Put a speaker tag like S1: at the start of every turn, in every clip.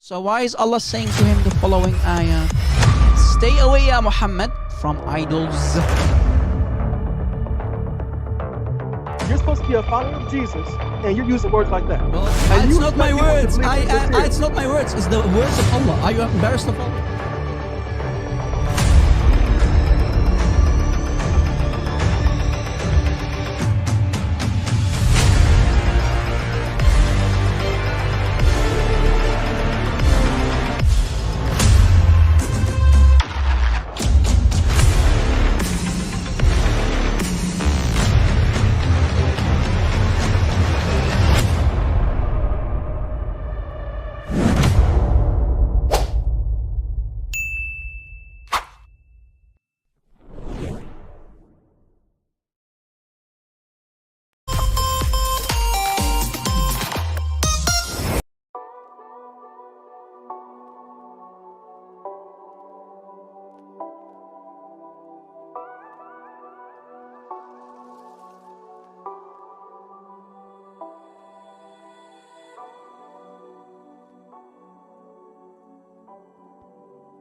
S1: So why is Allah saying to him the following ayah? Stay away, ya Muhammad, from idols.
S2: You're supposed to be a follower of Jesus, and you're using words like that.
S1: Well, it's not my words. It's not my words. It's the words of Allah. Are you embarrassed of Allah?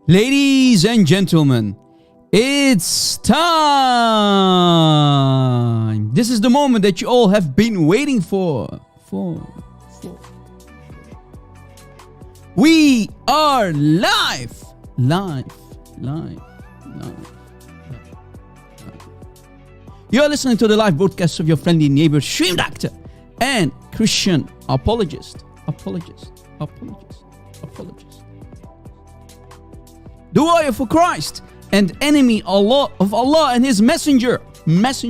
S1: Ladies and gentlemen, it's time. This is the moment that you all have been waiting for. We are live. You are listening to the live broadcast of your friendly neighbor, stream doctor and Christian apologist. The warrior for Christ and enemy of Allah and his messenger. This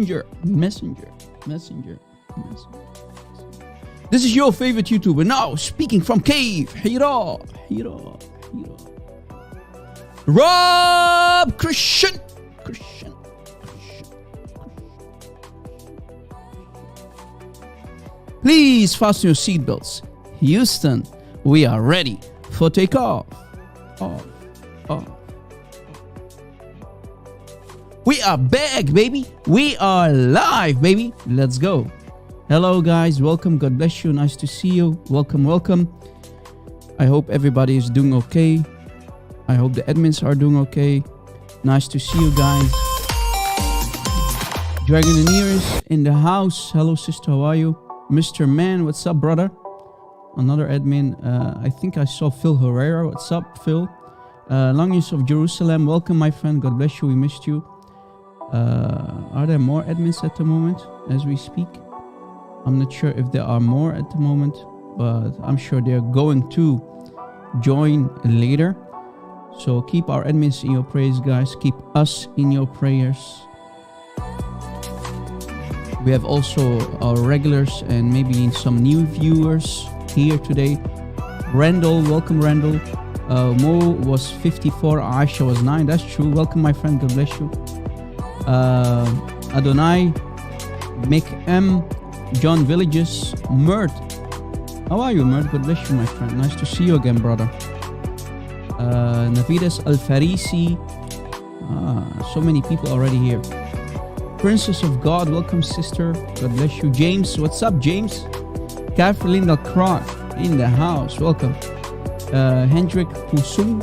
S1: is your favorite YouTuber now speaking from cave. Hira. Rob Christian. Please fasten your seatbelts. Houston, we are ready for takeoff. We are back, baby. We are live, baby. Let's go. Hello, guys. Welcome. God bless you. Nice to see you. Welcome. I hope everybody is doing okay. I hope the admins are doing okay. Nice to see you guys. Dragon and is in the house. Hello, sister. How are you? Mr. Man, what's up, brother? Another admin. I think I saw Phil Herrera. What's up, Phil? Longinus of Jerusalem. Welcome, my friend. God bless you. We missed you. Are there more admins at the moment as we speak? I'm not sure if there are more at the moment, but I'm sure they're going to join later. So keep our admins in your prayers, guys. Keep us in your prayers. We have also our regulars and maybe some new viewers here today. Randall, welcome, Randall. Mo was 54, Aisha was 9. That's true. Welcome, my friend. God bless you. Adonai, Mick M, John Villages, Mert. How are you, Mert? God bless you, my friend. Nice to see you again, brother. Navidas Al-Farisi. So many people already here. Princess of God, welcome, sister. God bless you. James, what's up, James? Kathleen Croc in the house. Welcome. Hendrik Pusum.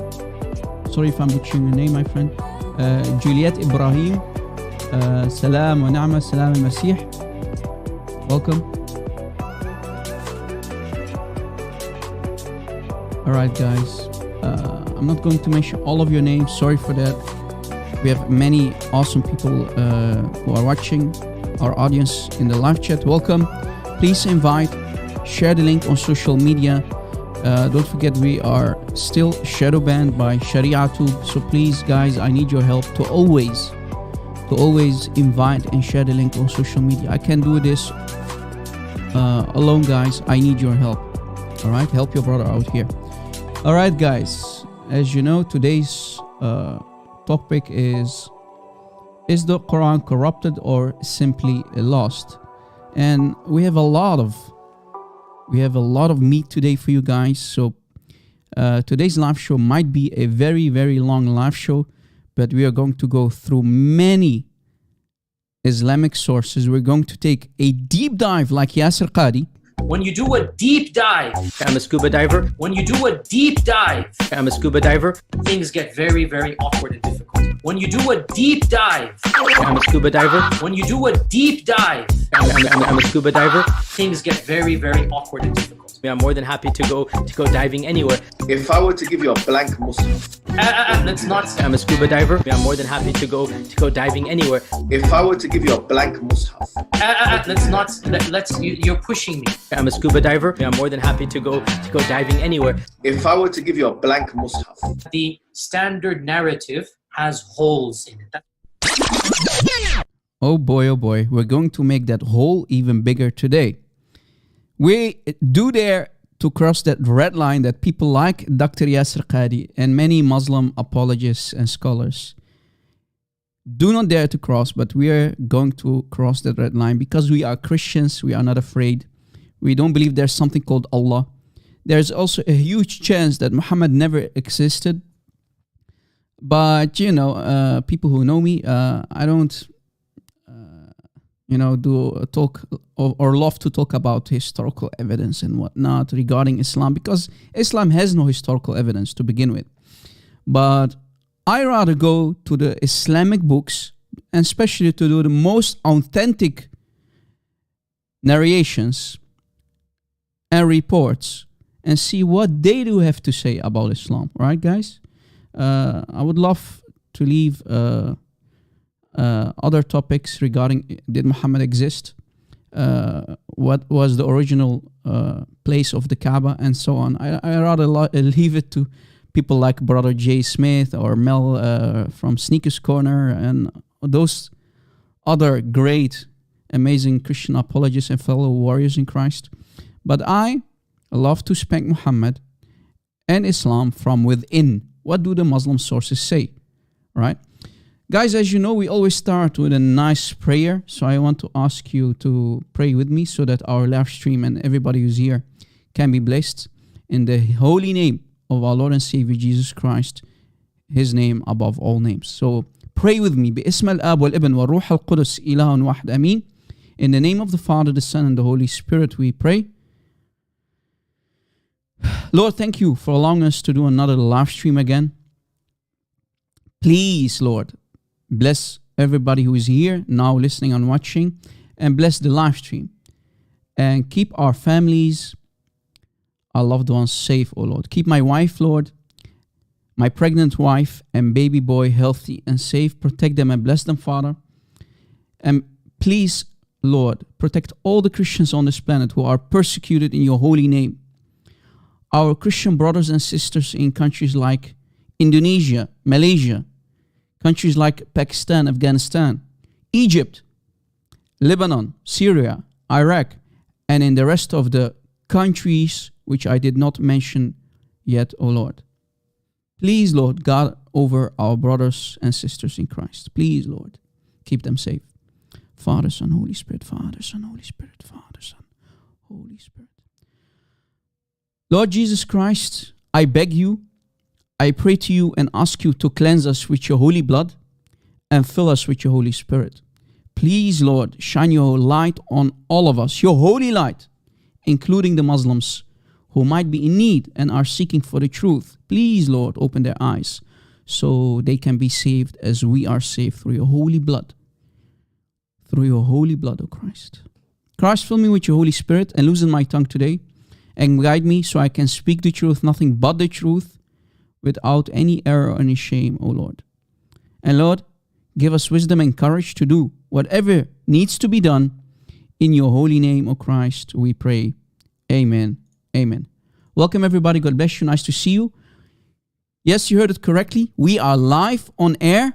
S1: Sorry if I'm butchering your name, my friend. Juliet Ibrahim. Salam wa ni'ma, salam al-Masih. Welcome. Alright, guys. I'm not going to mention all of your names. Sorry for that. We have many awesome people who are watching, our audience in the live chat. Welcome. Please invite, share the link on social media. Don't forget we are still shadow banned by Sharia Tube. So please, guys, I need your help to always invite and share the link on social media. I can't do this alone, guys. I need your help. All right, help your brother out here. All right, guys. As you know, today's topic is the Quran corrupted or simply lost? And we have a lot of meat today for you guys. So today's live show might be a very, very long live show, but we are going to go through many Islamic sources. We're going to take a deep dive like Yasser Qadi.
S3: When you do a deep dive,
S4: I'm a scuba diver.
S3: when you do a deep dive,
S4: I'm a scuba diver.
S3: things get very, very awkward and difficult. When you do a deep dive,
S4: I'm a scuba diver.
S3: when you do a deep dive,
S4: I'm a scuba diver.
S3: things get very, very awkward and difficult.
S4: I'm more than happy to go diving anywhere.
S5: If I were to give you a blank mushaf,
S3: Let's not.
S4: I'm a scuba diver. I'm more than happy to go diving anywhere.
S5: if I were to give you a blank mushaf,
S3: Let's not. You're pushing me.
S4: I'm a scuba diver. I'm more than happy to go diving anywhere.
S5: if I were to give you a blank mushaf,
S3: The standard narrative has holes in it.
S1: Oh boy, we're going to make that hole even bigger today. We do dare to cross that red line that people like Dr. Yasser Qadi and many Muslim apologists and scholars do not dare to cross, but we are going to cross that red line because we are Christians. We are not afraid. We don't believe there's something called Allah. There's also a huge chance that Muhammad never existed. But, people who know me, I don't, do talk or love to talk about historical evidence and whatnot regarding Islam because Islam has no historical evidence to begin with. But I rather go to the Islamic books and especially to do the most authentic narrations and reports and see what they do have to say about Islam. Right, guys? I would love to leave other topics regarding did Muhammad exist, what was the original place of the Kaaba, and so on. I rather leave it to people like Brother Jay Smith or Mel from Sneakers Corner and those other great, amazing Christian apologists and fellow warriors in Christ. But I love to spank Muhammad and Islam from within. What do the Muslim sources say, right? Guys, as you know, we always start with a nice prayer. So I want to ask you to pray with me so that our live stream and everybody who's here can be blessed in the holy name of our Lord and Savior Jesus Christ, His name above all names. So pray with me. باسم الآب والابن والروح القدس إله واحد آمين. In the name of the Father, the Son, and the Holy Spirit, we pray. Lord, thank you for allowing us to do another live stream again. Please, Lord, bless everybody who is here now listening and watching, and bless the live stream. And keep our families, our loved ones safe, oh Lord. Keep my wife, Lord, my pregnant wife and baby boy healthy and safe. Protect them and bless them, Father. And please, Lord, protect all the Christians on this planet who are persecuted in your holy name. Our Christian brothers and sisters in countries like Indonesia, Malaysia, countries like Pakistan, Afghanistan, Egypt, Lebanon, Syria, Iraq, and in the rest of the countries which I did not mention yet, O Lord. Please, Lord, guard over our brothers and sisters in Christ. Please, Lord, keep them safe. Father, Son, Holy Spirit, Father, Son, Holy Spirit, Father, Son, Holy Spirit. Lord Jesus Christ, I beg you, I pray to you and ask you to cleanse us with your holy blood and fill us with your Holy Spirit. Please, Lord, shine your light on all of us, your holy light, including the Muslims who might be in need and are seeking for the truth. Please, Lord, open their eyes so they can be saved as we are saved through your holy blood. Through your holy blood, O Christ. Christ, fill me with your Holy Spirit and loosen my tongue today and guide me so I can speak the truth, nothing but the truth, without any error or any shame, O Lord. And Lord, give us wisdom and courage to do whatever needs to be done. In your holy name, O Christ, we pray. Amen. Amen. Welcome everybody. God bless you. Nice to see you. Yes, you heard it correctly. We are live on air.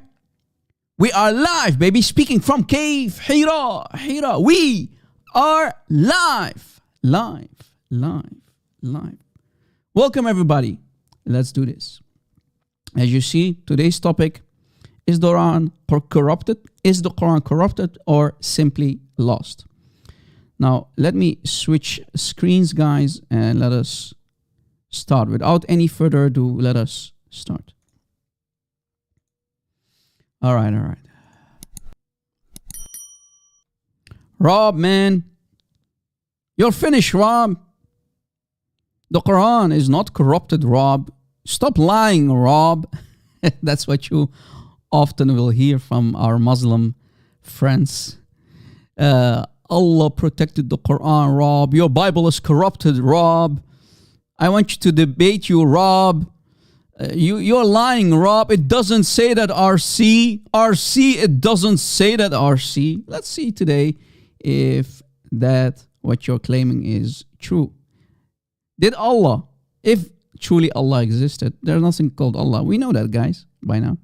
S1: We are live, baby. Speaking from Cave Hira. Hira. We are live. Live. Welcome everybody. Let's do this. As you see, today's topic is the Quran corrupted? Is the Quran corrupted or simply lost? Now, let me switch screens, guys, and let us start. Without any further ado, let us start. All right. Rob, man, You're finished, Rob. The Quran is not corrupted, Rob. Stop lying, Rob. That's what you often will hear from our Muslim friends. Allah protected the Quran, Rob. Your Bible is corrupted, Rob. I want you to debate you, Rob. You're lying, Rob. It doesn't say that RC. RC, it doesn't say that RC. Let's see today if that what you're claiming is true. Did Allah, if truly Allah existed, there's nothing called Allah. We know that, guys, by now.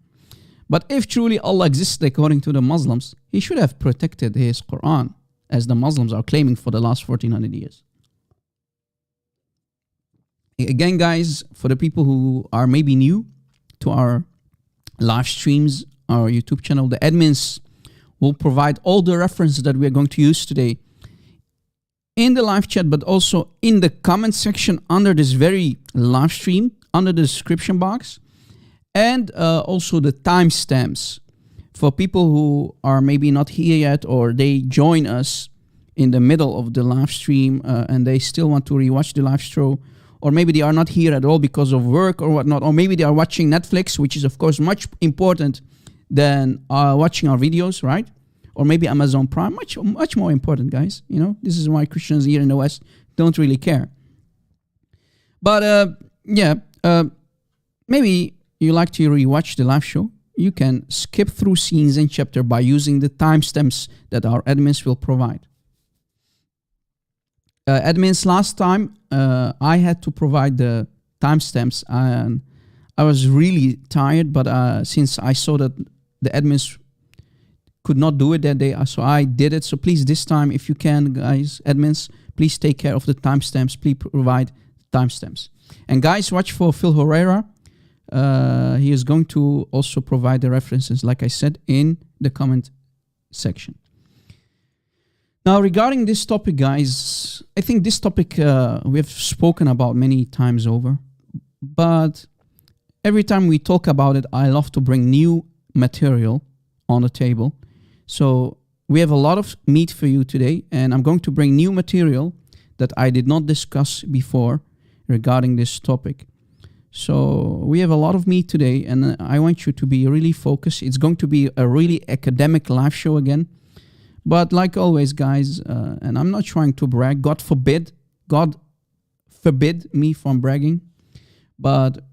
S1: But if truly Allah existed according to the Muslims, He should have protected His Quran, as the Muslims are claiming for the last 1400 years. Again, guys, for the people who are maybe new to our live streams, our YouTube channel, the admins will provide all the references that we are going to use today in the live chat, but also in the comment section under this very live stream, under the description box, and also the timestamps for people who are maybe not here yet, or they join us in the middle of the live stream and they still want to rewatch the live show, or maybe they are not here at all because of work or whatnot, or maybe they are watching Netflix, which is of course much important than watching our videos, right? Or maybe Amazon Prime, much more important, guys. You know, this is why Christians here in the West don't really care. But maybe you like to rewatch the live show. You can skip through scenes and chapter by using the timestamps that our admins will provide. Admins, last time I had to provide the timestamps, and I was really tired, but since I saw that the admins could not do it that day, so I did it. So please, this time, if you can, guys, admins, please take care of the timestamps. Please provide timestamps. And guys, watch for Phil Herrera. He is going to also provide the references, like I said, in the comment section. Now, regarding this topic, guys, I think this topic we have spoken about many times over. But every time we talk about it, I love to bring new material on the table. So we have a lot of meat for you today, and I'm going to bring new material that I did not discuss before regarding this topic. So we have a lot of meat today, and I want you to be really focused. It's going to be a really academic live show again. But like always, guys, and I'm not trying to brag, God forbid me from bragging. But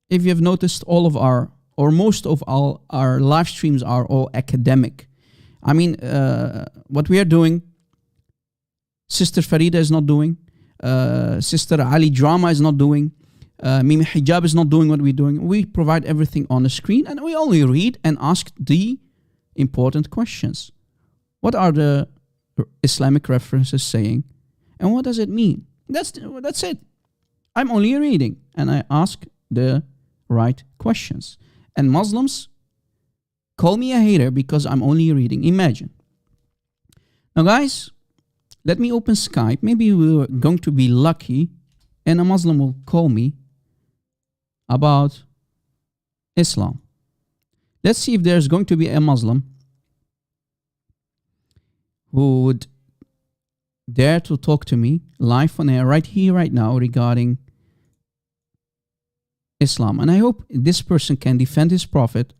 S1: if you have noticed, all of our, or most of our live streams are all academic. I mean, what we are doing, Sister Farida is not doing, Sister Ali Drama is not doing, Mimi Hijab is not doing what we're doing. We provide everything on the screen, and we only read and ask the important questions. What are the Islamic references saying, and what does it mean? That's it. I'm only reading, and I ask the right questions. And Muslims call me a hater because I'm only reading. Imagine. Now, guys, let me open Skype. Maybe we're going to be lucky and a Muslim will call me about Islam. Let's see if there's going to be a Muslim who would dare to talk to me live on air right here, right now, regarding Islam. And I hope this person can defend his prophet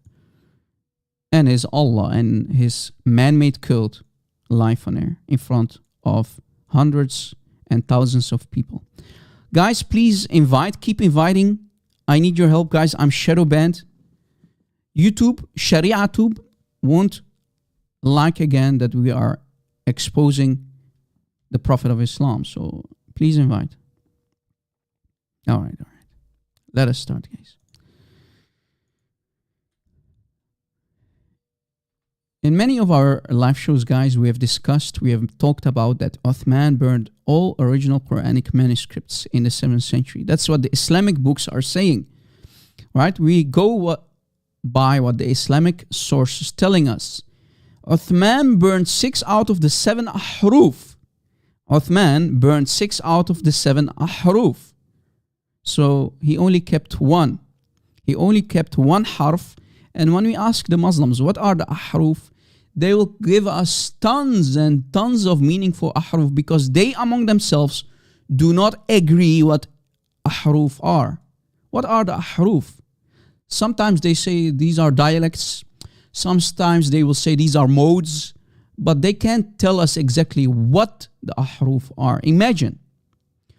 S1: and his Allah and his man-made cult live on air in front of hundreds and thousands of people. Guys, please keep inviting. I need your help, guys. I'm shadow banned. YouTube, ShariaTube, won't like again that we are exposing the Prophet of Islam. So please invite. All right. Let us start, guys. In many of our live shows, guys, we have talked about that Uthman burned all original Quranic manuscripts in the 7th century. That's what the Islamic books are saying, right? We go by what the Islamic sources telling us. Uthman burned 6 out of the 7 Ahruf. Uthman burned 6 out of the 7 Ahruf. So he only kept one. He only kept one harf. And when we ask the Muslims, what are the Ahruf? they will give us tons and tons of meaning for Ahruf because they among themselves do not agree what Ahruf are. What are the Ahruf? Sometimes they say these are dialects. Sometimes they will say these are modes. But they can't tell us exactly what the Ahruf are. Imagine,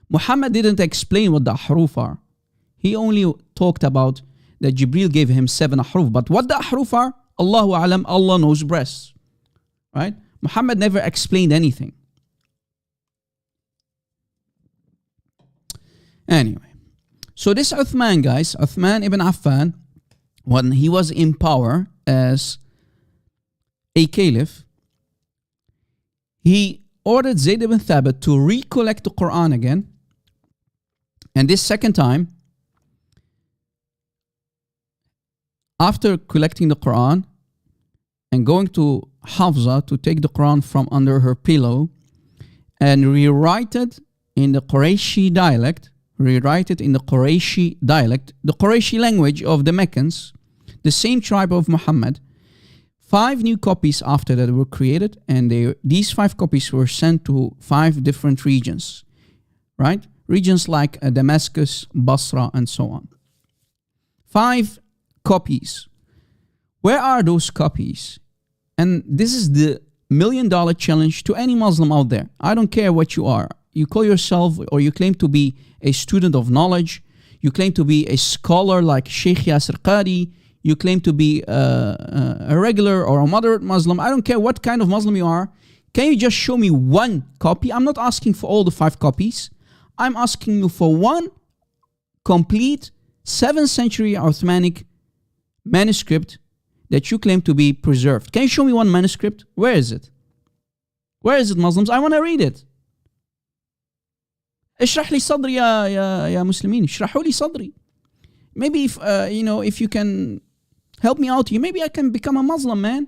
S1: Muhammad didn't explain what the Ahruf are. He only talked about that Jibreel gave him 7 Ahruf. But what the Ahruf are, Allahu Alam, Allah knows best. Right? Muhammad never explained anything. Anyway, so this Uthman, guys, Uthman ibn Affan, when he was in power as a caliph, he ordered Zayd ibn Thabit to recollect the Quran again. And this second time, after collecting the Quran and going to Hafsa to take the Quran from under her pillow and rewrite it in the Qurayshi dialect, the Qurayshi language of the Meccans, the same tribe of Muhammad. 5 new copies after that were created, and these 5 copies were sent to 5 different regions, right? Regions like Damascus, Basra, and so on. 5 copies. Where are those copies? And this is the $1 million challenge to any Muslim out there. I don't care what you are. You call yourself or you claim to be a student of knowledge. You claim to be a scholar like Sheikh Yasir Qadi. You claim to be a regular or a moderate Muslim. I don't care what kind of Muslim you are. Can you just show me 1 copy? I'm not asking for all the 5 copies. I'm asking you for 1 complete 7th century Uthmanic manuscript that you claim to be preserved. Can you show me 1 manuscript? Where is it? Where is it, Muslims? I want to read it. اشرح لي صدري يا مسلمين. اشرحوا لي صدري. Maybe if if you can help me out here, maybe I can become a Muslim, man.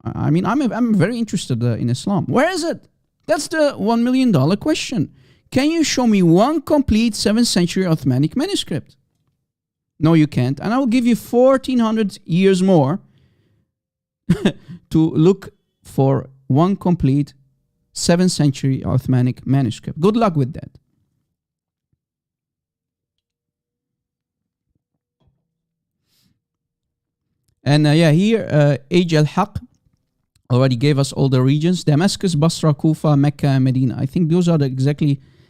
S1: I mean, I'm very interested in Islam. Where is it? That's the $1 million question. Can you show me 1 complete 7th century Uthmanic manuscript? No, you can't. And I will give you 1400 years more to look for 1 complete 7th century Uthmanic manuscript. Good luck with that. And here, Age al-Haq already gave us all the regions. Damascus, Basra, Kufa, Mecca, and Medina. I think those are the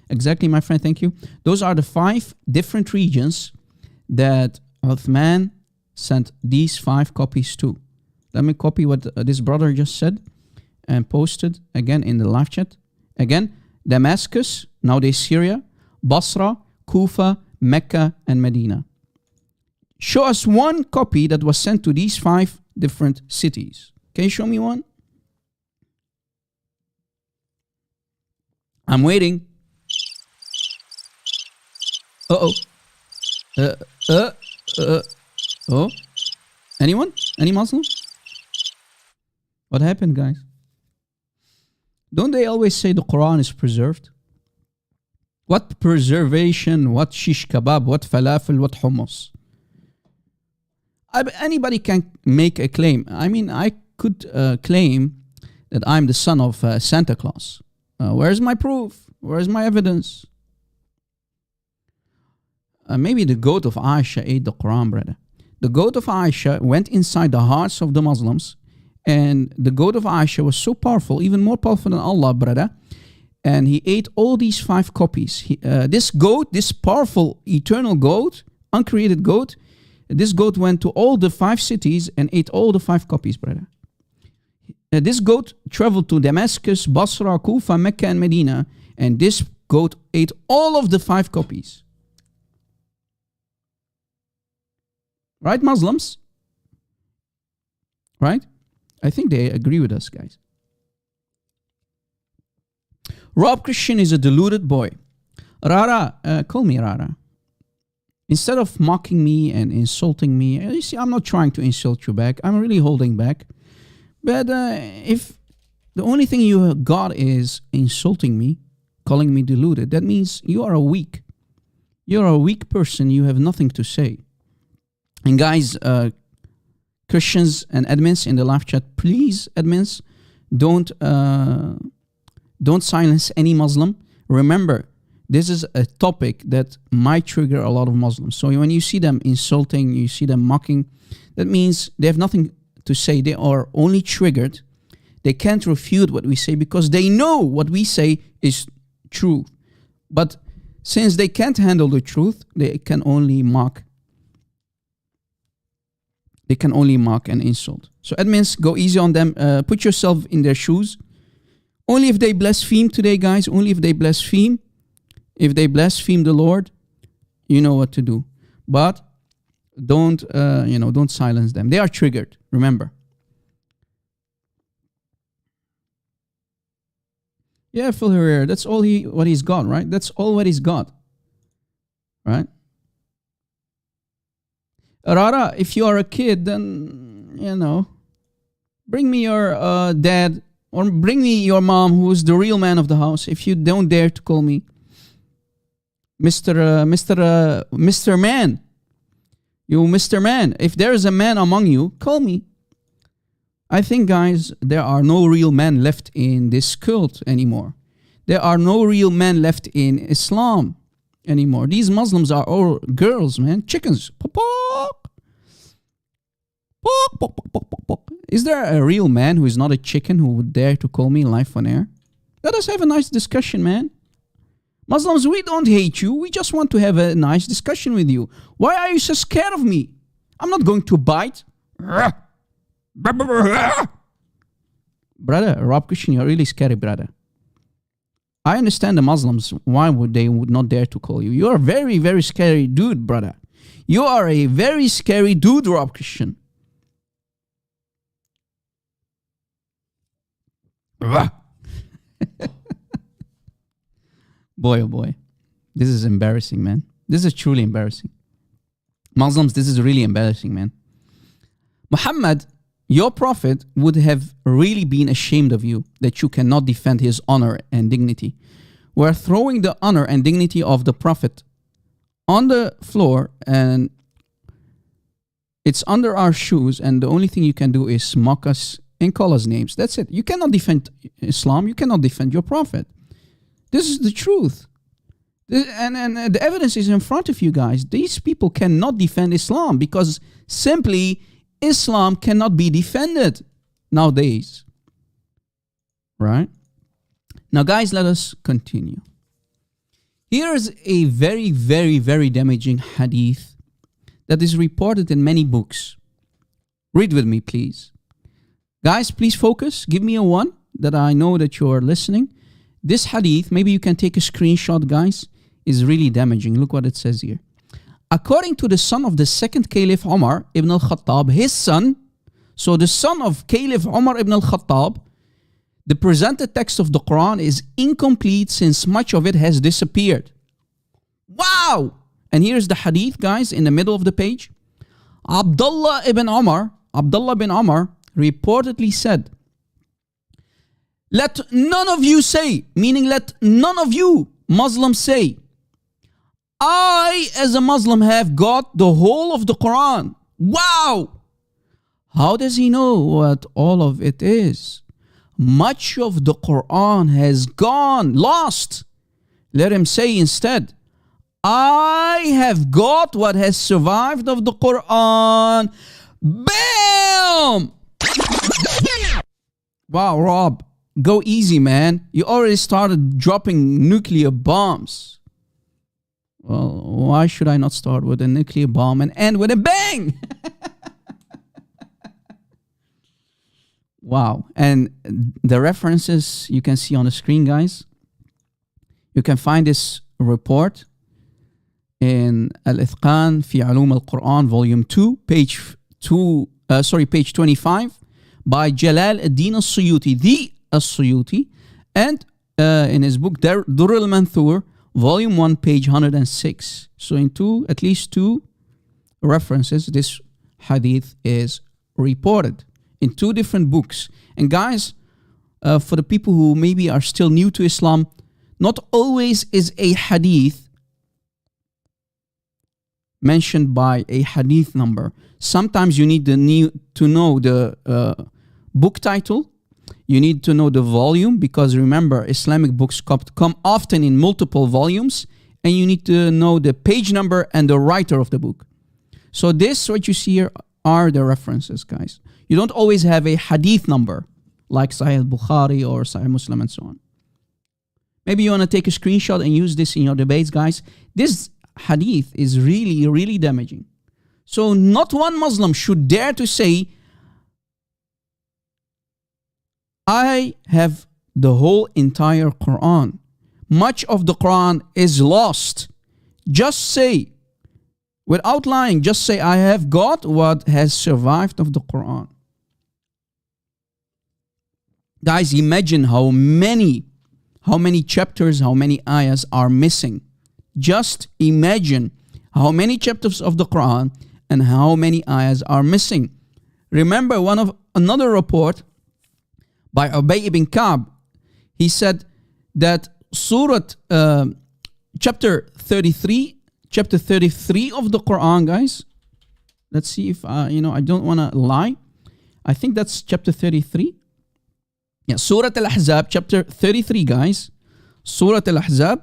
S1: exactly, my friend, thank you. Those are the 5 different regions that Uthman sent these 5 copies to. Let me copy what this brother just said and posted again in the live chat. Again, Damascus, nowadays Syria, Basra, Kufa, Mecca, and Medina. Show us 1 copy that was sent to these 5 different cities. Can you show me 1? I'm waiting. Oh. Anyone? Any Muslim? What happened, guys? Don't they always say the Quran is preserved? What preservation? What shish kebab? What falafel? What hummus? Anybody can make a claim. I mean, I could claim that I'm the son of Santa Claus. Where's my proof? Where's my evidence? Maybe the goat of Aisha ate the Quran, brother. The goat of Aisha went inside the hearts of the Muslims, and the goat of Aisha was so powerful, even more powerful than Allah, brother. And he ate all these 5 copies. This goat, this powerful, eternal goat, uncreated goat, this goat went to all the 5 cities and ate all the 5 copies, brother. This goat traveled to Damascus, Basra, Kufa, Mecca, and Medina, and this goat ate all of the 5 copies. Right, Muslims? Right? I think they agree with us, guys. Rob Christian is a deluded boy. Rara, call me Rara. Instead of mocking me and insulting me, you see, I'm not trying to insult you back. I'm really holding back. But if the only thing you got is insulting me, calling me deluded, that means you are weak. You're a weak person. You have nothing to say. And guys, Christians and admins in the live chat, please, admins, don't silence any Muslim. Remember, this is a topic that might trigger a lot of Muslims. So when you see them insulting, you see them mocking, that means they have nothing to say. They are only triggered. They can't refute what we say because they know what we say is true. But since they can't handle the truth, they can only mock. They can only mock and insult. So admins, go easy on them. Put yourself in their shoes. Only if they blaspheme today, guys. Only if they blaspheme. If they blaspheme the Lord, you know what to do. But don't silence them. They are triggered. Remember. Yeah, Phil Herrera. That's all what he's got, right? That's all what he's got, right? Rara, if you are a kid, then bring me your dad or bring me your mom, who is the real man of the house. If you don't dare to call me Mr. Man. You Mr. Man. If there is a man among you, call me. I think, guys, there are no real men left in this cult anymore. There are no real men left in Islam anymore. These Muslims are all girls, man. Chickens. Is there a real man who is not a chicken who would dare to call me live on air? Let us have a nice discussion, man. Muslims, we don't hate you. We just want to have a nice discussion with you. Why are you so scared of me? I'm not going to bite. Brother, Rob Christian, you're really scary, brother. I understand the Muslims. Why would they not dare to call you? You're a very, very scary dude, brother. You are a very scary dude, Rob Christian. Boy, oh boy. This is embarrassing, man. This is truly embarrassing. Muslims, this is really embarrassing, man. Muhammad, your prophet, would have really been ashamed of you that you cannot defend his honor and dignity. We're throwing the honor and dignity of the prophet on the floor and it's under our shoes, and the only thing you can do is mock us and call us names. That's it. You cannot defend Islam. You cannot defend your prophet. This is the truth. And the evidence is in front of you guys. These people cannot defend Islam because simply Islam cannot be defended nowadays. Right? Now, guys, let us continue. Here is a very, very, very damaging hadith that is reported in many books. Read with me, please. Guys, please focus. Give me a 1 that I know that you are listening. This hadith, maybe you can take a screenshot, guys, is really damaging. Look what it says here. According to the son of the second Caliph Umar ibn al-Khattab, his son, so the son of Caliph Umar ibn al-Khattab, the presented text of the Quran is incomplete since much of it has disappeared. Wow! And here's the hadith, guys, in the middle of the page. Abdullah bin Umar reportedly said, let none of you say, meaning let none of you Muslims say, I as a Muslim have got the whole of the Quran. Wow! How does he know what all of it is? Much of the Quran has gone, lost. Let him say instead, I have got what has survived of the Quran. Bam! Wow, Rob, go easy, man. You already started dropping nuclear bombs. Well, why should I not start with a nuclear bomb and end with a bang? Wow. And the references you can see on the screen, guys. You can find this report in Al-Itqan fi Ulum al-Quran, volume 2, page 25, by Jalal ad-Din al-Suyuti, the al-Suyuti, and in his book Al-Dhur Al-Manthur, volume 1, page 106. So in at least two references, this hadith is reported in 2 different books. And guys, for the people who maybe are still new to Islam, not always is a hadith mentioned by a hadith number. Sometimes you need to know the book title. You need to know the volume, because remember, Islamic books come often in multiple volumes, and you need to know the page number and the writer of the book. So this, what you see here, are the references, guys. You don't always have a hadith number like Sahih Bukhari or Sahih Muslim and so on. Maybe you want to take a screenshot and use this in your debates, guys. This hadith is really, really damaging. So not one Muslim should dare to say, I have the whole entire Quran. Much of the Quran is lost. Just say, without lying, just say, I have got what has survived of the Quran. Guys, imagine how many chapters, how many ayahs are missing. Just imagine how many chapters of the Quran and how many ayahs are missing. Remember another report by Ubbay ibn Kaab. He said that chapter 33 of the Quran, guys. Let's see if, I don't want to lie. I think that's chapter 33. Yeah, Surah Al-Ahzab, chapter 33, guys. Surah Al-Ahzab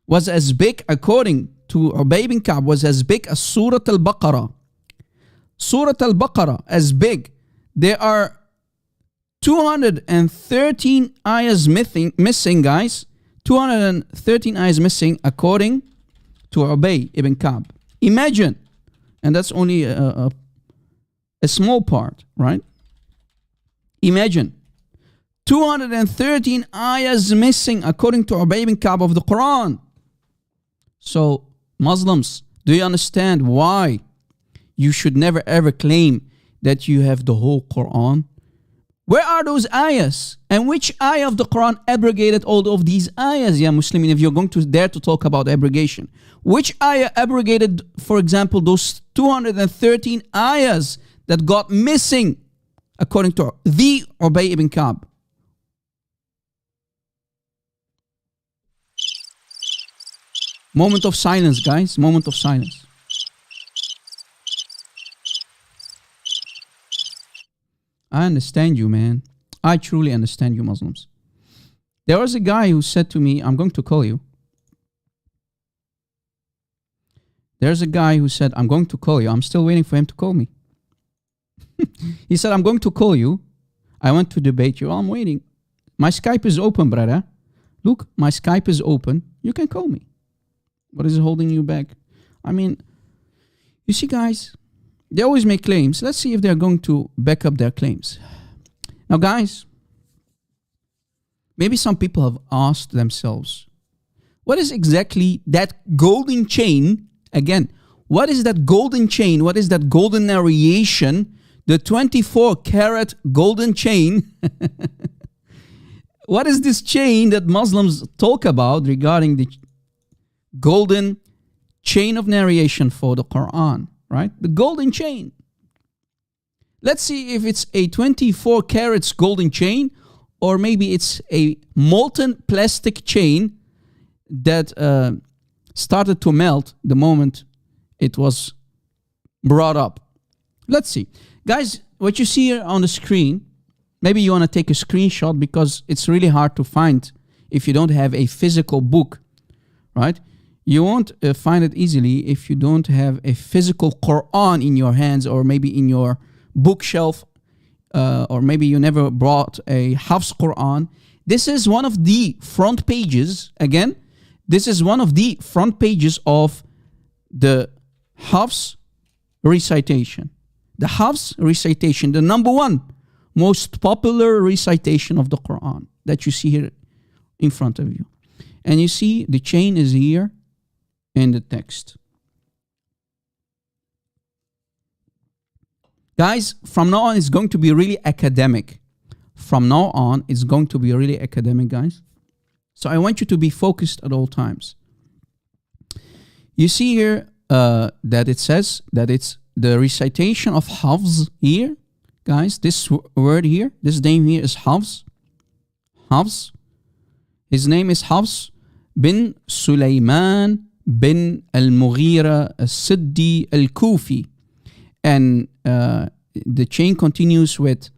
S1: was as big, according to Ubbay ibn Ka'b, was as big as Surah Al-Baqarah. Surah Al-Baqarah, as big. There are 213 ayahs missing, guys. 213 ayahs missing, according to Ubbay ibn Ka'b. Imagine. And that's only a small part, right? Imagine. 213 ayahs missing, according to Ubbay ibn Ka'b, of the Quran. So, Muslims, do you understand why you should never ever claim that you have the whole Quran? Where are those ayahs? And which ayah of the Quran abrogated all of these ayahs, ya Muslimin, if you're going to dare to talk about abrogation? Which ayah abrogated, for example, those 213 ayahs that got missing, according to the Ubbay ibn Ka'b? Moment of silence, guys. Moment of silence. I understand you, man. I truly understand you, Muslims. There was a guy who said to me, I'm going to call you. There's a guy who said, I'm going to call you. I'm still waiting for him to call me. He said, I'm going to call you. I want to debate you. I'm waiting. My Skype is open, brother. Look, my Skype is open. You can call me. What is holding you back? I mean, you see, guys, they always make claims. Let's see if they're going to back up their claims. Now, guys, maybe some people have asked themselves, what is exactly that golden chain? Again, what is that golden chain? What is that golden narration? The 24-karat golden chain. What is this chain that Muslims talk about regarding the golden chain of narration for the Quran, right? The golden chain. Let's see if it's a 24 carats golden chain, or maybe it's a molten plastic chain that started to melt the moment it was brought up. Let's see. Guys, what you see here on the screen, maybe you want to take a screenshot because it's really hard to find if you don't have a physical book, right? You won't find it easily if you don't have a physical Quran in your hands, or maybe in your bookshelf, or maybe you never brought a Hafs Quran. This is one of the front pages. Again, this is one of the front pages of the Hafs recitation. The Hafs recitation, the number one most popular recitation of the Quran that you see here in front of you. And you see the chain is here in the text. Guys, from now on, it's going to be really academic. From now on, it's going to be really academic, guys. So I want you to be focused at all times. You see here that it says that it's the recitation of Hafs here. Guys, this word here, this name here is Hafs. Hafs. His name is Hafs bin Sulaiman bin al-Mughira al-Siddi al-Kufi. And the chain continues with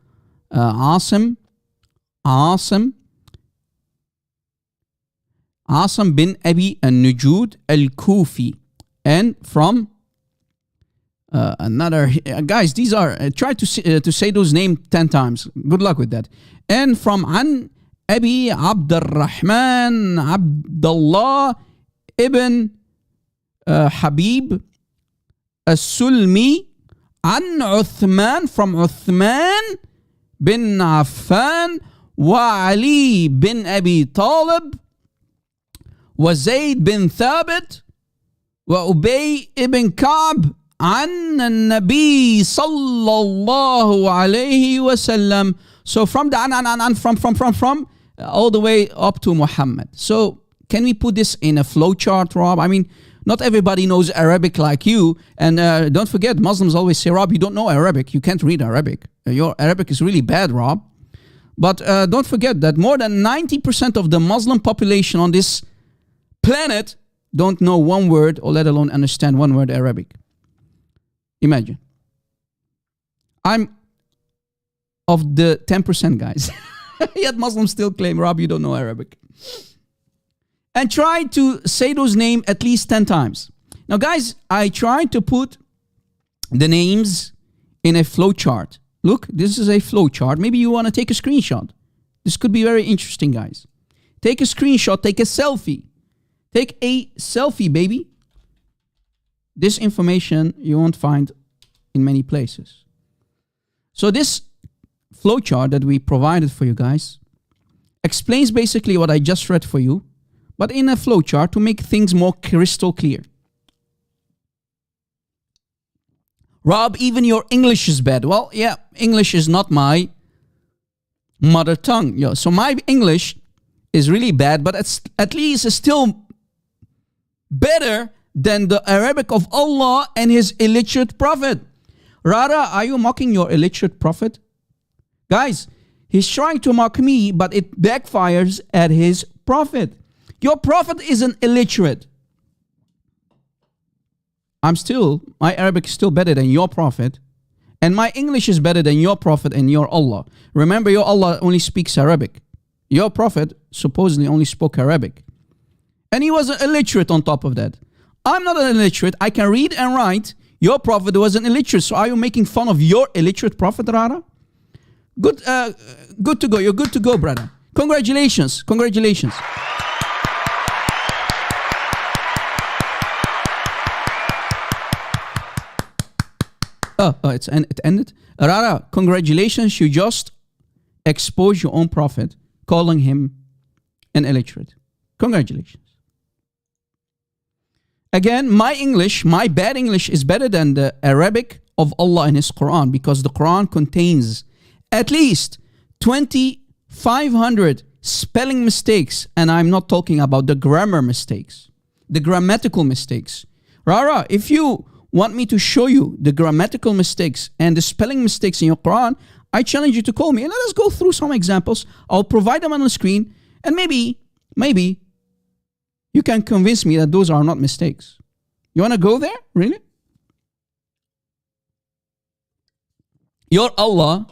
S1: Asim bin Abi al-Nujud al-Kufi. And from another, guys, these are, try to say those names 10 times. Good luck with that. And from An Abi Abdurrahman Abdullah ibn Habib as-Sulmi An Uthman, from Uthman bin Affan wa Ali bin Abi Talib wa Zayd bin Thabit wa Ubbay ibn Kaab an Nabi sallallahu alayhi wasallam. So from the from all the way up to Muhammad. So can we put this in a flowchart, Rob? I mean, not everybody knows Arabic like you. And don't forget, Muslims always say, Rob, you don't know Arabic. You can't read Arabic. Your Arabic is really bad, Rob. But don't forget that more than 90% of the Muslim population on this planet don't know one word, or let alone understand one word Arabic. Imagine. I'm of the 10%, guys. Yet Muslims still claim, Rob, you don't know Arabic. And try to say those names at least 10 times. Now, guys, I tried to put the names in a flow chart. Look, this is a flow chart. Maybe you want to take a screenshot. This could be very interesting, guys. Take a screenshot, take a selfie. Take a selfie, baby. This information you won't find in many places. So this flowchart that we provided for you guys explains basically what I just read for you, but in a flowchart to make things more crystal clear. Rob, even your English is bad. Well, yeah, English is not my mother tongue. Yeah, so my English is really bad, but it's at least it's still better than the Arabic of Allah and his illiterate prophet. Rara, are you mocking your illiterate prophet? Guys, he's trying to mock me, but it backfires at his prophet. Your prophet isn't illiterate. My Arabic is still better than your prophet. And my English is better than your prophet and your Allah. Remember, your Allah only speaks Arabic. Your prophet supposedly only spoke Arabic. And he was illiterate on top of that. I'm not an illiterate. I can read and write. Your prophet was an illiterate. So are you making fun of your illiterate prophet, Rara? Good to go. You're good to go, brother. Congratulations. Congratulations. It ended. Rara, congratulations. You just exposed your own prophet, calling him an illiterate. Congratulations. Again, my bad English is better than the Arabic of Allah in His Quran, because the Quran contains at least 2,500 spelling mistakes, and I'm not talking about the grammar mistakes, the grammatical mistakes. Rara, if you want me to show you the grammatical mistakes and the spelling mistakes in your Quran, I challenge you to call me and let us go through some examples. I'll provide them on the screen, and maybe you can convince me that those are not mistakes. You want to go there? Really? Your Allah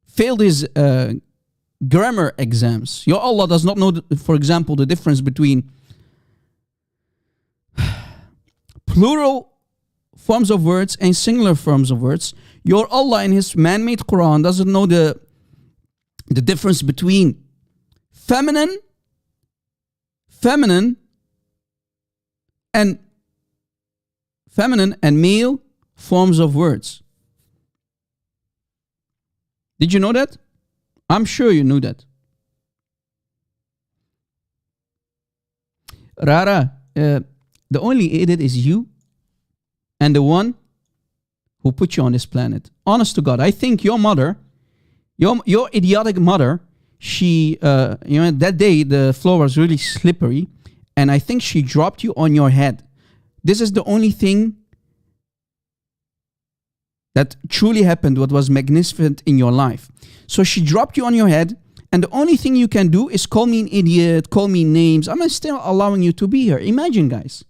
S1: failed his grammar exams. Your Allah does not know, for example, the difference between plural forms of words and singular forms of words. Your Allah in his man-made Quran doesn't know the difference between feminine and male forms of words. Did you know that? I'm sure you knew that. Rara, the only idiot is you and the one who put you on this planet. Honest to God, I think your mother, your idiotic mother, she, that day the floor was really slippery, and I think she dropped you on your head. This is the only thing that truly happened, what was magnificent in your life. So she dropped you on your head, And the only thing you can do is call me an idiot, call me names. I'm still allowing you to be here. Imagine, guys.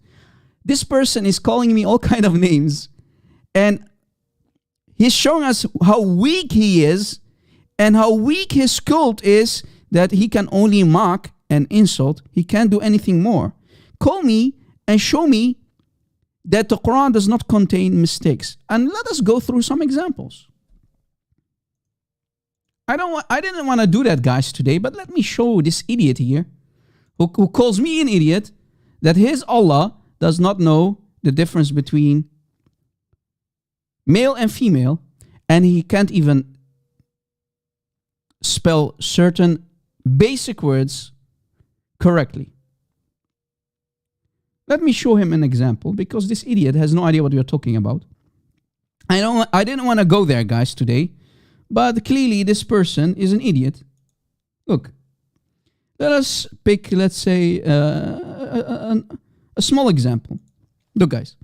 S1: This person is calling me all kind of names. And he's showing us how weak he is and how weak his cult is, that he can only mock and insult. He can't do anything more. Call me and show me that the Quran does not contain mistakes. And let us go through some examples. I didn't want to do that, guys, today, but let me show this idiot here who calls me an idiot that his Allah does not know the difference between male and female, and he can't even spell certain basic words correctly. Let me show him an example, because this idiot has no idea what we are talking about. I didn't want to go there, guys, today, but clearly this person is an idiot. Look, let us pick, let's say, a small example. Look, guys,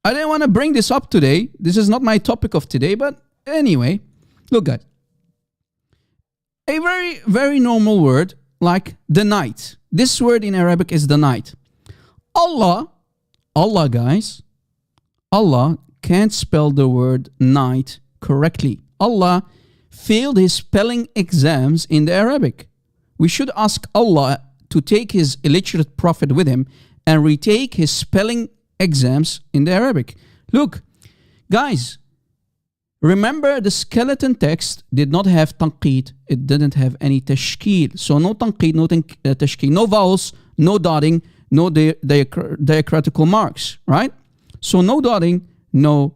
S1: I didn't want to bring this up today. This is not my topic of today, but anyway, look, guys. A very, very normal word like the night. This word in Arabic is the night. Allah, guys, Allah can't spell the word night correctly. Allah failed his spelling exams in the Arabic. We should ask Allah to take his illiterate prophet with him and retake his spelling exams in the Arabic. Look, guys, remember the skeleton text did not have tanqeed. It didn't have any tashkeel. So no tanqeed, no tashkeel, no vowels, no dotting, no diacritical marks, right? So no dotting, no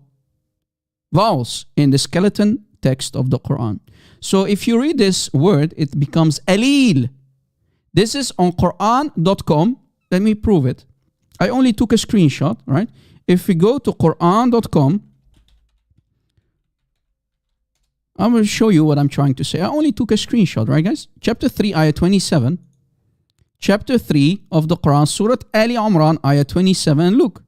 S1: vowels in the skeleton text of the Quran. So if you read this word, it becomes alil. This is on Quran.com. Let me prove it. I only took a screenshot, right? If we go to Quran.com, I will show you what I'm trying to say. I only took a screenshot, right, guys? Chapter 3, ayah 27. Chapter 3 of the Quran, Surah Ali Imran, ayah 27. Look,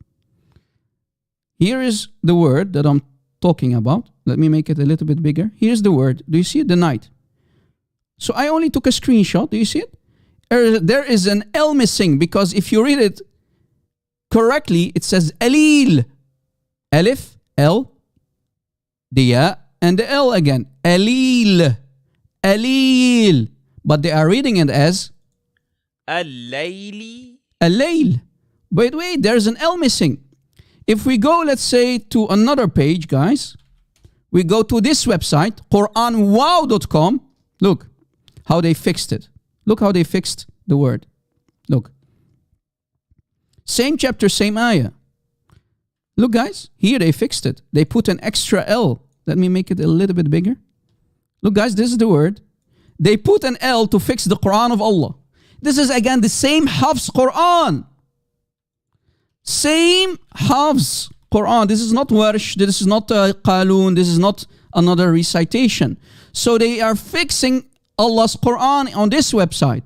S1: here is the word that I'm talking about. Let me make it a little bit bigger. Here's the word. Do you see it? The night. So I only took a screenshot. Do you see it? There is an L missing, because if you read it correctly, it says Alil. Alif, L, the Ya, and the L again. Alil. Alil. But they are reading it as
S6: Al-Layli.
S1: Al-Layl. Wait, there's an L missing. If we go, let's say, to another page, guys, we go to this website, QuranWow.com. Look how they fixed it. Look how they fixed the word. Look. Same chapter, same ayah. Look, guys, here they fixed it. They put an extra L. Let me make it a little bit bigger. Look, guys, this is the word. They put an L to fix the Quran of Allah. This is, again, the same Hafs Quran. Same Hafs Quran. This is not Warsh. This is not Qalun. This is not another recitation. So they are fixing Allah's Quran on this website.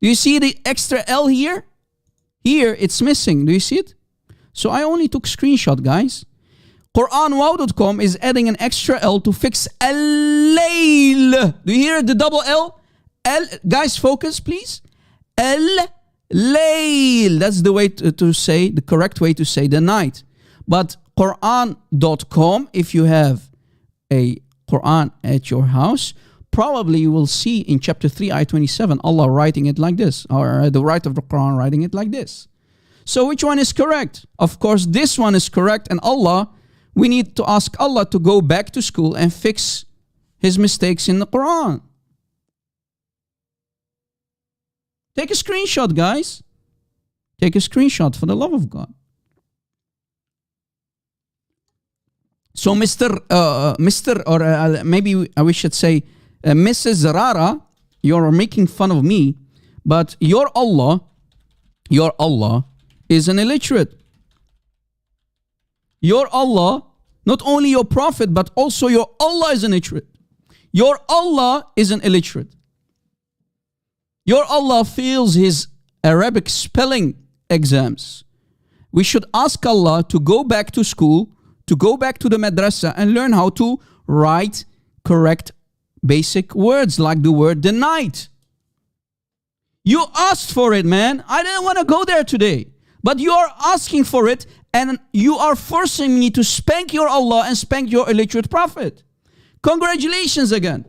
S1: Do you see the extra L here? Here, it's missing. Do you see it? So I only took screenshot, guys. QuranWow.com is adding an extra L to fix Al-Layl. Do you hear the double L? L, guys, focus, please. Al-Layl. That's the way to say, the correct way to say the night. But Quran.com, if you have a Quran at your house, probably you will see in chapter 3, ayah 27, Allah writing it like this, or the right of the Quran writing it like this. So which one is correct? Of course, this one is correct, and Allah, we need to ask Allah to go back to school and fix his mistakes in the Quran. Take a screenshot, guys. Take a screenshot for the love of God. So maybe we should say, Mrs. Zarara, you're making fun of me, but your Allah is an illiterate. Your Allah, not only your prophet, but also your Allah is an illiterate. Your Allah is an illiterate. Your Allah fails his Arabic spelling exams. We should ask Allah to go back to school, to go back to the madrasa and learn how to write correct basic words like the word the night. You asked for it, man. I didn't want to go there today. But you are asking for it, and you are forcing me to spank your Allah and spank your illiterate prophet. Congratulations again.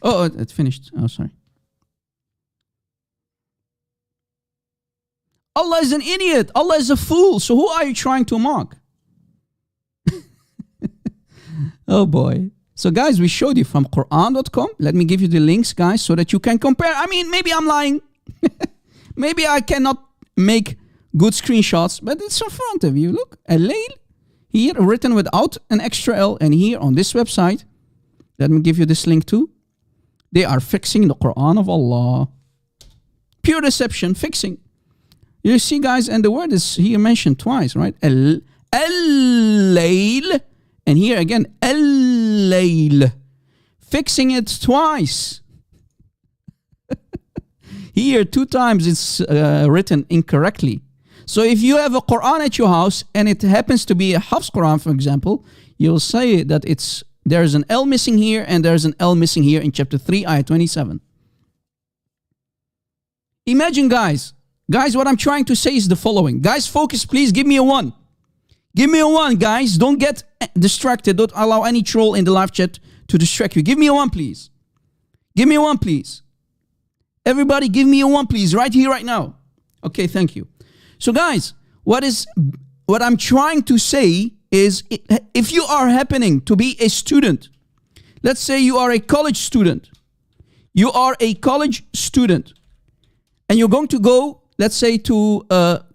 S1: Oh, it finished. Oh, sorry. Allah is an idiot. Allah is a fool. So who are you trying to mock? Oh boy. So guys, we showed you from Quran.com. Let me give you the links, guys, so that you can compare. I mean, maybe I'm lying. Maybe I cannot make good screenshots, but it's in front of you. Look, Al-Layl, here written without an extra L, and here on this website, let me give you this link too. They are fixing the Quran of Allah. Pure deception, fixing. You see, guys, and the word is here mentioned twice, right? Al-Layl. And here again, Al-Layl. Fixing it twice. Here, 2 times it's written incorrectly. So if you have a Quran at your house and it happens to be a Hafs Quran, for example, you'll say that there's an L missing here and there's an L missing here in chapter 3, ayah 27. Imagine, guys, what I'm trying to say is the following. Guys, focus, please. Give me a 1. Give me a 1, guys. Don't get distracted. Don't allow any troll in the live chat to distract you. Give me a 1, please. Give me a 1, please. Everybody, give me a 1, please. Right here, right now. Okay, thank you. So, guys, what I'm trying to say is, if you are happening to be a student, let's say you are a college student. You are a college student. And you're going to go, let's say, to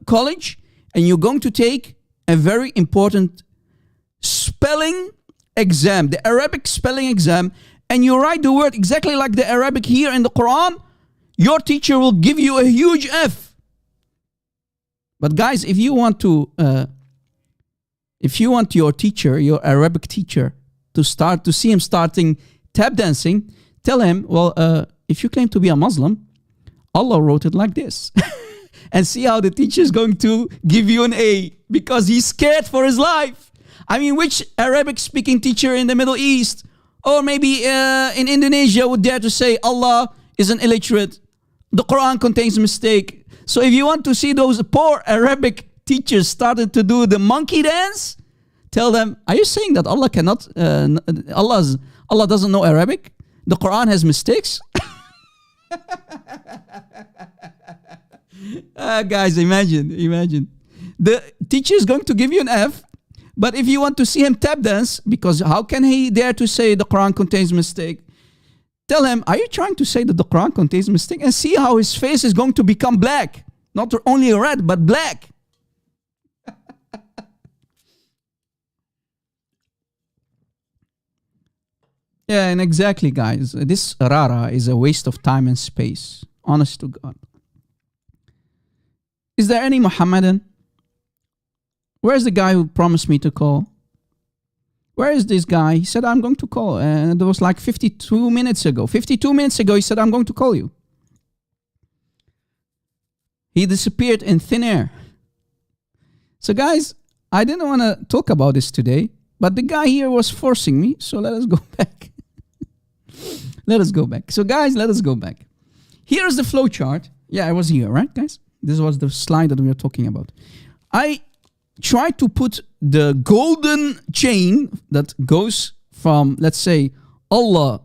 S1: college, and you're going to take a very important spelling exam, the Arabic spelling exam, and you write the word exactly like the Arabic here in the Quran, your teacher will give you a huge F. But guys, if you want your teacher, your Arabic teacher, to see him starting tap dancing, tell him, well, if you claim to be a Muslim, Allah wrote it like this. And see how the teacher is going to give you an A because he's scared for his life. I mean, which Arabic-speaking teacher in the Middle East or maybe in Indonesia would dare to say Allah is an illiterate? The Quran contains a mistake. So if you want to see those poor Arabic teachers started to do the monkey dance, tell them, are you saying that Allah cannot, Allah doesn't know Arabic? The Quran has mistakes? Guys, imagine. The teacher is going to give you an F, but if you want to see him tap dance, because how can he dare to say the Quran contains mistake? Tell him, are you trying to say that the Quran contains mistake? And see how his face is going to become black. Not only red, but black. Yeah, and exactly, guys. This Rara is a waste of time and space. Honest to God. Is there any Muhammadan? Where's the guy who promised me to call? Where is this guy? He said, I'm going to call. And it was like 52 minutes ago. 52 minutes ago, he said, I'm going to call you. He disappeared in thin air. So guys, I didn't want to talk about this today, but the guy here was forcing me. So let us go back. Let us go back. So guys, let us go back. Here is the flow chart. Yeah, I was here, right, guys? This was the slide that we were talking about. I tried to put the golden chain that goes from, let's say, Allah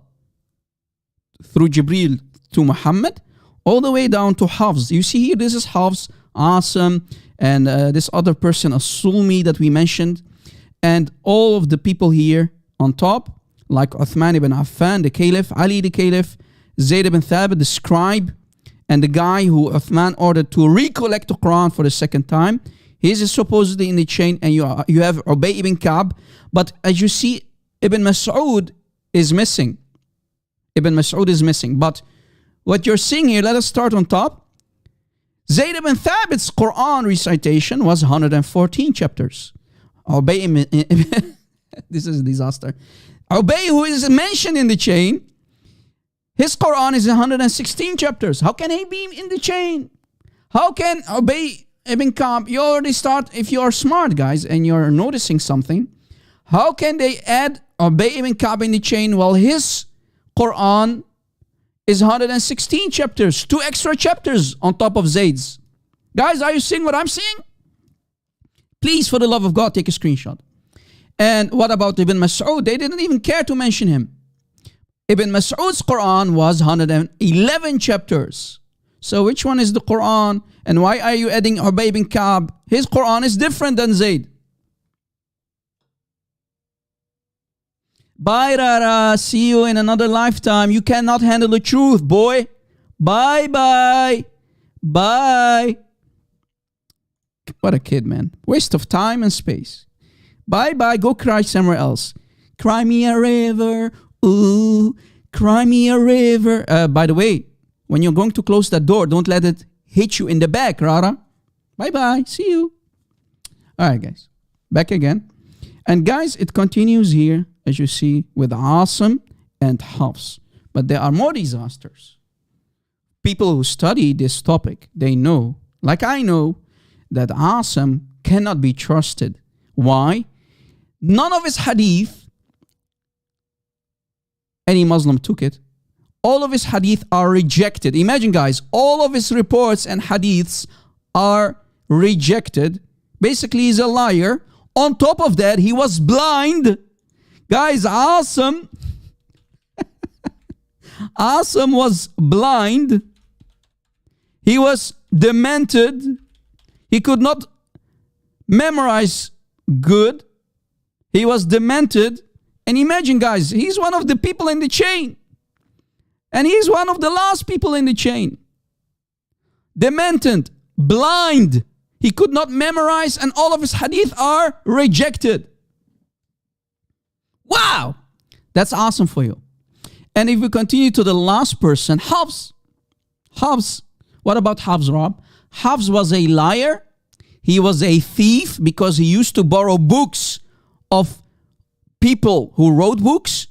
S1: through Jibreel to Muhammad, all the way down to Hafs. You see here, this is Hafs, Asim, and this other person, As-Sulmi, that we mentioned. And all of the people here on top, like Uthman ibn Affan, the Caliph, Ali the Caliph, Zayd ibn Thabit, the scribe, and the guy who Uthman ordered to recollect the Quran for the second time. He's supposedly in the chain, and you have Ubbay ibn Kaab. But as you see, Ibn Masud is missing. Ibn Masud is missing. But what you're seeing here, let us start on top. Zayd ibn Thabit's Quran recitation was 114 chapters. Ubbay, this is a disaster. Ubbay, who is mentioned in the chain, his Quran is 116 chapters. How can he be in the chain? How can Ubbay ibn Kaab, you already start, if you are smart, guys, and you're noticing something, how can they add Ubbay ibn Kaab in the chain while his Quran is 116 chapters, 2 extra chapters on top of Zayd's? Guys, are you seeing what I'm seeing? Please, for the love of God, take a screenshot. And what about Ibn Mas'ud? They didn't even care to mention him. Ibn Mas'ud's Quran was 111 chapters. So which one is the Quran? And why are you adding Ubbay ibn Kaab? His Quran is different than Zayd. Bye, Rara. See you in another lifetime. You cannot handle the truth, boy. Bye, bye. Bye. What a kid, man. Waste of time and space. Bye, bye. Go cry somewhere else. Cry me a river. Ooh, cry me a river. By the way, when you're going to close that door, don't let it hit you in the back, Rara. Bye-bye. See you. All right, guys. Back again. And guys, it continues here, as you see, with Asim and Hafs. But there are more disasters. People who study this topic, they know, like I know, that Asim cannot be trusted. Why? None of his hadith, any Muslim took it, all of his hadith are rejected. Imagine, guys, all of his reports and hadiths are rejected. Basically, he's a liar. On top of that, he was blind. Guys, Asim was blind. He was demented. He could not memorize good. He was demented. And imagine, guys, he's one of the people in the chain. And he's one of the last people in the chain. Demented, blind. He could not memorize, and all of his hadith are rejected. Wow! That's awesome for you. And if we continue to the last person, Hafs. Hafs. What about Hafs, Rob? Hafs was a liar. He was a thief because he used to borrow books of people who wrote books,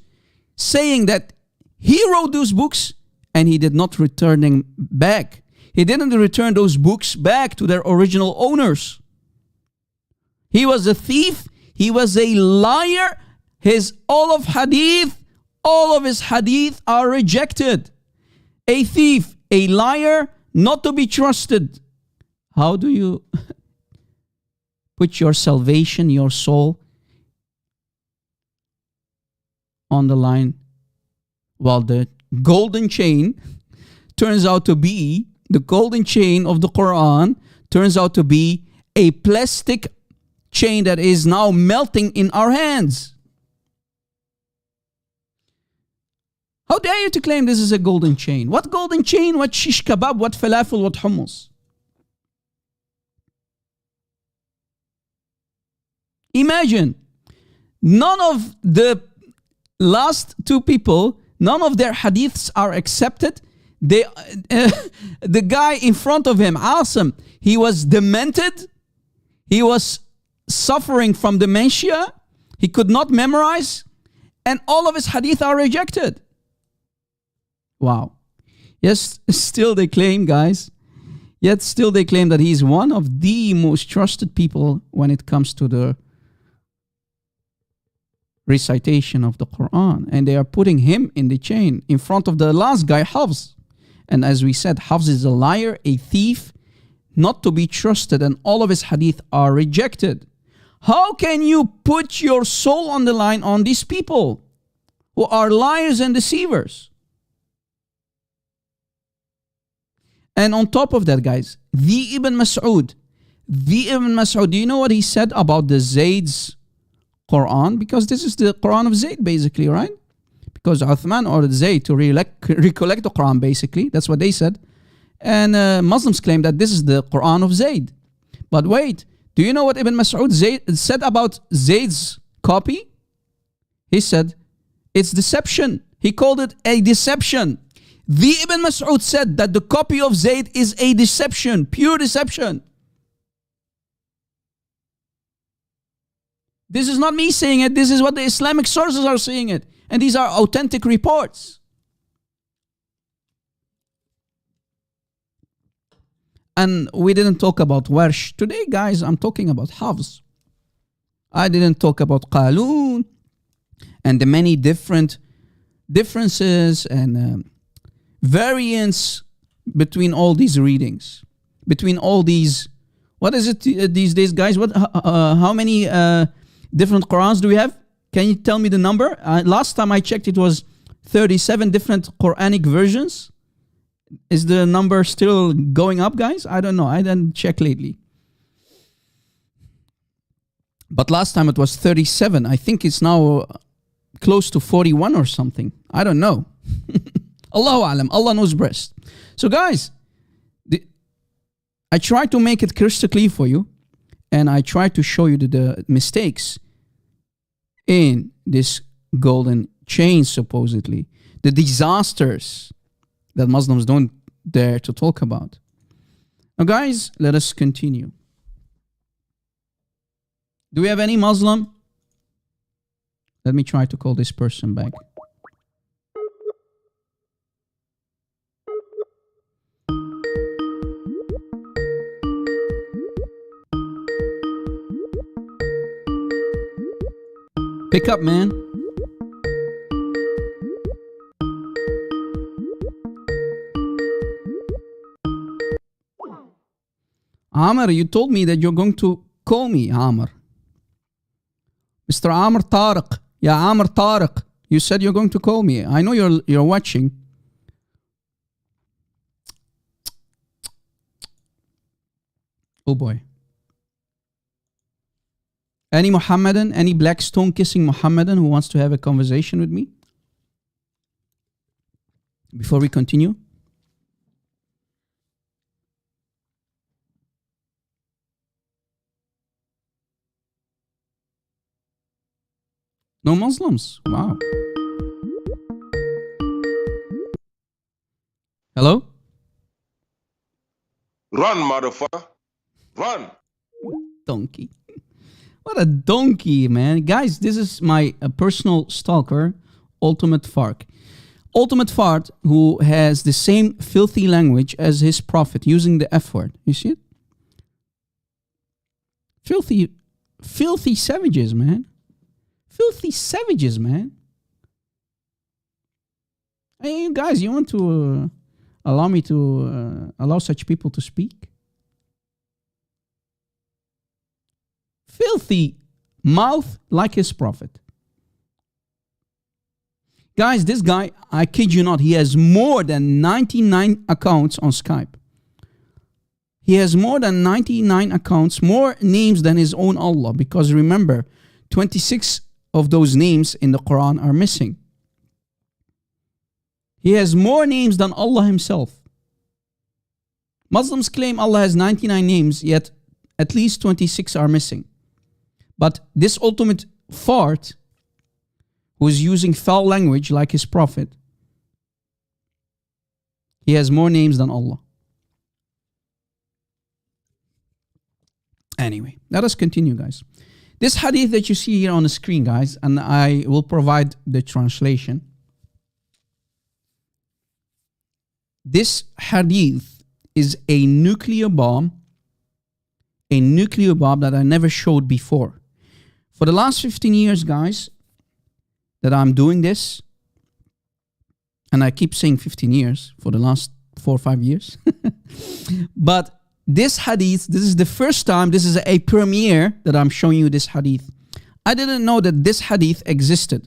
S1: saying that he wrote those books and he did not return them back. He didn't return those books back to their original owners. He was a thief. He was a liar. All of his hadith are rejected. A thief, a liar, not to be trusted. How do you put your salvation, your soul on the line? Well, the golden chain turns out to be, the golden chain of the Quran turns out to be a plastic chain that is now melting in our hands. How dare you to claim this is a golden chain? What golden chain? What shish kebab? What falafel? What hummus? Imagine, none of the last two people, none of their hadiths are accepted. The guy in front of him, Asim, he was demented. He was suffering from dementia. He could not memorize. And all of his hadith are rejected. Wow. Yes, still they claim, guys. Yet still they claim that he's one of the most trusted people when it comes to the recitation of the Quran. And they are putting him in the chain in front of the last guy, Hafs. And as we said, Hafs is a liar, a thief, not to be trusted, and all of his hadith are rejected. How can you put your soul on the line on these people who are liars and deceivers? And on top of that, guys, the Ibn Mas'ud, do you know what he said about the Zayd's Quran? Because this is the Quran of Zayd, basically, right? Because Uthman ordered Zayd to recollect the Quran, basically. That's what they said. And Muslims claim that this is the Quran of Zayd. But wait, do you know what Ibn Mas'ud said about Zayd's copy? He said, it's deception. He called it a deception. The Ibn Mas'ud said that the copy of Zayd is a deception, pure deception. This is not me saying it. This is what the Islamic sources are saying it. And these are authentic reports. And we didn't talk about Warsh. Today, guys, I'm talking about Hafs. I didn't talk about Qalun and the many differences and variants between all these readings, between all these. What is it these days, guys? How many different Qurans do we have? Can you tell me the number? Last time I checked, it was 37 different Quranic versions. Is the number still going up, guys? I don't know. I didn't check lately. But last time it was 37. I think it's now close to 41 or something. I don't know. Allahu alam. Allah knows best. So, guys, I try to make it crystal clear for you, and I try to show you the mistakes in this golden chain, supposedly. The disasters that Muslims don't dare to talk about. Now, guys, let us continue. Do we have any Muslim? Let me try to call this person back. Pick up, man. Amar, you told me that you're going to call me, Amar. Mr. Amar Tariq. Yeah, Amar Tariq. You said you're going to call me. I know you're watching. Oh boy. Any Muhammadan, any black stone kissing Muhammadan who wants to have a conversation with me? Before we continue. No Muslims. Wow. Hello?
S6: Run, motherfucker. Run.
S1: Donkey. What a donkey, man. Guys, this is my personal stalker, Ultimate Fark. Ultimate Fark, who has the same filthy language as his prophet, using the F word. You see it? Filthy savages, man. Filthy savages, man. Hey, you guys, you want to allow me to allow such people to speak? Filthy mouth like his prophet. Guys, this guy, I kid you not, he has more than 99 accounts on Skype. He has more than 99 accounts, more names than his own Allah. Because remember, 26 of those names in the Quran are missing. He has more names than Allah himself. Muslims claim Allah has 99 names, yet at least 26 are missing. But this ultimate fart, who is using foul language like his prophet, he has more names than Allah. Anyway, let us continue, guys. This hadith that you see here on the screen, guys, and I will provide the translation. This hadith is a nuclear bomb that I never showed before. For the last 15 years, guys, that I'm doing this, and I keep saying 15 years for the last 4 or 5 years, but this hadith, this is the first time, this is a premiere that I'm showing you this hadith. I didn't know that this hadith existed.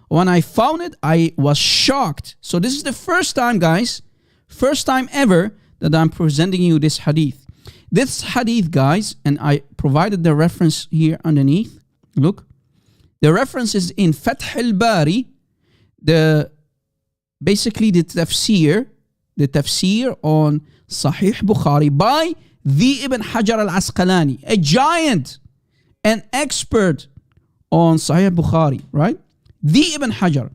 S1: When I found it, I was shocked. So this is the first time, guys, first time ever that I'm presenting you this hadith. This hadith, guys, and I provided the reference here underneath. Look, the reference is in Fath al-Bari, basically the tafsir on Sahih Bukhari by the Ibn Hajar al-Asqalani, a giant, an expert on Sahih Bukhari, right? The Ibn Hajar.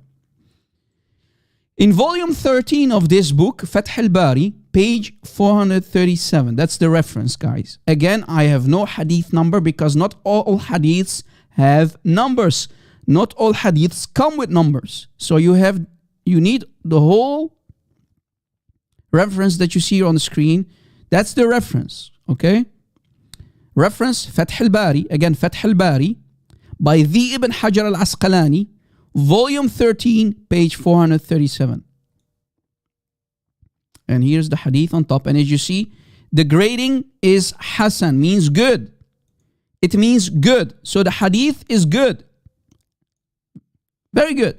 S1: In volume 13 of this book, Fath al-Bari, page 437. That's the reference, guys. Again, I have no hadith number because not all hadiths have numbers. Not all hadiths come with numbers. So you need the whole reference that you see on the screen, That's the reference, okay? Reference Fath al-Bari, again Fath al-Bari, by the Ibn Hajar al-Asqalani, volume 13, page 437. And here's the hadith on top. And as you see, the grading is Hasan, means good. It means good. So the hadith is good. Very good.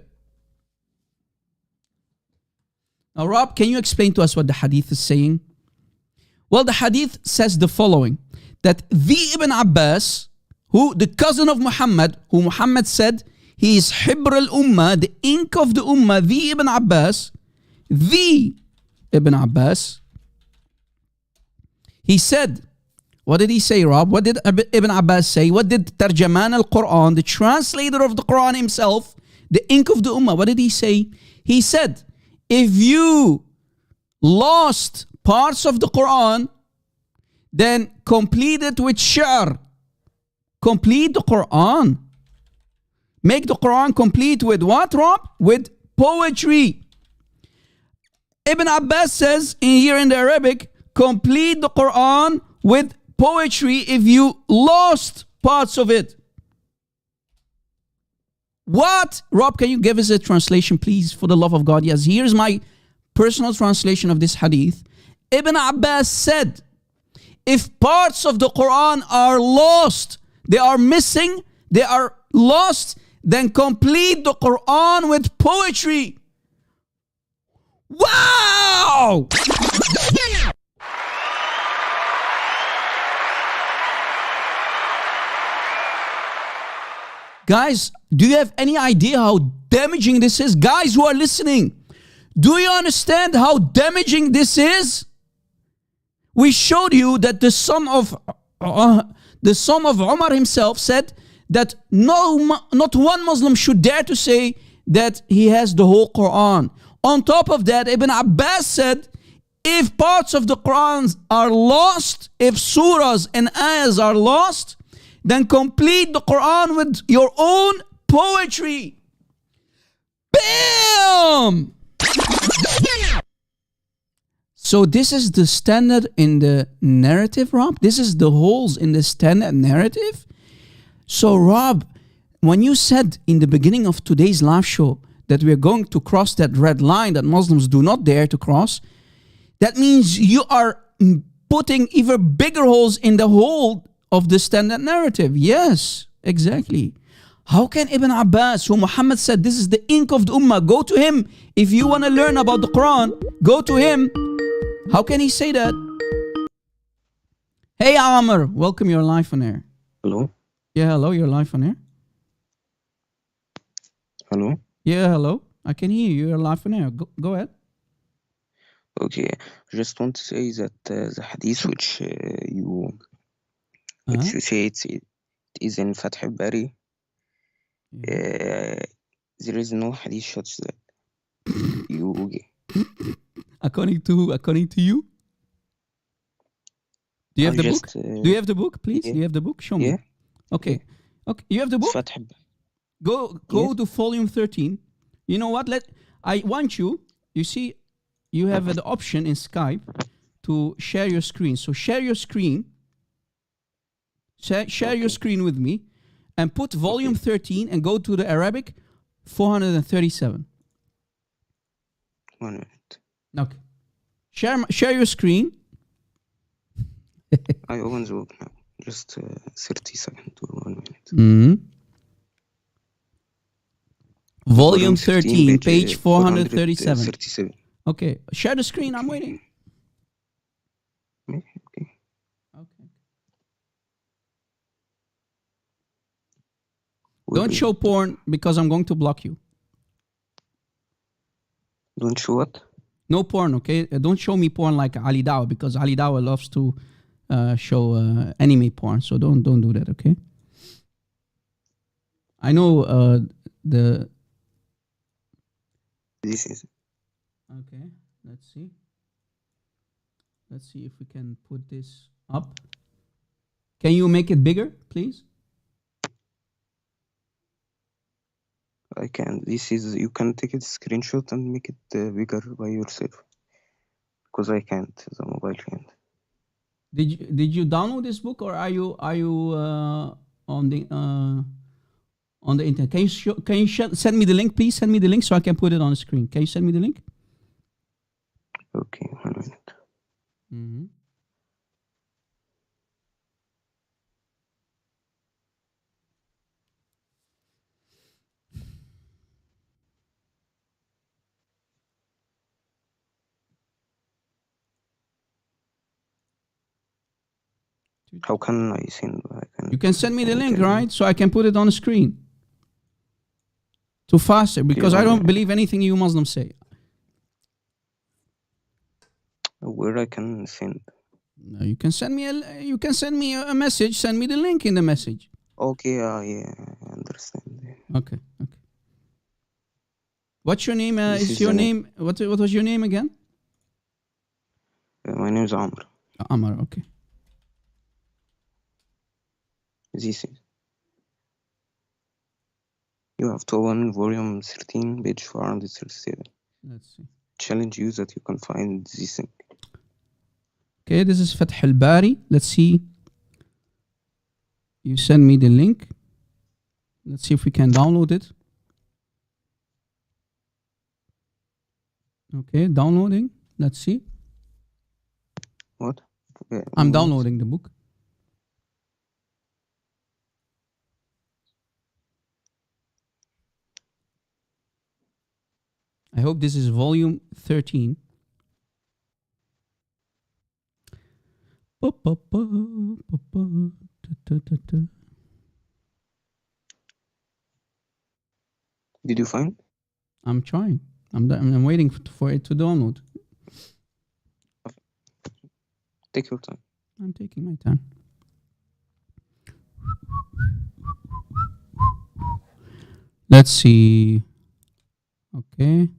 S1: Now, Rob, can you explain to us what the hadith is saying? Well, the hadith says the following, that the Ibn Abbas, who the cousin of Muhammad, who Muhammad said he is Hibr al-Ummah, the ink of the Ummah, the Ibn Abbas, he said, what did he say, Rob? What did Ibn Abbas say? What did Tarjaman al-Quran, the translator of the Quran himself, the ink of the Ummah, what did he say? He said, if you lost parts of the Quran, then complete it with shi'r. Complete the Quran. Make the Quran complete with what, Rob? With poetry. Ibn Abbas says here in the Arabic, complete the Quran with poetry if you lost parts of it. What? Rob, can you give us a translation, please, for the love of God? Yes, here's my personal translation of this hadith. Ibn Abbas said, if parts of the Quran are lost, they are missing, they are lost, then complete the Quran with poetry. Wow! Guys, do you have any idea how damaging this is? Guys who are listening, do you understand how damaging this is? We showed you that the son of Umar himself said that not one Muslim should dare to say that he has the whole Quran. On top of that, Ibn Abbas said, if parts of the Quran are lost, if surahs and ayahs are lost, then complete the Quran with your own poetry. Bam! So this is the standard in the narrative, Rob? This is the holes in the standard narrative? So Rob, when you said in the beginning of today's live show that we're going to cross that red line that Muslims do not dare to cross, that means you are putting even bigger holes in the hole of the standard narrative. Yes, exactly. How can Ibn Abbas, who Muhammad said this is the ink of the Ummah, go to him if you want to learn about the Quran, go to him. How can he say that? Hey Amar, welcome, you're live on air.
S7: Hello?
S1: Yeah, hello, you're live on air.
S7: Hello?
S1: Yeah, hello. I can hear you, you're live on air. Go ahead.
S7: Okay, I just want to say that the hadith which you say it is in Fath al-Bari. There is no hadith shows that.
S1: According to you? Do you have the book? Do you have the book, please?
S7: Yeah.
S1: Do you have the book? Show me.
S7: Yeah.
S1: Okay. Okay. You have the book? Go to volume 13. You know what? I want you see, you have the option in Skype to share your screen. So share your screen. Share your screen with me and put volume 13 and go to the Arabic 437.
S7: 1 minute.
S1: Okay. Share your screen.
S7: I open the book now. Just 30 seconds to 1 minute.
S1: Mm-hmm. Volume 13, page 437.
S7: 37.
S1: Okay. Share the screen. I'm waiting.
S7: Okay.
S1: Okay. Don't show porn because I'm going to block you.
S7: Don't show what?
S1: No porn, okay? Don't show me porn like Ali Dawa because Ali Dawa loves to show anime porn. So don't do that, okay? I know
S7: This is.
S1: Okay, let's see. Let's see if we can put this up. Can you make it bigger, please?
S7: I can. This is. You can take a screenshot and make it bigger by yourself. Because I can't. The mobile can't.
S1: Did you download this book, or are you on the internet? Can you send me the link, please? Send me the link so I can put it on the screen. Can you send me the link?
S7: Okay, 1 minute.
S1: Mm-hmm.
S7: How can I send?
S1: You can send me the link, right? So I can put it on the screen. Too faster, because I don't believe anything you Muslims say.
S7: Where I can send?
S1: No, you can send me a message. Send me the link in the message.
S7: Okay, yeah, I understand.
S1: Okay. What's your name? Is your name? What was your name again?
S7: My name is Amar.
S1: Amar. Okay.
S7: This is. You have to open volume 13, page 437.
S1: Let's see.
S7: Challenge you that you can find this thing.
S1: Okay, this is Fath al-Bari. Let's see. You send me the link. Let's see if we can download it. Okay, downloading. Let's see.
S7: What? Okay,
S1: I'm downloading the book. I hope this is volume 13.
S7: Did you find?
S1: I'm trying. I'm waiting for it to download.
S7: Take your time.
S1: I'm taking my time. Let's see. Okay.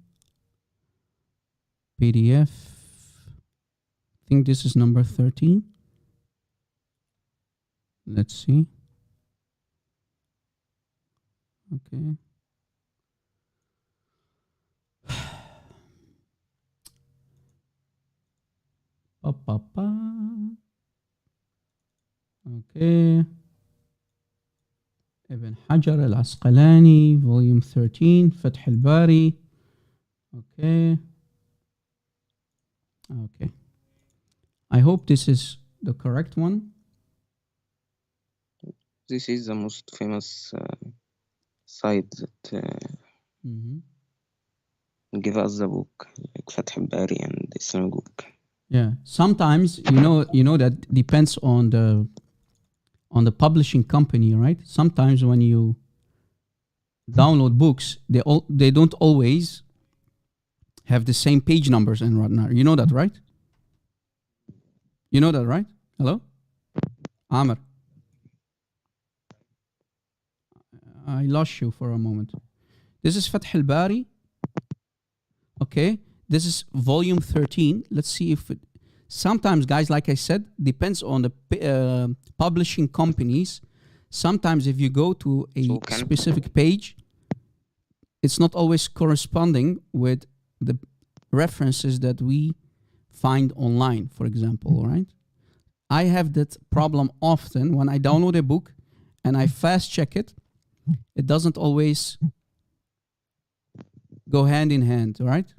S1: PDF. I think this is number 13. Let's see. Okay. Okay. Ibn Hajar al-Asqalani, volume 13, Fath al-Bari. Okay. Okay. I hope this is the correct one.
S7: This is the most famous site that give us the book, like Fath al-Bari and the Islamic book.
S1: Yeah. Sometimes you know that depends on the publishing company, right? Sometimes when you download books, they don't always have the same page numbers and whatnot. You know that, right? You know that, right? Hello? Amar. I lost you for a moment. This is Fath al-Bari. Okay. This is volume 13. Let's see if it... Sometimes, guys, like I said, depends on the publishing companies. Sometimes if you go to a specific page, it's not always corresponding with the references that we find online, for example, right? I have that problem often when I download a book and I fast check it. It doesn't always go hand in hand, right?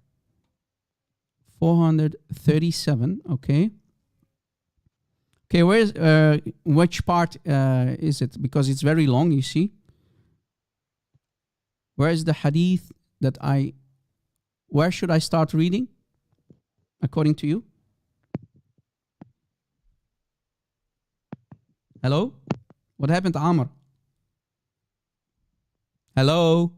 S1: 437, okay. Okay, where's which part is it? Because it's very long, you see. Where is the hadith that where should I start reading? According to you? Hello? What happened to Amar? Hello?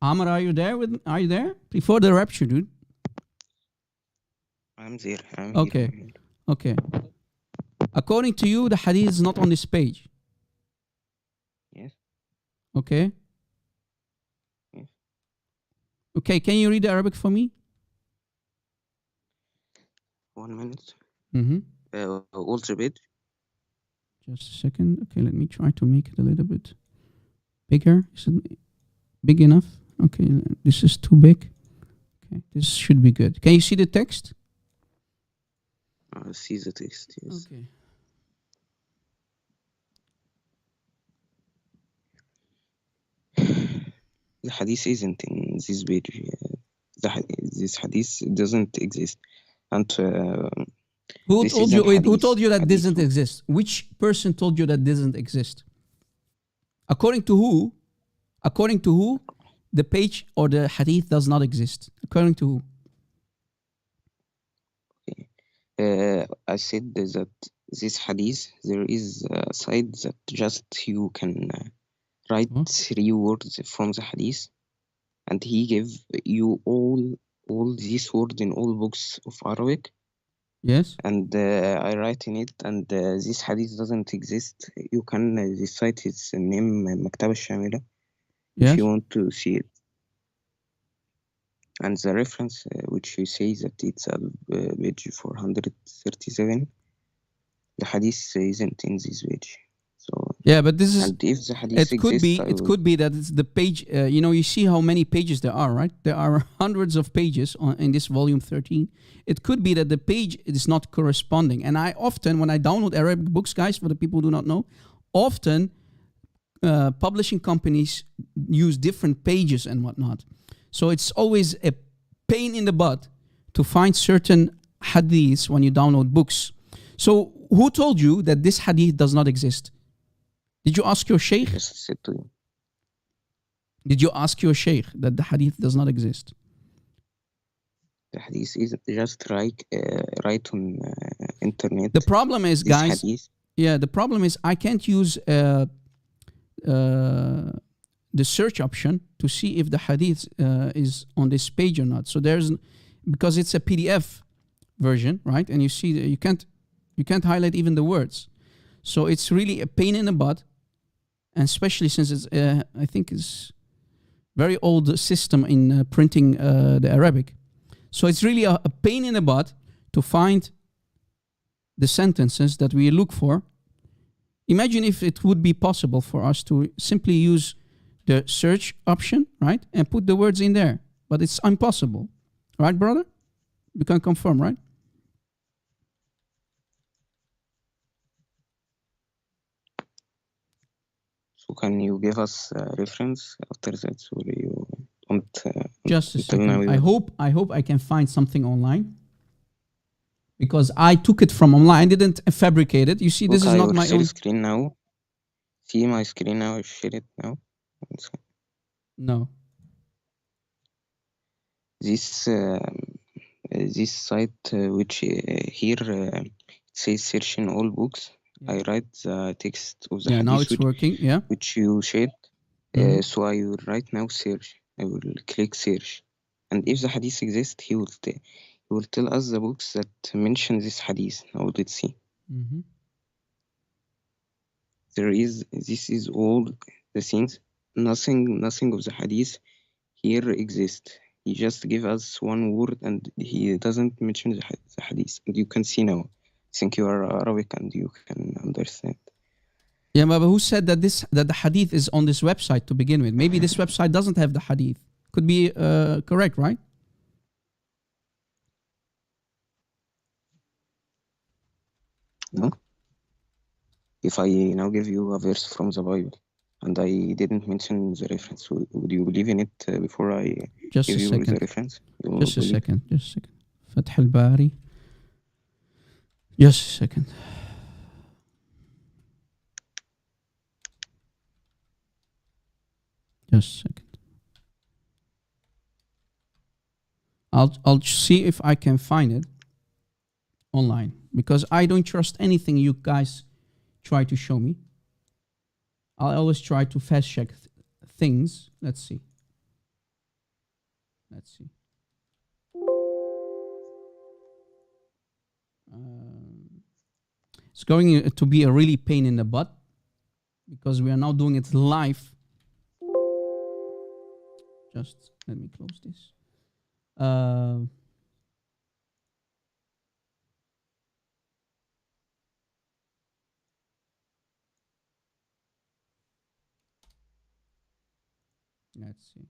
S1: Amar, are you there? Before the rapture, dude.
S7: I'm there.
S1: Okay.
S7: Here.
S1: Okay. According to you, the hadith is not on this page.
S7: Yes.
S1: Okay.
S7: Yes.
S1: Okay, can you read the Arabic for me?
S7: 1 minute.
S1: Mm-hmm.
S7: Also page.
S1: Just a second. Okay, let me try to make it a little bit bigger. Is it big enough? Okay, this is too big. Okay, this should be good. Can you see the text?
S7: I see the text, yes.
S1: Okay.
S7: The hadith isn't in this page. This hadith doesn't exist. And
S1: Who
S7: this
S1: told
S7: is
S1: you?
S7: an
S1: Wait, who
S7: hadith.
S1: told you that
S7: Hadith
S1: doesn't exist? Which person told you that doesn't exist? According to who? According to who? The page or the hadith does not exist. According to who?
S7: I said that this hadith, there is a side that just you can write
S1: What?
S7: 3 words from the hadith, and he give you all these words in all books of Arabic,
S1: Yes.
S7: and I write in it, and this hadith doesn't exist. You can this site is named Maktaba Shamila if
S1: Yes.
S7: you want to see it. And the reference which you say that it's page 437, the hadith isn't in this page. So
S1: Yeah, but this is.
S7: and if the hadith
S1: It could be.
S7: exists,
S1: It could be that it's the page. You see how many pages there are, right? There are hundreds of pages in this volume 13. It could be that the page is not corresponding. And I often, when I download Arabic books, guys, for the people who do not know, often publishing companies use different pages and whatnot. So it's always a pain in the butt to find certain hadiths when you download books. So who told you that this hadith does not exist? Did you ask your sheikh?
S7: just said to you.
S1: Did you ask your sheikh that the hadith does not exist?
S7: The hadith is just right on internet.
S1: The problem is,
S7: This
S1: guys.
S7: hadith,
S1: The problem is I can't use the search option to see if the hadith is on this page or not. So because it's a PDF version, right? And you see that you can't highlight even the words. So it's really a pain in the butt, and especially since it's I think it's very old system in printing the Arabic. So it's really a pain in the butt to find the sentences that we look for. Imagine if it would be possible for us to simply use the search option, right? And put the words in there. But it's impossible. Right, brother? You can confirm, right?
S7: so can you give us a reference after that? So you don't
S1: Just a
S7: until now
S1: second.
S7: you-
S1: I hope I can find something online. Because I took it from online. I didn't fabricate it. You see, this
S7: Look,
S1: is
S7: I
S1: not
S7: will
S1: my
S7: share
S1: own.
S7: screen now. See my screen now. I share it now. So
S1: No.
S7: this site which here it says search in all books. I write the text of the
S1: Yeah, now
S7: hadith
S1: it's working. Yeah.
S7: which you shared.
S1: Mhm.
S7: So I will right now search. I will click search, and if the hadith exists, he will tell us the books that mention this hadith. Now let's see.
S1: Mhm.
S7: This is all the things. Nothing of the hadith here exists. He just give us one word and he doesn't mention the hadith. And you can see now. I think you are Arabic and you can understand.
S1: Yeah, but who said that the hadith is on this website to begin with? Maybe this website doesn't have the hadith. Could be correct, right?
S7: No? If I now give you a verse from the Bible and I didn't mention the reference, would you believe in it before I
S1: Just
S7: give
S1: a
S7: you the
S1: second.
S7: reference? You will
S1: Just a
S7: believe.
S1: second. Just a second. Fath al-Bari. Just a second. Just a second. I'll see if I can find it online because I don't trust anything you guys try to show me. I'll always try to fast check things. Let's see. It's going to be a really pain in the butt because we are now doing it live. Just let me close this. Let's see.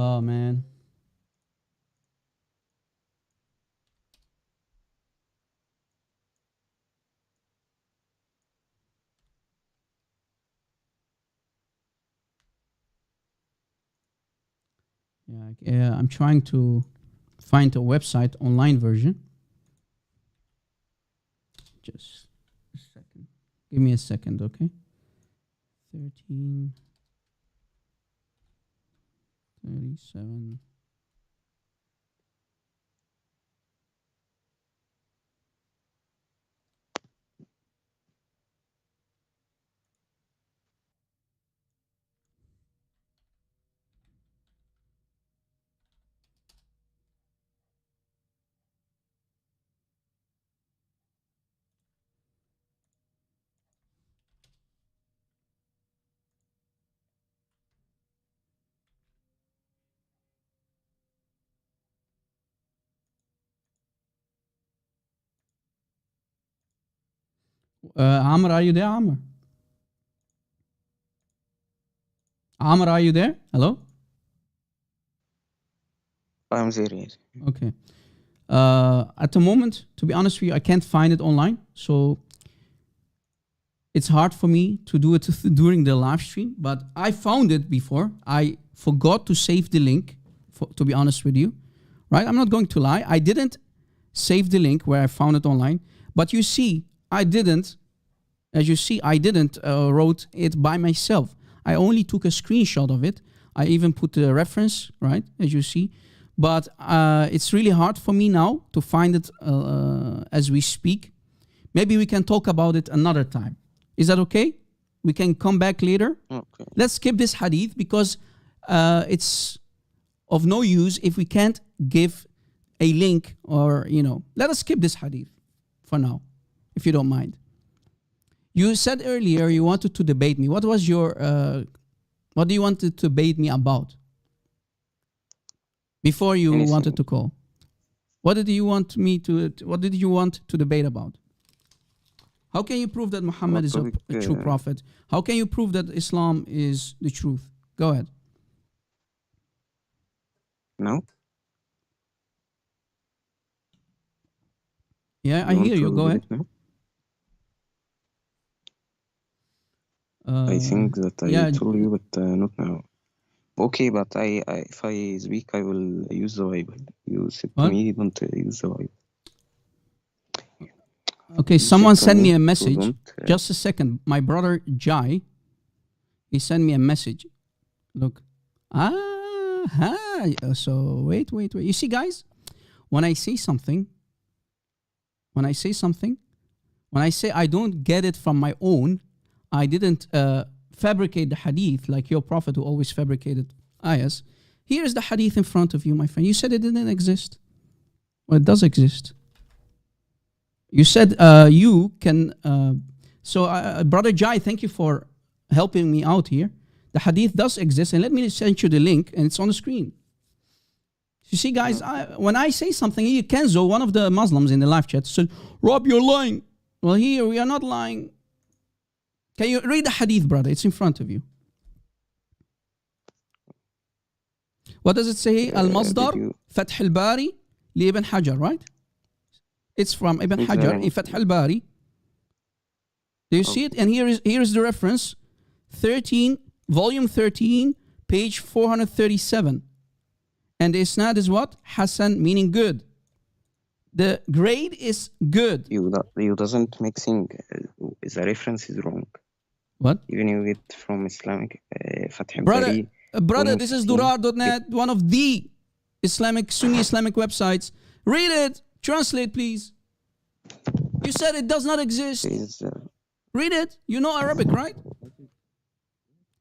S1: Oh man. Yeah, I'm trying to find a website online version. Just a second. Give me a second, okay? 13, 37. Amar, are you there, Amar? Amar, are you there? Hello?
S7: I'm there, yes.
S1: Okay. At the moment, to be honest with you, I can't find it online. So it's hard for me to do it during the live stream. But I found it before. I forgot to save the link, to be honest with you. Right? I'm not going to lie. I didn't save the link where I found it online. But you see, I didn't. As you see, I didn't wrote it by myself. I only took a screenshot of it. I even put the reference, right, as you see. But it's really hard for me now to find it as we speak. Maybe we can talk about it another time. Is that okay? We can come back later.
S7: Okay.
S1: Let's skip this hadith because it's of no use if we can't give a link or, let us skip this hadith for now, if you don't mind. You said earlier you wanted to debate me. What was your, what do you want to debate me about? Before you
S7: Anything.
S1: wanted to call. What did you want to debate about? How can you prove that Muhammad is a true prophet? How can you prove that Islam is the truth? Go ahead.
S7: No?
S1: Yeah, I hear you. Go ahead.
S7: I think that I told you, but not now. Okay, but if I speak, I will use the Bible. You said to me, don't use the Bible.
S1: Okay, someone sent me a message. Just a second. My brother Jai, he sent me a message. Look. So wait. You see, guys, when I say something, when I say I don't get it from my own, I didn't fabricate the hadith like your prophet who always fabricated ayahs. Here is the hadith in front of you, my friend. You said it didn't exist. Well, it does exist. You said you can... Brother Jai, thank you for helping me out here. The hadith does exist, and let me send you the link, and it's on the screen. You see, guys, when I say something, Kenzo, one of the Muslims in the live chat, said, Rob, you're lying. Well, here, we are not lying. Can you read the hadith, brother? It's in front of you. What does it say? Al-Masdar, Fath al-Bari, li Ibn Hajar, right? It's from Ibn Hajar in Fath al-Bari. Do you see it? And here is the reference, volume 13, page 437. And the isnad is what? Hasan, meaning good. The grade is good.
S7: You doesn't mixing, the reference is wrong.
S1: What?
S7: Even you get from Islamic Fath al-Bari.
S1: Brother, this is durar.net, one of the Sunni Islamic websites. Read it. Translate, please. You said it does not exist. Read it. You know Arabic, right?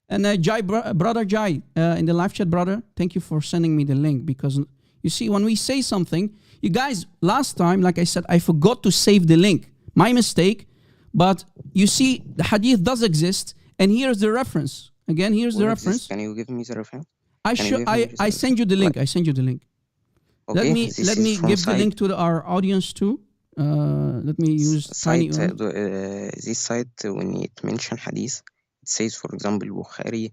S1: And Jai, brother Jai, in the live chat, brother, thank you for sending me the link. Because you see, when we say something, you guys, last time, like I said, I forgot to save the link. My mistake. But you see, the hadith does exist. And here's the reference. Again, here's the reference.
S7: Can you give me the reference?
S1: I send you the link. I send you the link.
S7: Okay,
S1: let me give the link to our audience too. Let me use tiny.
S7: This site, when it mentions hadith, it says, for example, Bukhari,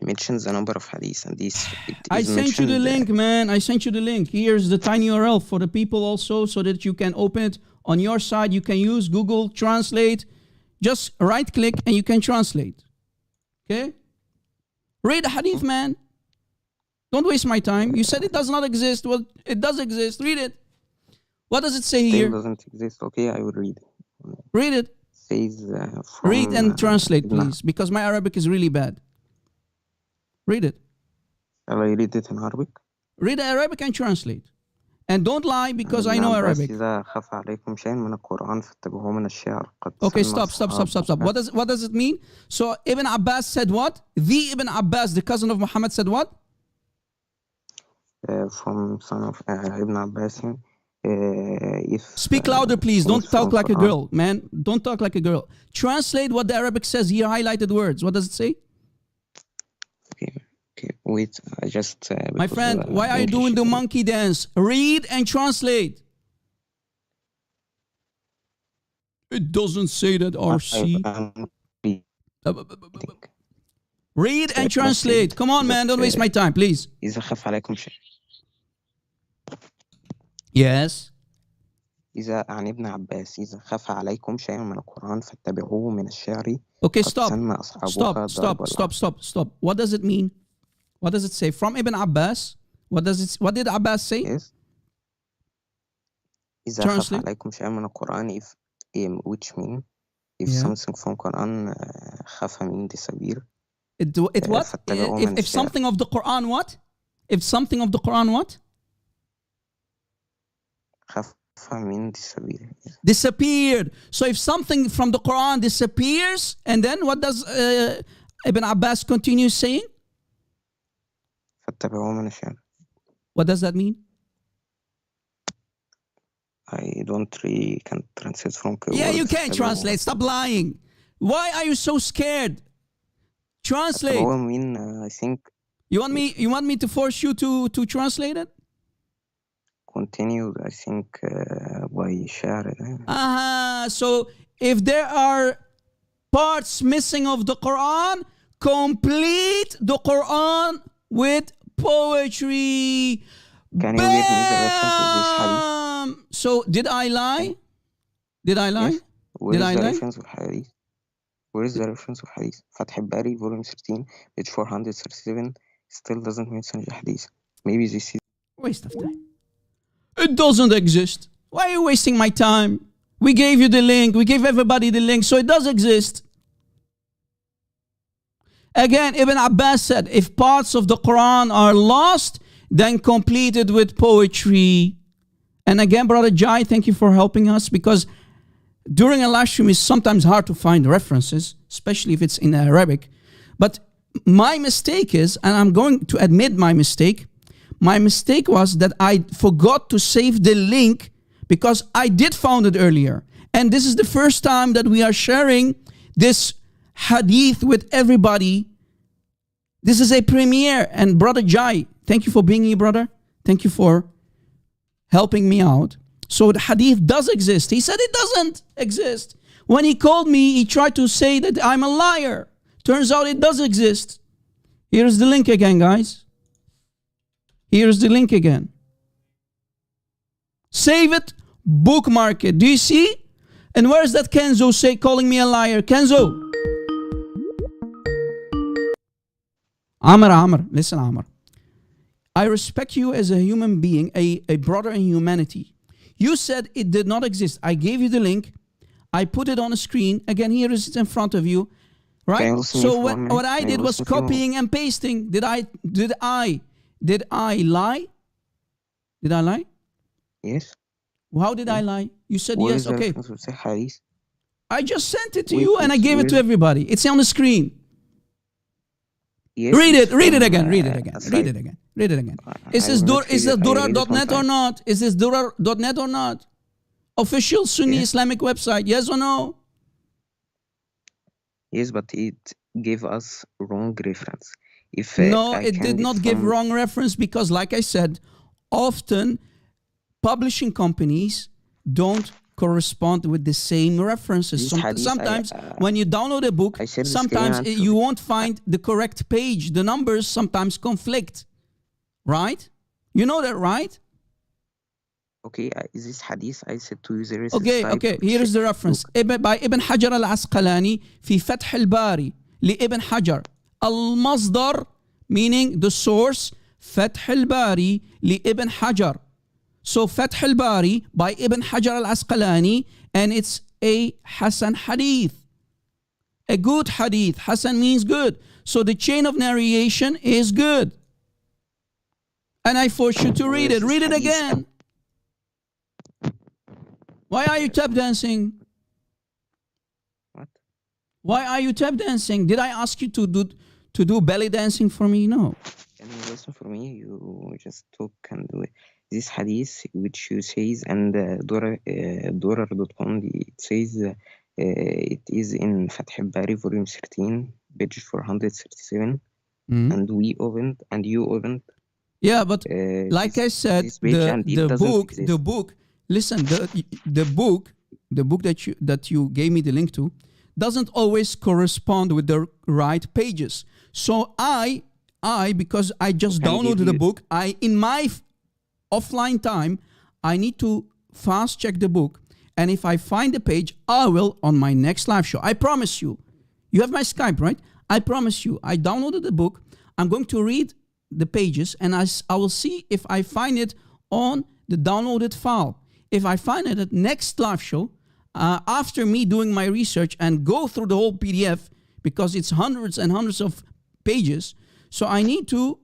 S7: mentions the number of hadith, and this
S1: I sent you the link, man. I sent you the link. Here's the tiny URL for the people also, so that you can open it on your side. You can use Google Translate. Just right click and you can translate. Okay? Read the hadith, man. Don't waste my time. You said it does not exist. Well, it does exist. Read it. What does it say here?
S7: It doesn't exist. Okay, I will read.
S1: Read it.
S7: Says
S1: Read and translate, please, because my Arabic is really bad. Read it.
S7: Shall I read it in Arabic?
S1: Read the Arabic and translate. And don't lie, because I know Arabic. Okay, stop. What does it mean? So Ibn Abbas said what? The Ibn Abbas, the cousin of Muhammad, said what?
S7: From son of Ibn Abbas. If
S1: Speak louder, please. Don't talk like a girl, man. Don't talk like a girl. Translate what the Arabic says here, highlighted words. What does it say?
S7: Okay, wait. I just.
S1: My friend, why are you doing the monkey dance? Read and translate. It doesn't say that, RC. Read and translate. Come on, man. Don't waste my time, please. Yes.
S7: إذا عن ابن عباس إذا خف عليكم شيء من القرآن فاتبعوه من الشعر.
S1: Okay, stop. What does it mean? What does it say? From Ibn Abbas. What did Abbas say?
S7: Yes. إذا خف عليكم شيء من القرآن, which mean if something from Quran خف من disappear.
S1: It what? If something of the Quran what? If something of the Quran what? Disappeared. So if something from the Quran disappears, and then what does Ibn Abbas continue saying? What does that mean?
S7: I don't really can translate from Quran.
S1: Yeah, you can translate. Stop lying. Why are you so scared? Translate.
S7: I think.
S1: You want me to force you to translate it?
S7: Continued, I think, by sharing.
S1: So if there are parts missing of the Quran, complete the Quran with poetry.
S7: Can you give me the reference of this hadith?
S1: So did I lie? Did I lie?
S7: Yes. Where is the reference of hadith? Where is the reference of hadith? Fath al-Bari, volume 13, page 437, still doesn't mention the hadith. Maybe this is
S1: waste of time. It doesn't exist. Why are you wasting my time? We gave you the link. We gave everybody the link. So it does exist. Again, Ibn Abbas said, if parts of the Quran are lost, then complete it with poetry. And again, Brother Jai, thank you for helping us, because during a live stream it's sometimes hard to find references, especially if it's in Arabic. But my mistake is, and I'm going to admit my mistake was that I forgot to save the link, because I did found it earlier. And this is the first time that we are sharing this hadith with everybody. This is a premiere. And Brother Jai, thank you for being here, brother. Thank you for helping me out. So the hadith does exist. He said it doesn't exist. When he called me, he tried to say that I'm a liar. Turns out it does exist. Here's the link again, guys. Here's the link again. Save it, bookmark it. Do you see? And where's that Kenzo calling me a liar? Kenzo. Amar, listen, Amar. I respect you as a human being, a brother in humanity. You said it did not exist. I gave you the link. I put it on a screen. Again, here it is in front of you. Right? So what I did was copying and pasting. Did I lie? Did I lie?
S7: Yes.
S1: How did I lie? You said yes, okay. I just sent it to you and I gave it to everybody. It's on the screen.
S7: Yes,
S1: read it again. Is this durar.net or not? Is this durar.net or not? Official Sunni Islamic website, yes or no?
S7: Yes, but it gave us wrong reference.
S1: No, it did not give wrong reference, because like I said, often publishing companies don't correspond with the same references.
S7: This hadith,
S1: Sometimes when you download a book,
S7: I shared the
S1: sometimes
S7: screen and
S1: you won't find the correct page. The numbers sometimes conflict, right? You know that, right?
S7: Okay, is this hadith I said to you there is
S1: Okay, here is the reference. By Ibn Hajar al-Asqalani في فتح الباري لابن حجر. المصدر meaning the source. فتح الباري لابن حجر. So فتح الباري by Ibn Hajar al-Asqalani, and it's a Hasan hadith. A good hadith. Hasan means good. So the chain of narration is good. And I force you to read it. Read it again. Why are you tap dancing?
S7: What?
S1: Why are you tap dancing? Did I ask you to do belly dancing for me? No.
S7: Can you listen for me? You just talk and do it. This hadith which you says and Durar.com, it says it is in Fath al-Bari volume 13 page 437 and we opened and you opened.
S1: Yeah, but like I said, the book. Listen, the book that you gave me the link to doesn't always correspond with the right pages. So I because I just downloaded the book, in my offline time, I need to fast check the book, and if I find the page, I will on my next live show. I promise you. You have my Skype, right? I promise you. I downloaded the book. I'm going to read the pages, and I will see if I find it on the downloaded file. If I find it at next live show, after me doing my research and go through the whole PDF, because it's hundreds and hundreds of pages, so I need to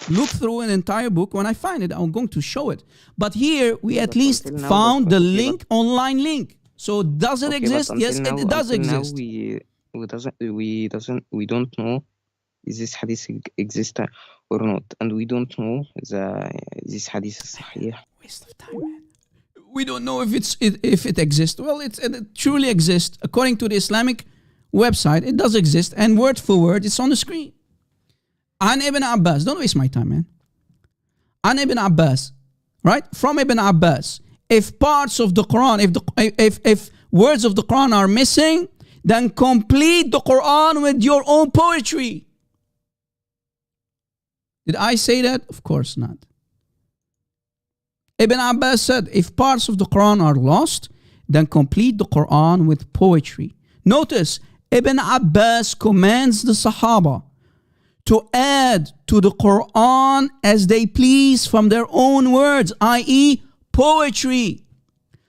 S1: look through an entire book. When I find it, I'm going to show it. But here, we at least found the link, online link. So does it exist? Yes, it does exist.
S7: We don't know is this hadith exist or not, and we don't know this hadith is Sahih.
S1: Waste of time, man. We don't know if it exists. Well, it truly exists. According to the Islamic website, it does exist. And word for word, it's on the screen. An Ibn Abbas. Don't waste my time, man. An Ibn Abbas. Right? From Ibn Abbas. If parts of the Quran, if words of the Quran are missing, then complete the Quran with your own poetry. Did I say that? Of course not. Ibn Abbas said, if parts of the Quran are lost, then complete the Quran with poetry. Notice, Ibn Abbas commands the Sahaba to add to the Quran as they please from their own words, i.e. poetry.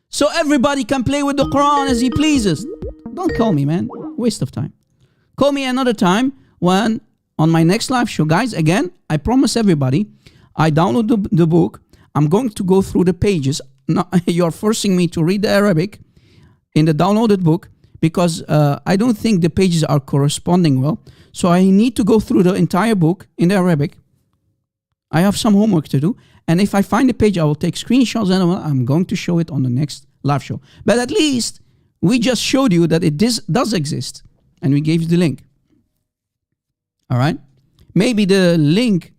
S1: So everybody can play with the Quran as he pleases. Don't call me, man. Waste of time. Call me another time when on my next live show. Guys, again, I promise everybody, I download the book. I'm going to go through the pages. No, you're forcing me to read the Arabic in the downloaded book because I don't think the pages are corresponding well. So I need to go through the entire book in the Arabic. I have some homework to do. And if I find the page, I will take screenshots and I'm going to show it on the next live show. But at least we just showed you that it does exist. And we gave you the link. All right? Maybe the link,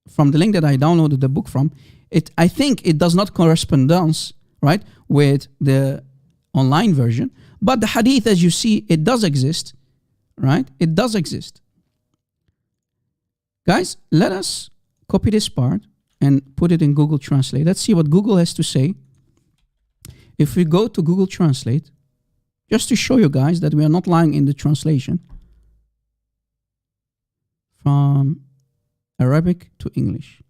S1: from the link that I downloaded the book from, I think it does not correspondence, right, with the online version. But the hadith, as you see, it does exist, right? It does exist. Guys, let us copy this part and put it in Google Translate. Let's see what Google has to say. If we go to Google Translate, just to show you guys that we are not lying in the translation, from Arabic to English.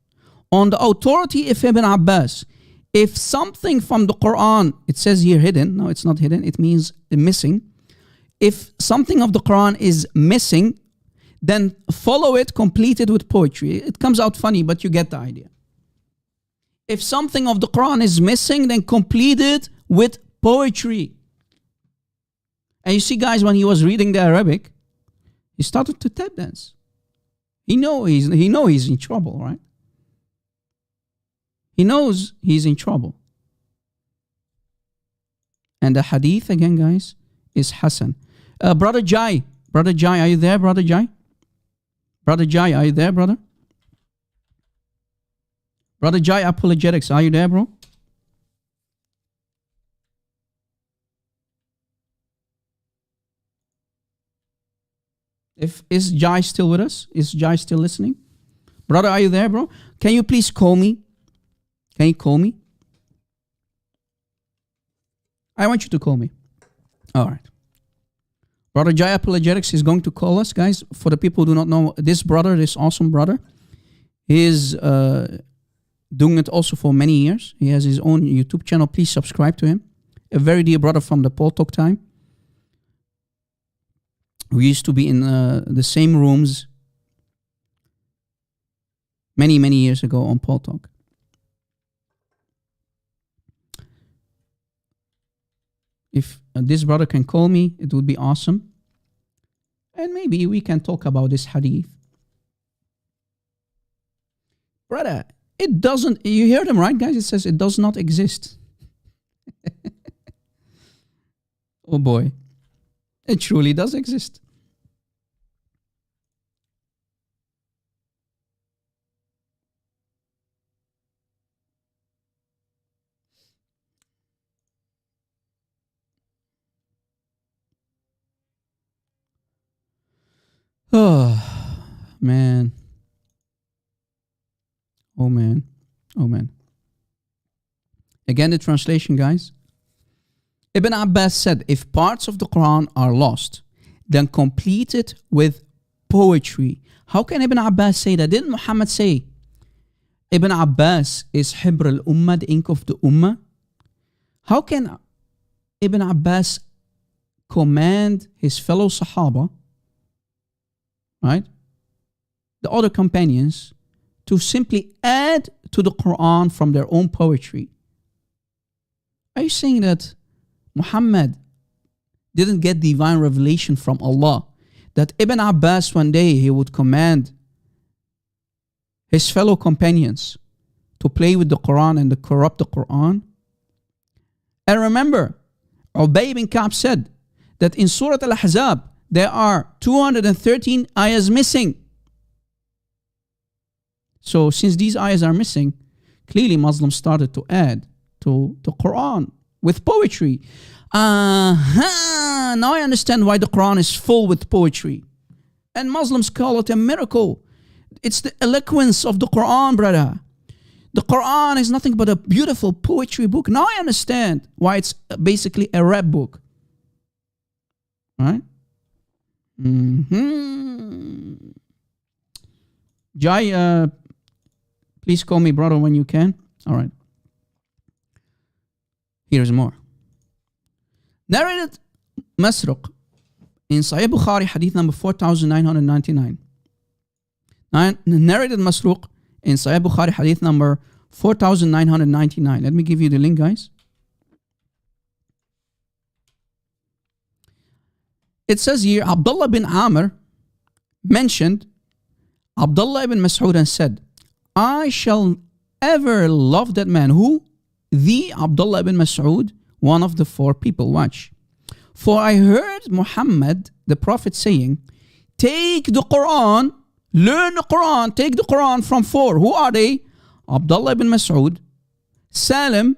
S1: On the authority of Ibn Abbas, if something from the Quran, it says here hidden, no, it's not hidden, it means missing. If something of the Quran is missing, then follow it, complete it with poetry. It comes out funny, but you get the idea. If something of the Quran is missing, then complete it with poetry. And you see, guys, when he was reading the Arabic, he started to tap dance. He knows he's in trouble, right? He knows he's in trouble. And the hadith, again, guys, is Hasan. Brother Jai, are you there, Brother Jai? Brother Jai, are you there, brother? Brother Jai Apologetics, are you there, bro? Is Jai still with us? Is Jai still listening? Brother, are you there, bro? Can you please call me? Can you call me? I want you to call me. All right. Brother Jai Apologetics is going to call us, guys. For the people who do not know, this brother, this awesome brother, he is doing it also for many years. He has his own YouTube channel. Please subscribe to him. A very dear brother from the Paul Talk time. We used to be in the same rooms many, many years ago on Paul Talk. If this brother can call me, it would be awesome. And maybe we can talk about this hadith. Brother, it doesn't, you heard him right, guys? It says it does not exist. Oh boy. It truly does exist. Oh, man. Oh, man. Oh, man. Again, the translation, guys. Ibn Abbas said, if parts of the Quran are lost, then complete it with poetry. How can Ibn Abbas say that? Didn't Muhammad say, Ibn Abbas is Hibr al-Ummah, the ink of the Ummah? How can Ibn Abbas command his fellow Sahaba, right, the other companions, to simply add to the Quran from their own poetry? Are you saying that Muhammad didn't get divine revelation from Allah, that Ibn Abbas one day he would command his fellow companions to play with the Quran and to corrupt the Quran? And remember, Ubbay bin Kaab said that in Surah Al-Ahzab there are 213 ayahs missing. So since these ayahs are missing, clearly Muslims started to add to the Quran with poetry. Now I understand why the Quran is full with poetry. And Muslims call it a miracle. It's the eloquence of the Quran, brother. The Quran is nothing but a beautiful poetry book. Now I understand why it's basically a rap book. Right? Jai, please call me brother when you can. All right. Here's more. Narrated Masruq in Sahih Bukhari, hadith number 4999. Narrated Masruq in Sahih Bukhari, hadith number 4999. Let me give you the link, guys. It says here, Abdullah bin Amr mentioned Abdullah ibn Masud and said, I shall ever love that man. Who? The Abdullah ibn Masud, one of the four people. Watch. For I heard Muhammad, the Prophet, saying, take the Quran, learn the Quran, take the Quran from four. Who are they? Abdullah ibn Masud, Salim,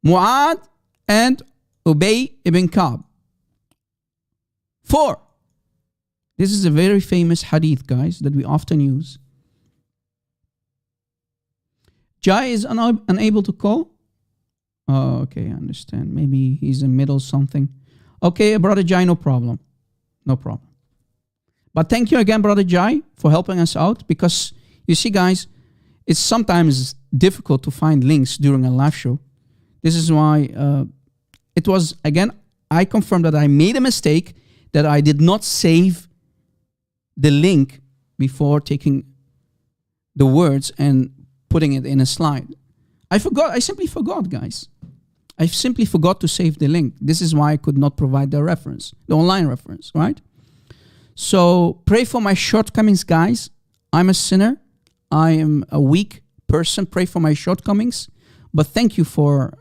S1: Mu'ad, and Ubbay ibn Kaab. Four. This is a very famous hadith, guys, that we often use. Jai is unable to call. Oh, okay, I understand. Maybe he's in the middle of something. Okay, Brother Jai, no problem. No problem. But thank you again, Brother Jai, for helping us out. Because, you see, guys, it's sometimes difficult to find links during a live show. This is why it was, again, I confirm that I made a mistake, that I did not save the link before taking the words and putting it in a slide. I simply forgot, guys. I simply forgot to save the link. This is why I could not provide the reference, the online reference, right? So pray for my shortcomings, guys. I'm a sinner. I am a weak person. Pray for my shortcomings. But thank you for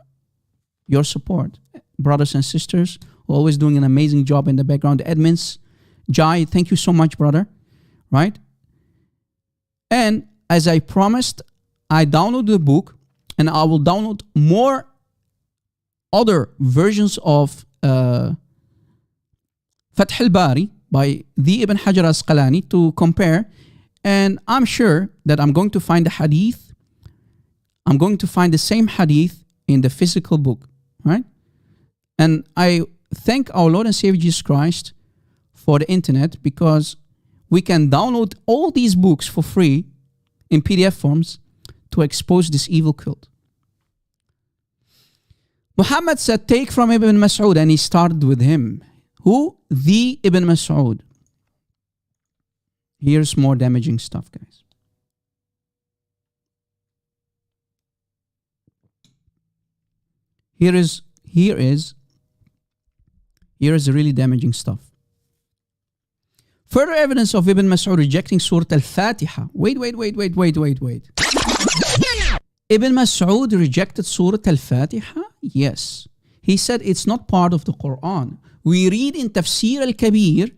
S1: your support, brothers and sisters, who are always doing an amazing job in the background. The admins, Jai, thank you so much, brother. Right? And as I promised, I downloaded the book, and I will download more other versions of Fath al-Bari, by the Ibn Hajar Asqalani to compare. And I'm sure that I'm going to find the hadith. I'm going to find the same hadith in the physical book, right? And I thank our Lord and Savior Jesus Christ for the internet, because we can download all these books for free in PDF forms to expose this evil cult. Muhammad said, take from Ibn Mas'ud, and he started with him. Who? The Ibn Mas'ud. Here's more damaging stuff, guys. Here is really damaging stuff. Further evidence of Ibn Mas'ud rejecting Surah Al-Fatiha. Wait. Ibn Mas'ud rejected Surah Al-Fatiha? Yes. He said it's not part of the Quran. We read in Tafsir Al-Kabir,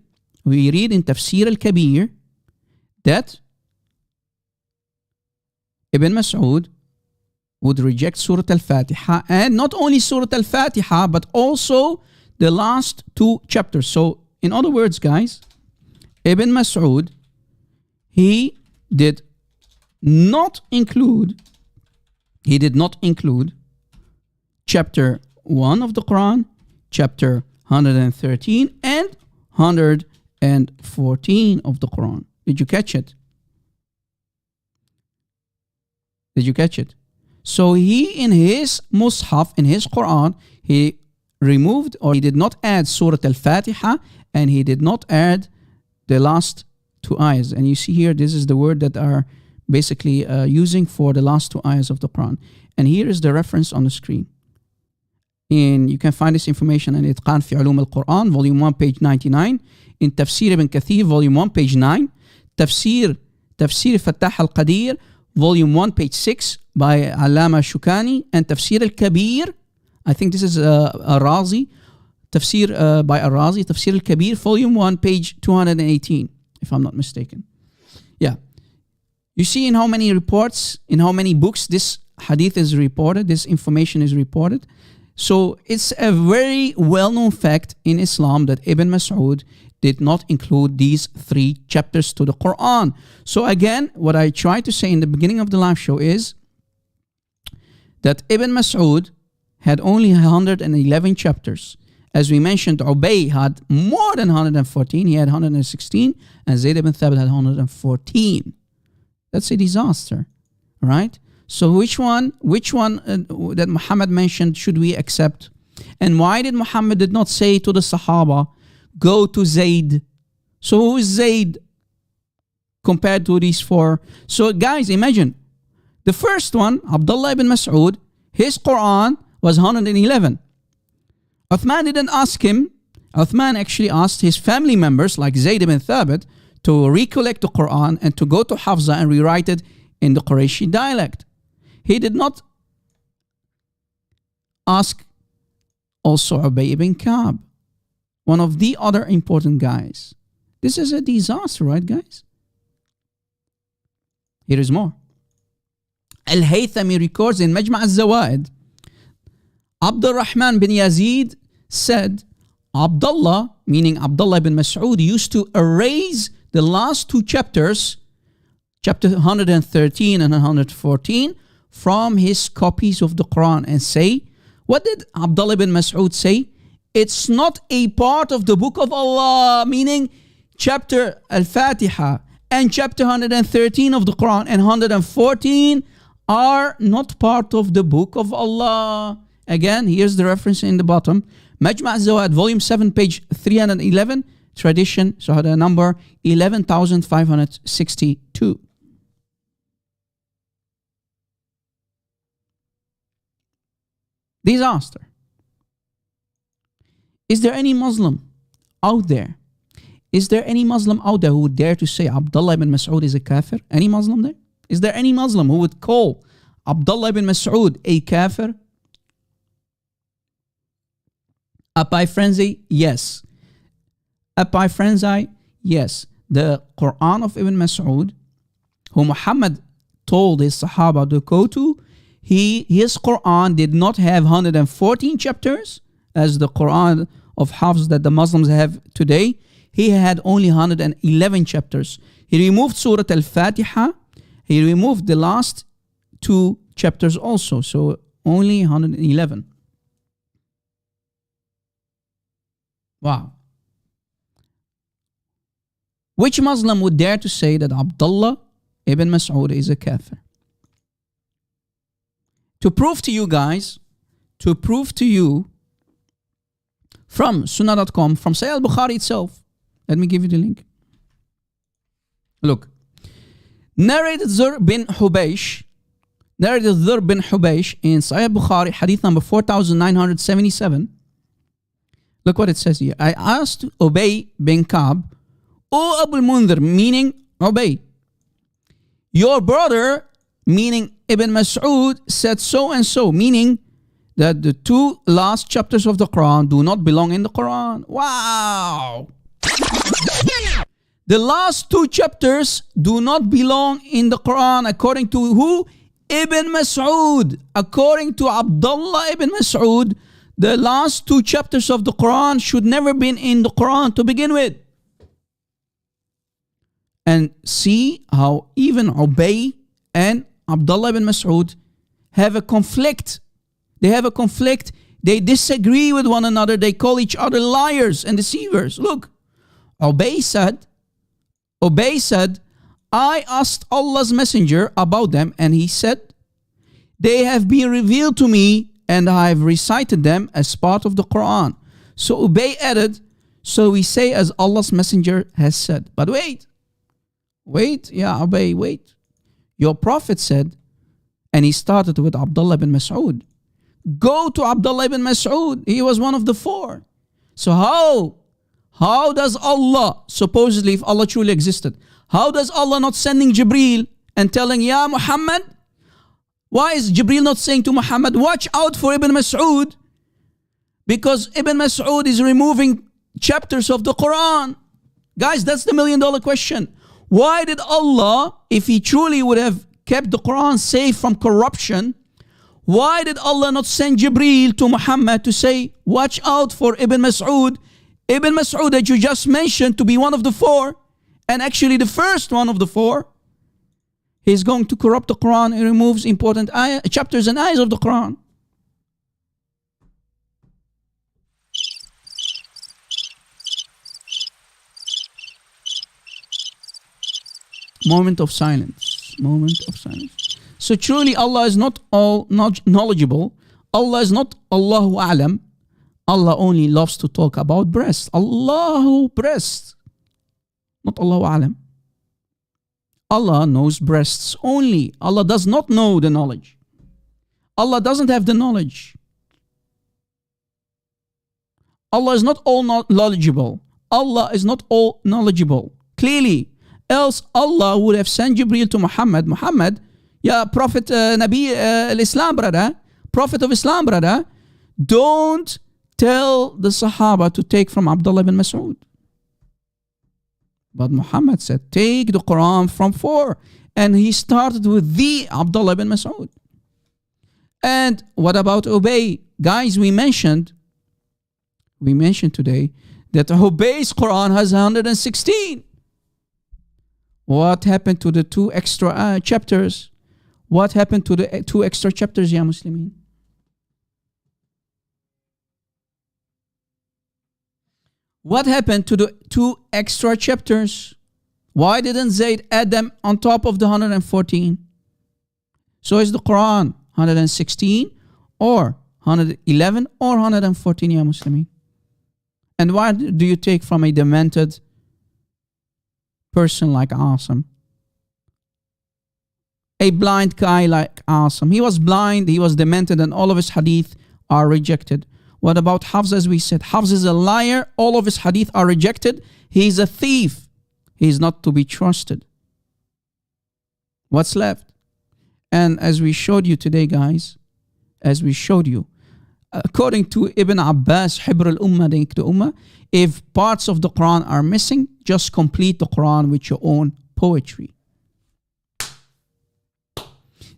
S1: that Ibn Mas'ud would reject Surah Al-Fatiha, and not only Surah Al-Fatiha, but also the last two chapters. So, in other words, guys, Ibn Mas'ud, he did not include chapter 1 of the Quran, chapter 113 and 114 of the Quran. Did you catch it? So he, in his Mus'haf, in his Quran, he removed, or he did not add Surah Al-Fatiha, and he did not add the last two ayahs. And you see here, this is the word that are basically using for the last two ayahs of the Quran. And here is the reference on the screen. And you can find this information in Itqan fi Ulum al-Quran, volume 1, page 99. In Tafsir ibn Kathir, volume 1, page 9. Tafsir Fattah al-Qadir, volume 1, page 6 by Allama Shukani. And Tafsir al-Kabir, I think this is Razi. Tafsir by Razi, Tafsir al-Kabir, volume 1, page 218, if I'm not mistaken. Yeah. You see in how many reports, in how many books this hadith is reported, this information is reported. So it's a very well-known fact in Islam that Ibn Mas'ud did not include these 3 chapters to the Quran. So again, what I tried to say in the beginning of the live show is that Ibn Mas'ud had only 111 chapters. As we mentioned, Ubbay had more than 114. He had 116. And Zayd ibn Thabit had 114. That's a disaster, right? So which one that Muhammad mentioned should we accept? And why did Muhammad did not say to the Sahaba, go to Zayd? So who is Zayd compared to these 4? So guys, imagine. The first one, Abdullah ibn Mas'ud, his Quran was 111. Uthman didn't ask him. Uthman actually asked his family members like Zayd ibn Thabit to recollect the Quran and to go to Hafsa and rewrite it in the Qurayshi dialect. He did not ask also Ubbay ibn Kaab, one of the other important guys. This is a disaster, right, guys? Here is more. Al-Haythami records in Majma' al-Zawaid, Abdurrahman bin Yazid said, Abdullah, meaning Abdullah ibn Mas'ud, used to erase the last 2 chapters, chapter 113 and 114, from his copies of the Quran and say, what did Abdullah ibn Mas'ud say? It's not a part of the book of Allah, meaning chapter Al-Fatiha and chapter 113 of the Quran and 114 are not part of the book of Allah. Again, here's the reference in the bottom. Majma' al-Zawad, volume 7, page 311, tradition, so the number 11,562. Disaster. Is there any Muslim out there? Is there any Muslim out there who would dare to say Abdullah ibn Mas'ud is a kafir? Any Muslim there? Is there any Muslim who would call Abdullah ibn Mas'ud a kafir? Up by frenzy? Yes. Up by frenzy? Yes. The Quran of Ibn Mas'ud, who Muhammad told his Sahaba to go to, his Quran did not have 114 chapters as the Quran of Hafs that the Muslims have today. he had only 111 chapters. He removed Surah Al-Fatiha. He removed the last 2 chapters also. So only 111. Wow. Which Muslim would dare to say that Abdullah ibn Mas'ud is a kafir? To prove to you guys, from Sunnah.com, from Sahih al-Bukhari itself. Let me give you the link. Look. Narrated Al-Dhur bin Hubaysh in Sahih Bukhari, hadith number 4977. Look what it says here. I asked Ubbay bin Kaab, O Abu al-Manthur, meaning Ubbay, your brother, meaning Ibn Mas'ud, said so and so, meaning that the 2 last chapters of the Quran do not belong in the Quran. Wow! The last 2 chapters do not belong in the Quran according to who? Ibn Mas'ud. According to Abdullah ibn Mas'ud, the last 2 chapters of the Quran should never been in the Quran to begin with. And see how even Ubbay and Abdullah ibn Mas'ud have a conflict. They have a conflict. They disagree with one another. They call each other liars and deceivers. Look, Ubbay said, I asked Allah's messenger about them, and he said, they have been revealed to me, and I have recited them as part of the Quran. So Ubbay added, so we say as Allah's messenger has said. But wait, Ubbay, wait. Your prophet said, and he started with Abdullah ibn Mas'ud. Go to Abdullah ibn Mas'ud. He was one of the 4. So how does Allah, supposedly if Allah truly existed, how does Allah not sending Jibreel and telling, Ya Muhammad? Why is Jibreel not saying to Muhammad, watch out for Ibn Mas'ud? Because Ibn Mas'ud is removing chapters of the Quran. Guys, that's the $1 million question. Why did Allah, if he truly would have kept the Quran safe from corruption, why did Allah not send Jibreel to Muhammad to say, watch out for Ibn Mas'ud? Ibn Mas'ud that you just mentioned to be one of the 4, and actually the first one of the 4, he's going to corrupt the Quran. He removes important chapters and ayahs of the Quran. Moment of silence. So truly Allah is not all knowledgeable. Allah is not Allahu A'lam. Allah only loves to talk about breast. Allahu breast. Not Allahu A'lam. Allah knows breasts only. Allah does not know the knowledge. Allah doesn't have the knowledge. Allah is not all knowledgeable. Allah is not all knowledgeable. Clearly. Else Allah would have sent Jibreel to Muhammad. Muhammad, yeah, Prophet Nabi al-Islam, brother. Prophet of Islam, brother. Don't tell the Sahaba to take from Abdullah ibn Mas'ud. But Muhammad said, take the Quran from 4. And he started with the Abdullah ibn Mas'ud. And what about Ubbay? Guys, we mentioned today that Ubbay's Quran has 116. What happened to the 2 extra chapters? What happened to the 2 extra chapters, Ya Muslimin? What happened to the 2 extra chapters? Why didn't Zayd add them on top of the 114? So is the Quran 116 or 111 or 114, Ya Muslimin? And why do you take from a demented person like Asim? A blind guy like Asim. He was blind, he was demented, and all of his hadith are rejected. What about Hafs, as we said? Hafs is a liar. All of his hadith are rejected. He is a thief. He is not to be trusted. What's left? And as we showed you today, guys, according to Ibn Abbas, Hibr al-Ummah, if parts of the Quran are missing, just complete the Quran with your own poetry.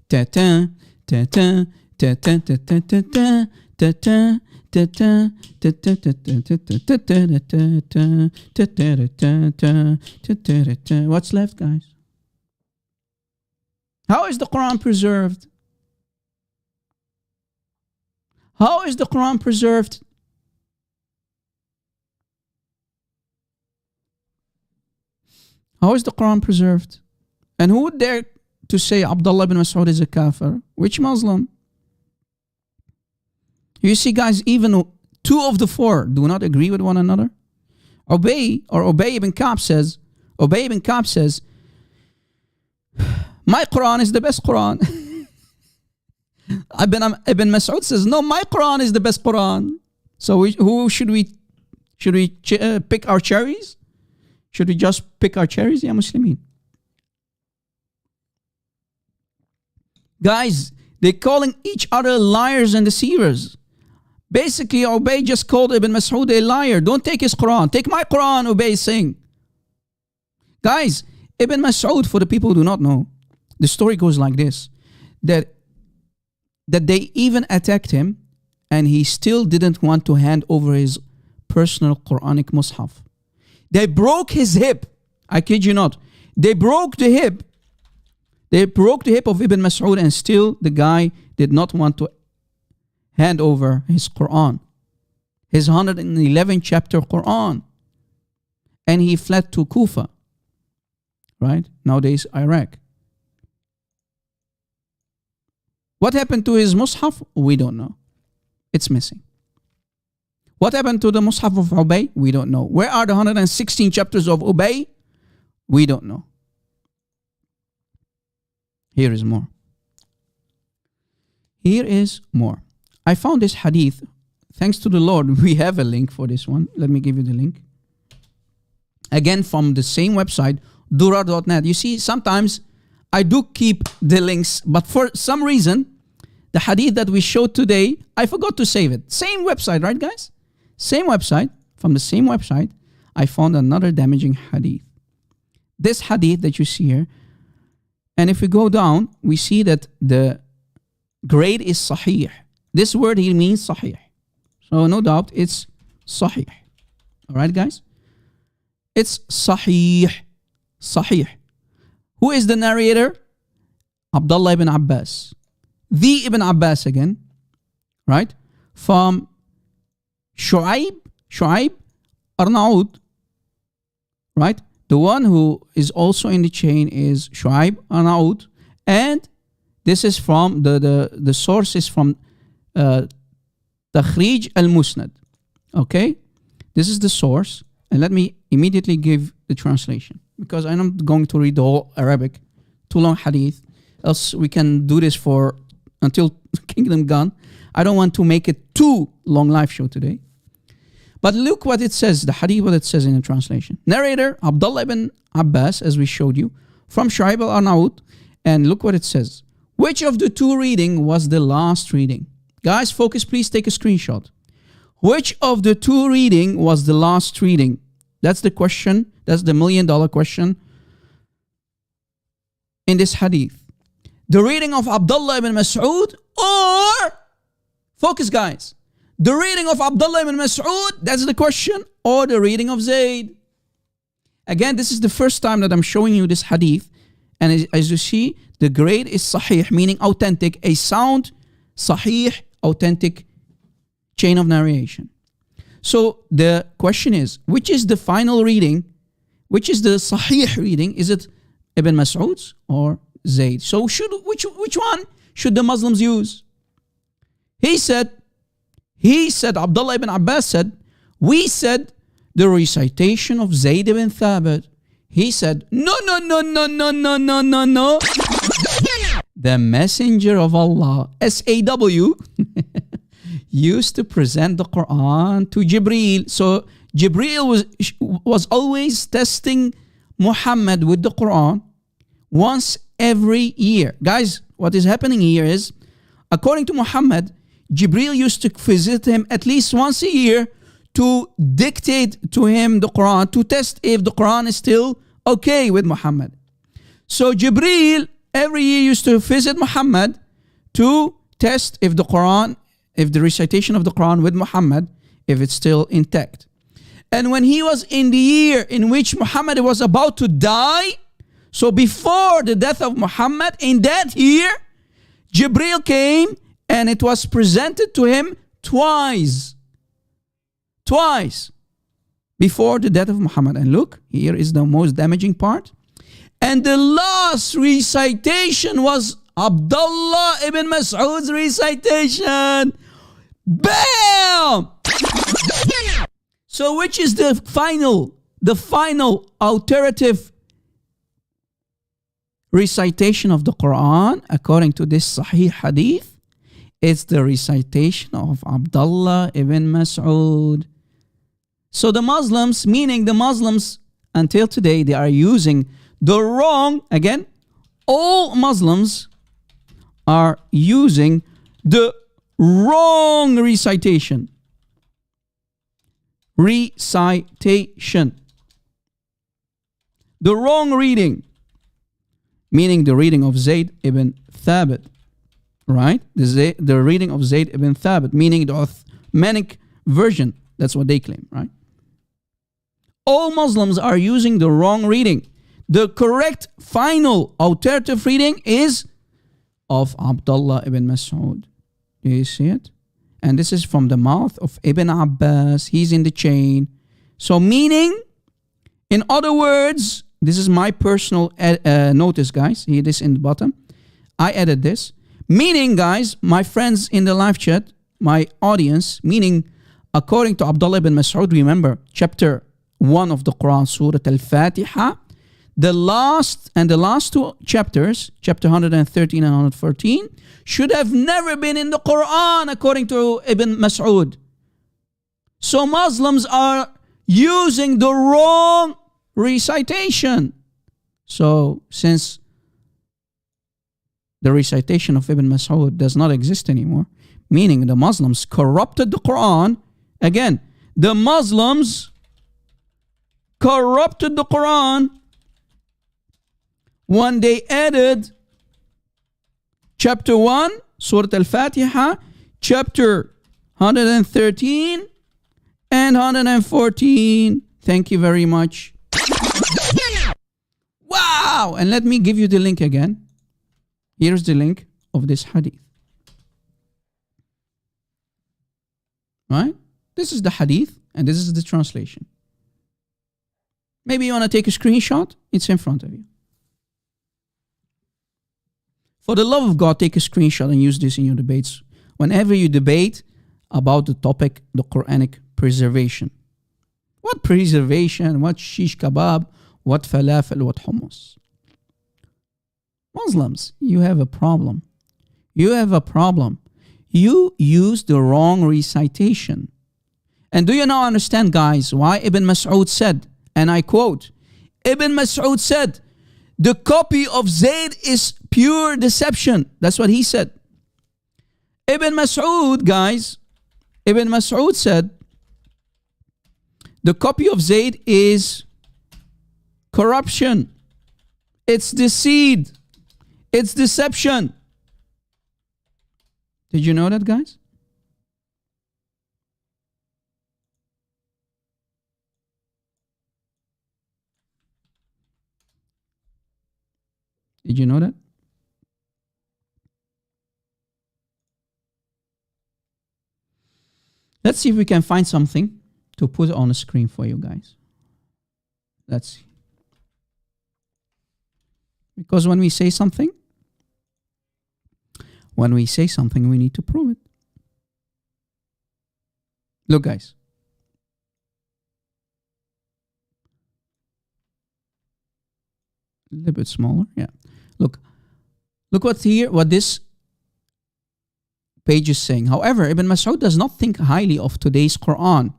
S1: Ta-ta, ta-ta, ta-ta, ta-ta, ta-ta, ta-ta, What's left, guys? How is the Quran preserved? How is the Quran preserved? How is the Quran preserved? And who would dare to say Abdullah ibn Masud is a kafir? Which Muslim? You see, guys, even two of the four do not agree with one another. Ubbay ibn Kaab says, my Quran is the best Quran. Ibn Masud says, no, my Quran is the best Quran. So who should we pick our cherries? Should we just pick our cherries? Ya Muslimin. Guys, they're calling each other liars and deceivers. Basically, Ubbay just called Ibn Masud a liar. Don't take his Quran. Take my Quran, Ubbay is saying. Guys, Ibn Masud, for the people who do not know, the story goes like this. That they even attacked him and he still didn't want to hand over his personal Quranic Mus'haf. They broke his hip. I kid you not. They broke the hip. They broke the hip of Ibn Masud and still the guy did not want to hand over his Quran. His 111 chapter Quran. And he fled to Kufa. Right? Nowadays, Iraq. What happened to his Mus'haf? We don't know. It's missing. What happened to the Mus'haf of Ubbay? We don't know. Where are the 116 chapters of Ubbay? We don't know. Here is more. Here is more. I found this hadith. Thanks to the Lord, we have a link for this one. Let me give you the link. Again, from the same website, durar.net. You see, sometimes I do keep the links, but for some reason, the hadith that we showed today, I forgot to save it. Same website, right, guys? Same website. From the same website, I found another damaging hadith. This hadith that you see here, and if we go down, we see that the grade is Sahih. This word here means Sahih. So no doubt it's Sahih. All right, guys? It's Sahih. Sahih. Who is the narrator? Abdullah ibn Abbas. The Ibn Abbas again. Right? From Shu'aib Arnaud. Right? The one who is also in the chain is Shu'aib Arnaud. And this is from, the source is from Takhrij al-Musnad. Okay? This is the source. And let me immediately give the translation. Because I'm not going to read the whole Arabic. Too long hadith. Else we can do this for until Kingdom Gone. I don't want to make it too long live show today. But look what it says, the hadith, what it says in the translation. Narrator, Abdullah ibn Abbas, as we showed you, from Shu'aib al-Arnaud. And look what it says. Which of the two reading was the last reading? Guys, focus, please take a screenshot. Which of the two reading was the last reading? That's the question. That's the $1 million question in this hadith. The reading of Abdullah ibn Masud or, focus guys, the reading of Abdullah ibn Masud, that's the question, or the reading of Zayd. Again, this is the first time that I'm showing you this hadith. And as you see, the grade is Sahih, meaning authentic, a sound, Sahih, authentic chain of narration. So the question is, which is the final reading? Which is the Sahih reading? Is it Ibn Mas'ud's or Zayd? So which one should the Muslims use? He said, Abdullah ibn Abbas said, we said the recitation of Zayd ibn Thabit. He said, no. The Messenger of Allah, SAW, used to present the Quran to Jibreel. So Jibreel was always testing Muhammad with the Quran once every year. Guys, what is happening here is, according to Muhammad, Jibreel used to visit him at least once a year to dictate to him the Quran, to test if the Quran is still okay with Muhammad. So Jibreel every year used to visit Muhammad to test if the Quran if the recitation of the Quran with Muhammad, if it's still intact. And when he was in the year in which Muhammad was about to die, so before the death of Muhammad, in that year, Jibreel came and it was presented to him twice. Twice. Before the death of Muhammad. And look, here is the most damaging part. And the last recitation was Abdullah ibn Mas'ud's recitation. Bam! So which is the final authoritative recitation of the Quran according to this Sahih hadith? It's the recitation of Abdullah ibn Mas'ud. So the Muslims, meaning the Muslims until today, they are using the wrong, again, all Muslims are using the wrong recitation. Recitation. The wrong reading, meaning the reading of Zayd ibn Thabit, right? The reading of Zayd ibn Thabit, meaning the Uthmanic version. That's what they claim, right? All Muslims are using the wrong reading. The correct final authoritative reading is of Abdullah ibn Mas'ud. Do you see it? And this is from the mouth of Ibn Abbas. He's in the chain. So meaning, in other words, this is my personal notice, guys. Here this in the bottom. I added this. Meaning, guys, my friends in the live chat, my audience, meaning, according to Abdullah ibn Mas'ud, remember, chapter 1 of the Quran, Surah Al-Fatiha, the last two chapters, chapter 113 and 114, should have never been in the Quran, according to Ibn Mas'ud. So Muslims are using the wrong recitation. So since the recitation of Ibn Mas'ud does not exist anymore, meaning the Muslims corrupted the Quran, again, the Muslims corrupted the Quran when they added chapter 1, Surah Al-Fatiha, chapter 113 and 114. Thank you very much. Wow! And let me give you the link again. Here's the link of this hadith. Right? This is the hadith and this is the translation. Maybe you want to take a screenshot? It's in front of you. For the love of God, take a screenshot and use this in your debates. Whenever you debate about the topic, the Quranic preservation. What preservation? What shish kebab? What falafel? What hummus? Muslims, you have a problem. You have a problem. You use the wrong recitation. And do you now understand, guys, why Ibn Mas'ud said, and I quote, Ibn Mas'ud said, the copy of Zayd is pure deception. That's what he said. Ibn Mas'ud, guys, Ibn Mas'ud said, the copy of Zayd is corruption. It's deceit. It's deception. Did you know that, guys? Did you know that? Let's see if we can find something to put on the screen for you guys. Let's see. Because when we say something, we need to prove it. Look, guys. A little bit smaller, yeah. Look what's here, what this page is saying. However, Ibn Mas'ud does not think highly of today's Quran,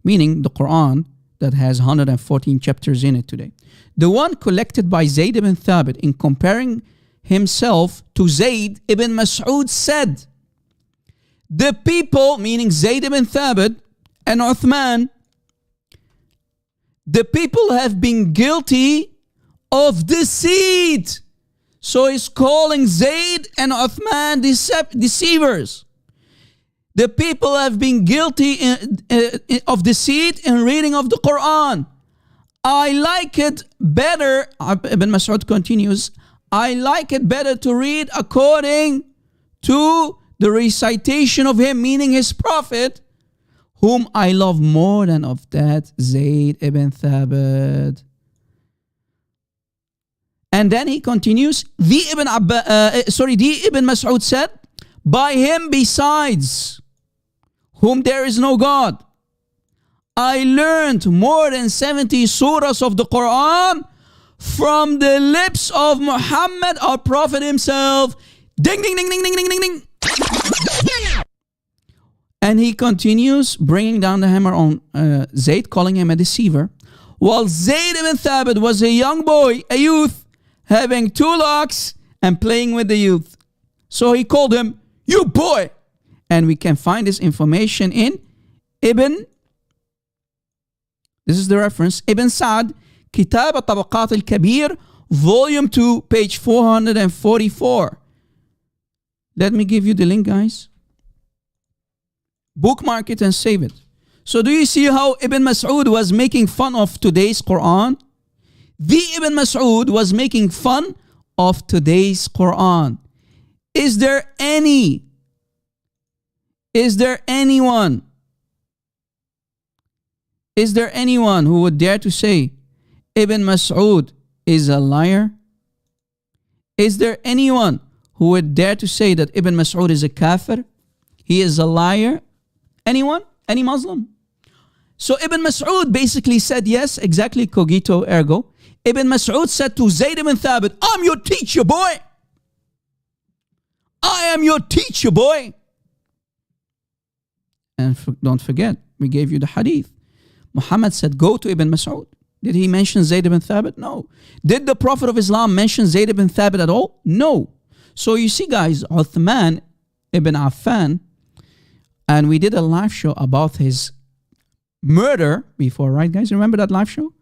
S1: meaning the Quran that has 114 chapters in it today. The one collected by Zayd ibn Thabit. In comparing himself to Zayd, Ibn Mas'ud said, the people, meaning Zayd ibn Thabit and Uthman, the people have been guilty of deceit. So he's calling Zayd and Uthman deceivers. The people have been guilty of deceit in reading of the Quran. I like it better, Ibn Mas'ud continues, I like it better to read according to the recitation of him, meaning his prophet, whom I love more than of that Zayd ibn Thabit. And then he continues, the Ibn Mas'ud said, by him besides whom there is no God, I learned more than 70 surahs of the Quran from the lips of Muhammad, our prophet himself. Ding, ding, ding, ding, ding, ding, ding, ding. And he continues bringing down the hammer on Zayd, calling him a deceiver. While Zayd ibn Thabit was a young boy, a youth, having 2 locks and playing with the youth. So he called him, you boy. And we can find this information in this is the reference, Ibn Sa'd, Kitab al-Tabaqat al-Kabir, volume 2, page 444. Let me give you the link, guys. Bookmark it and save it. So do you see how Ibn Mas'ud was making fun of today's Quran? The Ibn Mas'ud was making fun of today's Quran. Is there anyone who would dare to say Ibn Mas'ud is a liar? Is there anyone who would dare to say that Ibn Mas'ud is a kafir? He is a liar? Anyone? Any Muslim? So Ibn Mas'ud basically said yes, exactly cogito ergo. Ibn Mas'ud said to Zayd ibn Thabit, I'm your teacher, boy. I am your teacher, boy. And don't forget, we gave you the hadith. Muhammad said, go to Ibn Mas'ud. Did he mention Zayd ibn Thabit? No. Did the Prophet of Islam mention Zayd ibn Thabit at all? No. So you see, guys, Uthman ibn Affan, and we did a live show about his murder before, right, guys? Remember that live show?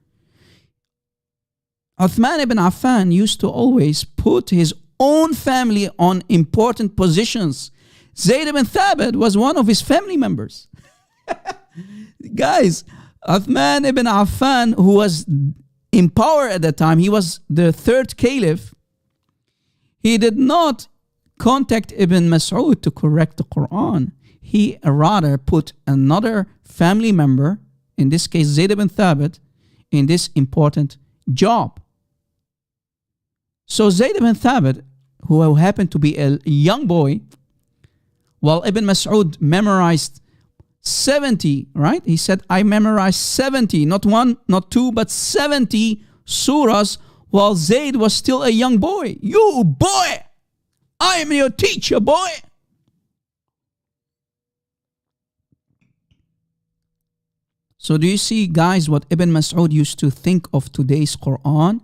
S1: Uthman ibn Affan used to always put his own family on important positions. Zayd ibn Thabit was one of his family members. Guys, Uthman ibn Affan, who was in power at that time, he was the 3rd caliph. He did not contact Ibn Mas'ud to correct the Quran. He rather put another family member, in this case Zayd ibn Thabit, in this important job. So Zayd ibn Thabit, who happened to be a young boy, while Ibn Mas'ud memorized 70, right? He said, I memorized 70, not 1, not 2, but 70 surahs, while Zayd was still a young boy. You boy! I am your teacher, boy! So do you see, guys, what Ibn Mas'ud used to think of today's Quran?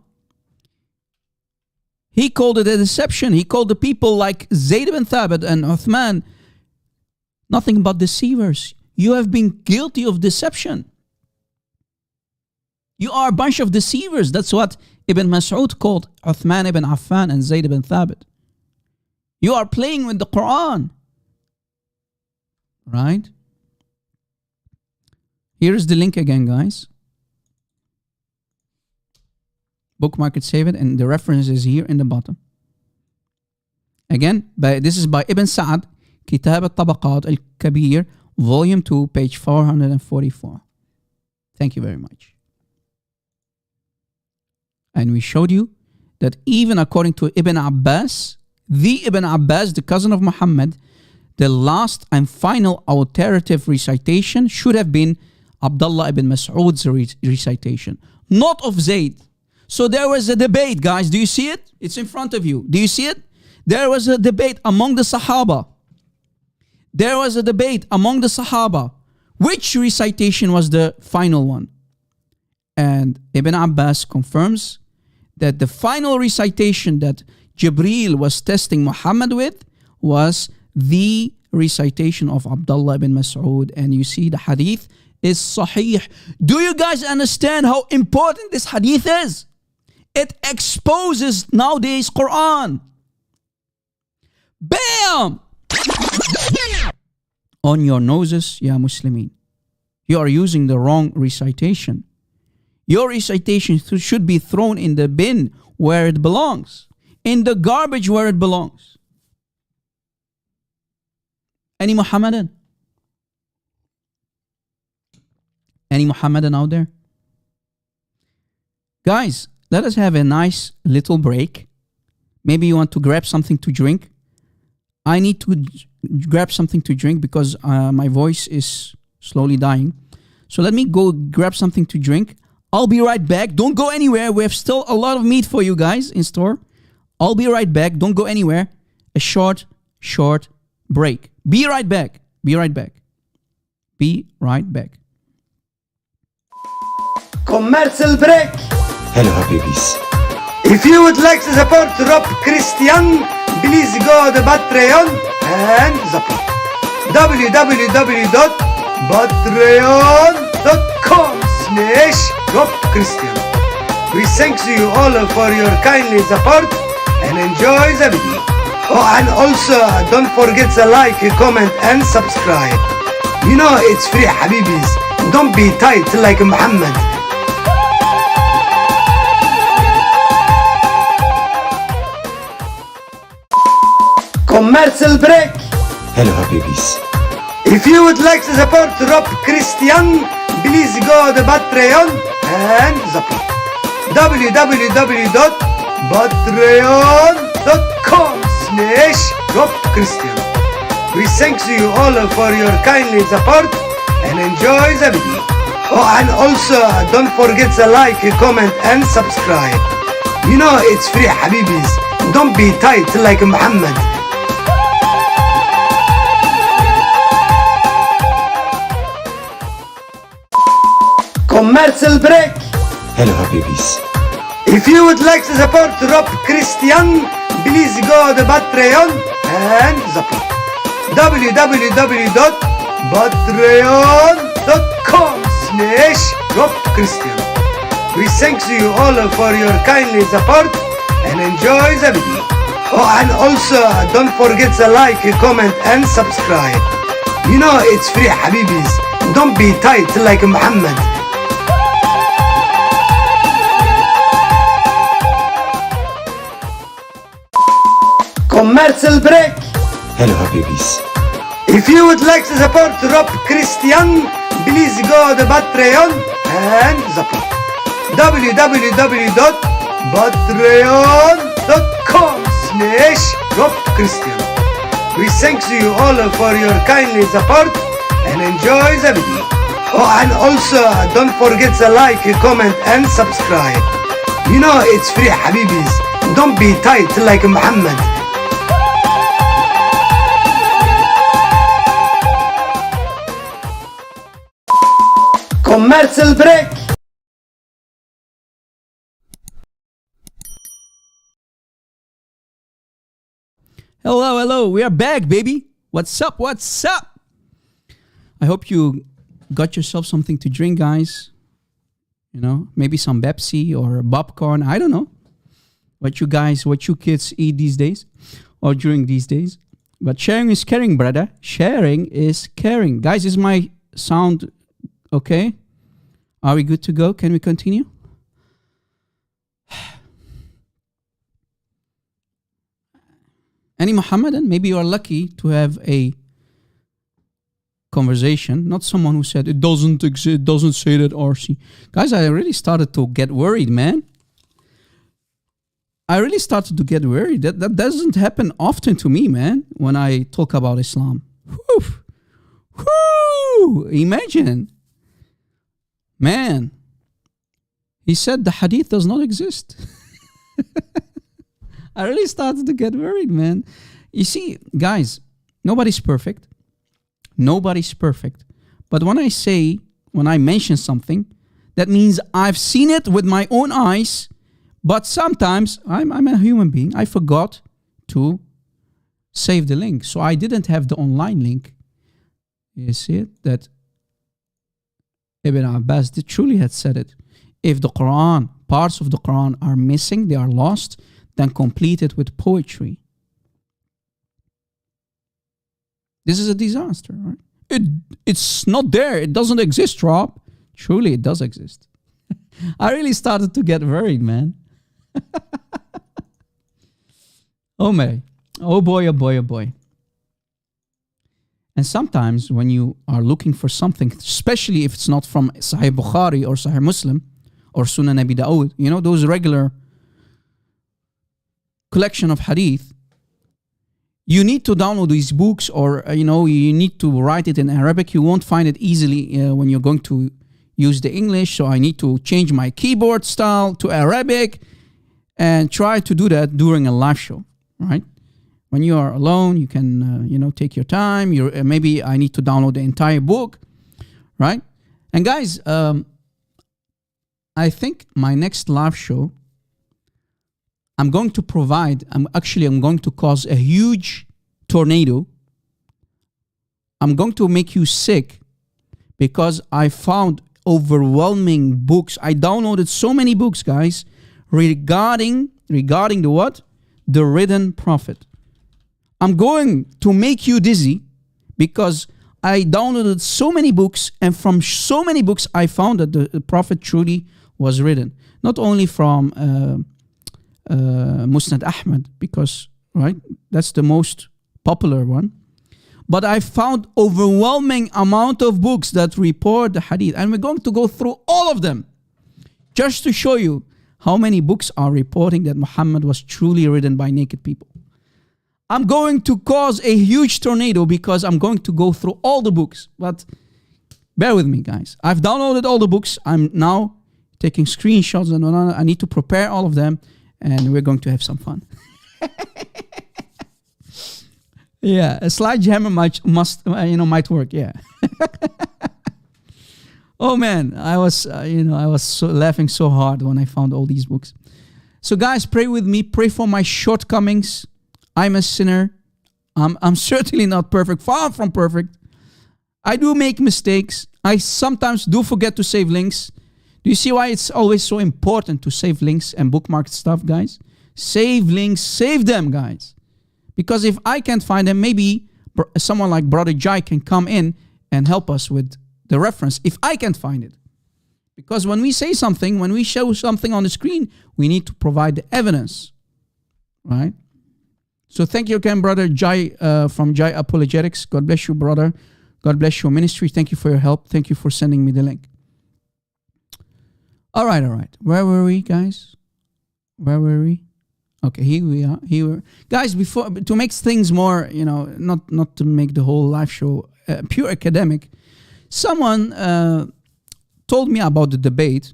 S1: He called it a deception. He called the people like Zayd ibn Thabit and Uthman nothing but deceivers. You have been guilty of deception. You are a bunch of deceivers. That's what Ibn Mas'ud called Uthman ibn Affan and Zayd ibn Thabit. You are playing with the Quran. Right? Here's the link again, guys. Bookmark it, save it, and the reference is here in the bottom. Again, this is by Ibn Sa'd, Kitab al-Tabaqat al-Kabir, volume 2, page 444. Thank you very much. And we showed you that even according to Ibn Abbas, the cousin of Muhammad, the last and final authoritative recitation should have been Abdullah ibn Mas'ud's recitation, not of Zayd. So there was a debate, guys. Do you see it? It's in front of you. Do you see it? There was a debate among the Sahaba. There was a debate among the Sahaba. Which recitation was the final one? And Ibn Abbas confirms that the final recitation that Jibreel was testing Muhammad with was the recitation of Abdullah ibn Mas'ud. And you see the hadith is Sahih. Do you guys understand how important this hadith is? It exposes nowadays Quran. Bam! on your noses, ya Muslimin. You are using the wrong recitation. Your recitation should be thrown in the bin where it belongs, in the garbage where it belongs. Any Muhammadan? Any Muhammadan out there? Guys, let us have a nice little break. Maybe you want to grab something to drink. I need to grab something to drink because my voice is slowly dying. So let me go grab something to drink. I'll be right back. Don't go anywhere. We have still a lot of meat for you guys in store. I'll be right back. Don't go anywhere. A short break. Be right back. Be right back. Be right back.
S8: Commercial break.
S9: Hello, Habibis.
S8: If you would like to support Rob Christian, please go to Patreon and support www.patreon.com/RobChristian. We thank you all for your kindly support and enjoy the video. Oh, and also don't forget to like, comment and subscribe. You know it's free, Habibis. Don't be tight like Muhammad. Commercial break.
S9: Hello, Habibis.
S8: If you would like to support Rob Christian, please go to Patreon and support www.patreon.com/RobChristian. We thank you all for your kindly support and enjoy the video. Oh, and also don't forget to like, comment and subscribe. You know it's free, Habibis. Don't be tight like Muhammad. Commercial break.
S9: Hello, Habibis.
S8: If you would like to support Rob Christian, please go to Patreon and support www.patreon.com/RobChristian. We thank you all for your kindly support and enjoy the video. Oh, and also don't forget to like, comment and subscribe. You know it's free, Habibis. Don't be tight like Muhammad. Commercial break.
S9: Hello, Habibis.
S8: If you would like to support Rob Christian, please go to Patreon and support www.patreon.com/RobChristian. We thank you all for your kindly support and enjoy the video. Oh, and also don't forget to like, comment and subscribe. You know it's free, Habibis. Don't be tight like Muhammad. Commercial break.
S1: Hello. We are back, baby. What's up? I hope you got yourself something to drink, guys. You know, maybe some Pepsi or popcorn. I don't know what you kids eat these days or during these days. But sharing is caring, brother. Sharing is caring. Guys, is my sound okay? Are we good to go? Can we continue? Any Muhammadan? Maybe you are lucky to have a conversation, not someone who said it doesn't exist, doesn't say that RC. Guys, I really started to get worried, man. I really started to get worried. That doesn't happen often to me, man, when I talk about Islam. Whew. Imagine. Man, he said the hadith does not exist. I really started to get worried, man. You see, guys, nobody's perfect. Nobody's perfect. But when I mention something, that means I've seen it with my own eyes. But sometimes I'm a human being. I forgot to save the link. So I didn't have the online link. You see it? That Ibn Abbas truly had said it. If the Quran, parts of the Quran are missing, they are lost, then complete it with poetry. This is a disaster, right? It's not there. It doesn't exist, Rob. Truly, it does exist. I really started to get worried, man. Oh, man. Oh, boy, oh, boy, oh, boy. And sometimes when you are looking for something, especially if it's not from Sahih Bukhari or Sahih Muslim or Sunan Abi Dawud, you know, those regular collection of hadith, you need to download these books, or, you know, you need to write it in Arabic. You won't find it easily when you're going to use the English. So I need to change my keyboard style to Arabic and try to do that during a live show, right? When you are alone, you can, you know, take your time. Maybe I need to download the entire book, right? And guys, I think my next live show, I'm going to cause a huge tornado. I'm going to make you sick because I found overwhelming books. I downloaded so many books, guys, regarding the what? The written prophet. I'm going to make you dizzy because I downloaded so many books, and from so many books, I found that the prophet truly was written. Not only from Musnad Ahmad, because, right, that's the most popular one, but I found overwhelming amount of books that report the hadith, and we're going to go through all of them just to show you how many books are reporting that Muhammad was truly written by naked people. I'm going to cause a huge tornado because I'm going to go through all the books, but bear with me, guys. I've downloaded all the books. I'm now taking screenshots, and I need to prepare all of them, and we're going to have some fun. Yeah, a sledgehammer might work. Yeah. Oh man, I was laughing so hard when I found all these books. So guys, pray with me. Pray for my shortcomings. I'm a sinner. I'm certainly not perfect. Far from perfect. I do make mistakes. I sometimes do forget to save links. Do you see why it's always so important to save links and bookmark stuff, guys? Save links, save them, guys. Because if I can't find them, maybe someone like Brother Jai can come in and help us with the reference if I can't find it. Because when we say something, when we show something on the screen, we need to provide the evidence, right? So thank you again, Brother Jai from Jai Apologetics. God bless you, brother. God bless your ministry. Thank you for your help. Thank you for sending me the link. All right. Where were we, guys? Where were we? Okay, here we are. Guys, before, to make things more, not to make the whole live show pure academic, someone told me about the debate.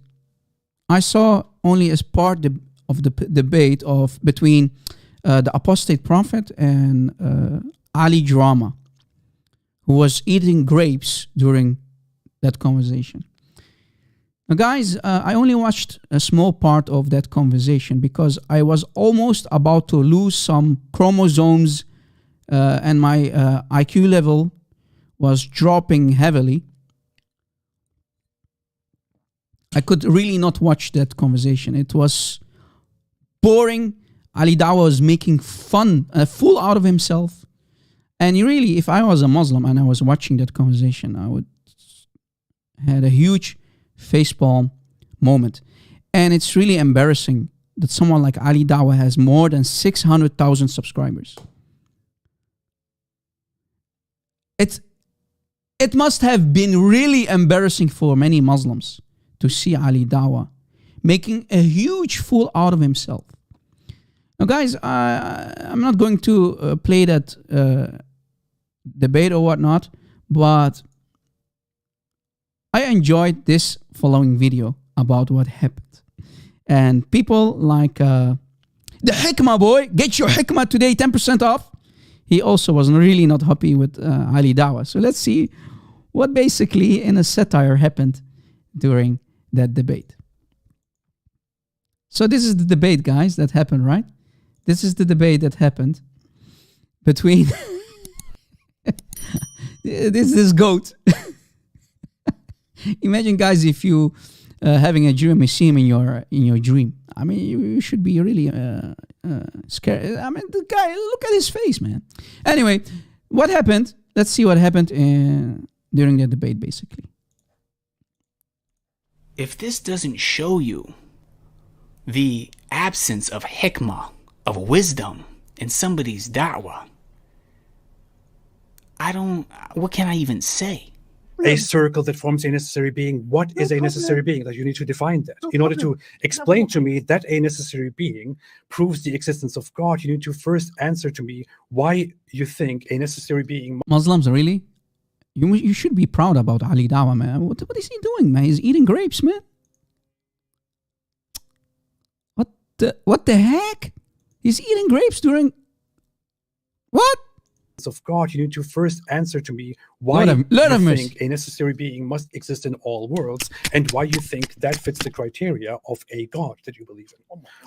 S1: I saw only as part of the debate between the apostate prophet and Ali Drama, who was eating grapes during that conversation. Now, guys, I only watched a small part of that conversation because I was almost about to lose some chromosomes and my IQ level was dropping heavily. I could really not watch that conversation. It was boring. Ali Dawah was making fun, a fool out of himself. And really, if I was a Muslim and I was watching that conversation, I would had a huge facepalm moment. And it's really embarrassing that someone like Ali Dawah has more than 600,000 subscribers. It must have been really embarrassing for many Muslims to see Ali Dawah making a huge fool out of himself. Now, guys, I'm not going to play that debate or whatnot, but I enjoyed this following video about what happened. And people like the Hikmah boy, get your Hikmah today, 10% off. He also was really not happy with Ali Dawah. So let's see what basically in a satire happened during that debate. So this is the debate, guys, that happened, right? This is the debate that happened between this goat. Imagine, guys, if you having a dream, you see him in your dream. I mean, you should be really scared. I mean, the guy, look at his face, man. Anyway, what happened? let's see what happened during the debate, basically.
S10: If this doesn't show you the absence of hikmah, of wisdom in somebody's da'wah, what can I even say?
S11: A circle that forms a necessary being. What is a necessary being? That you need to define that. In order to explain to me that a necessary being proves the existence of God, you need to first answer to me why you think a necessary being.
S1: Muslims, really? You should be proud about Ali Dawah, man. What is he doing, man? He's eating grapes, man. What the heck? He's eating grapes during... What?
S11: Of God, you need to first answer to me why
S1: you think
S11: a necessary being must exist in all worlds, and why you think that fits the criteria of a God that you believe in.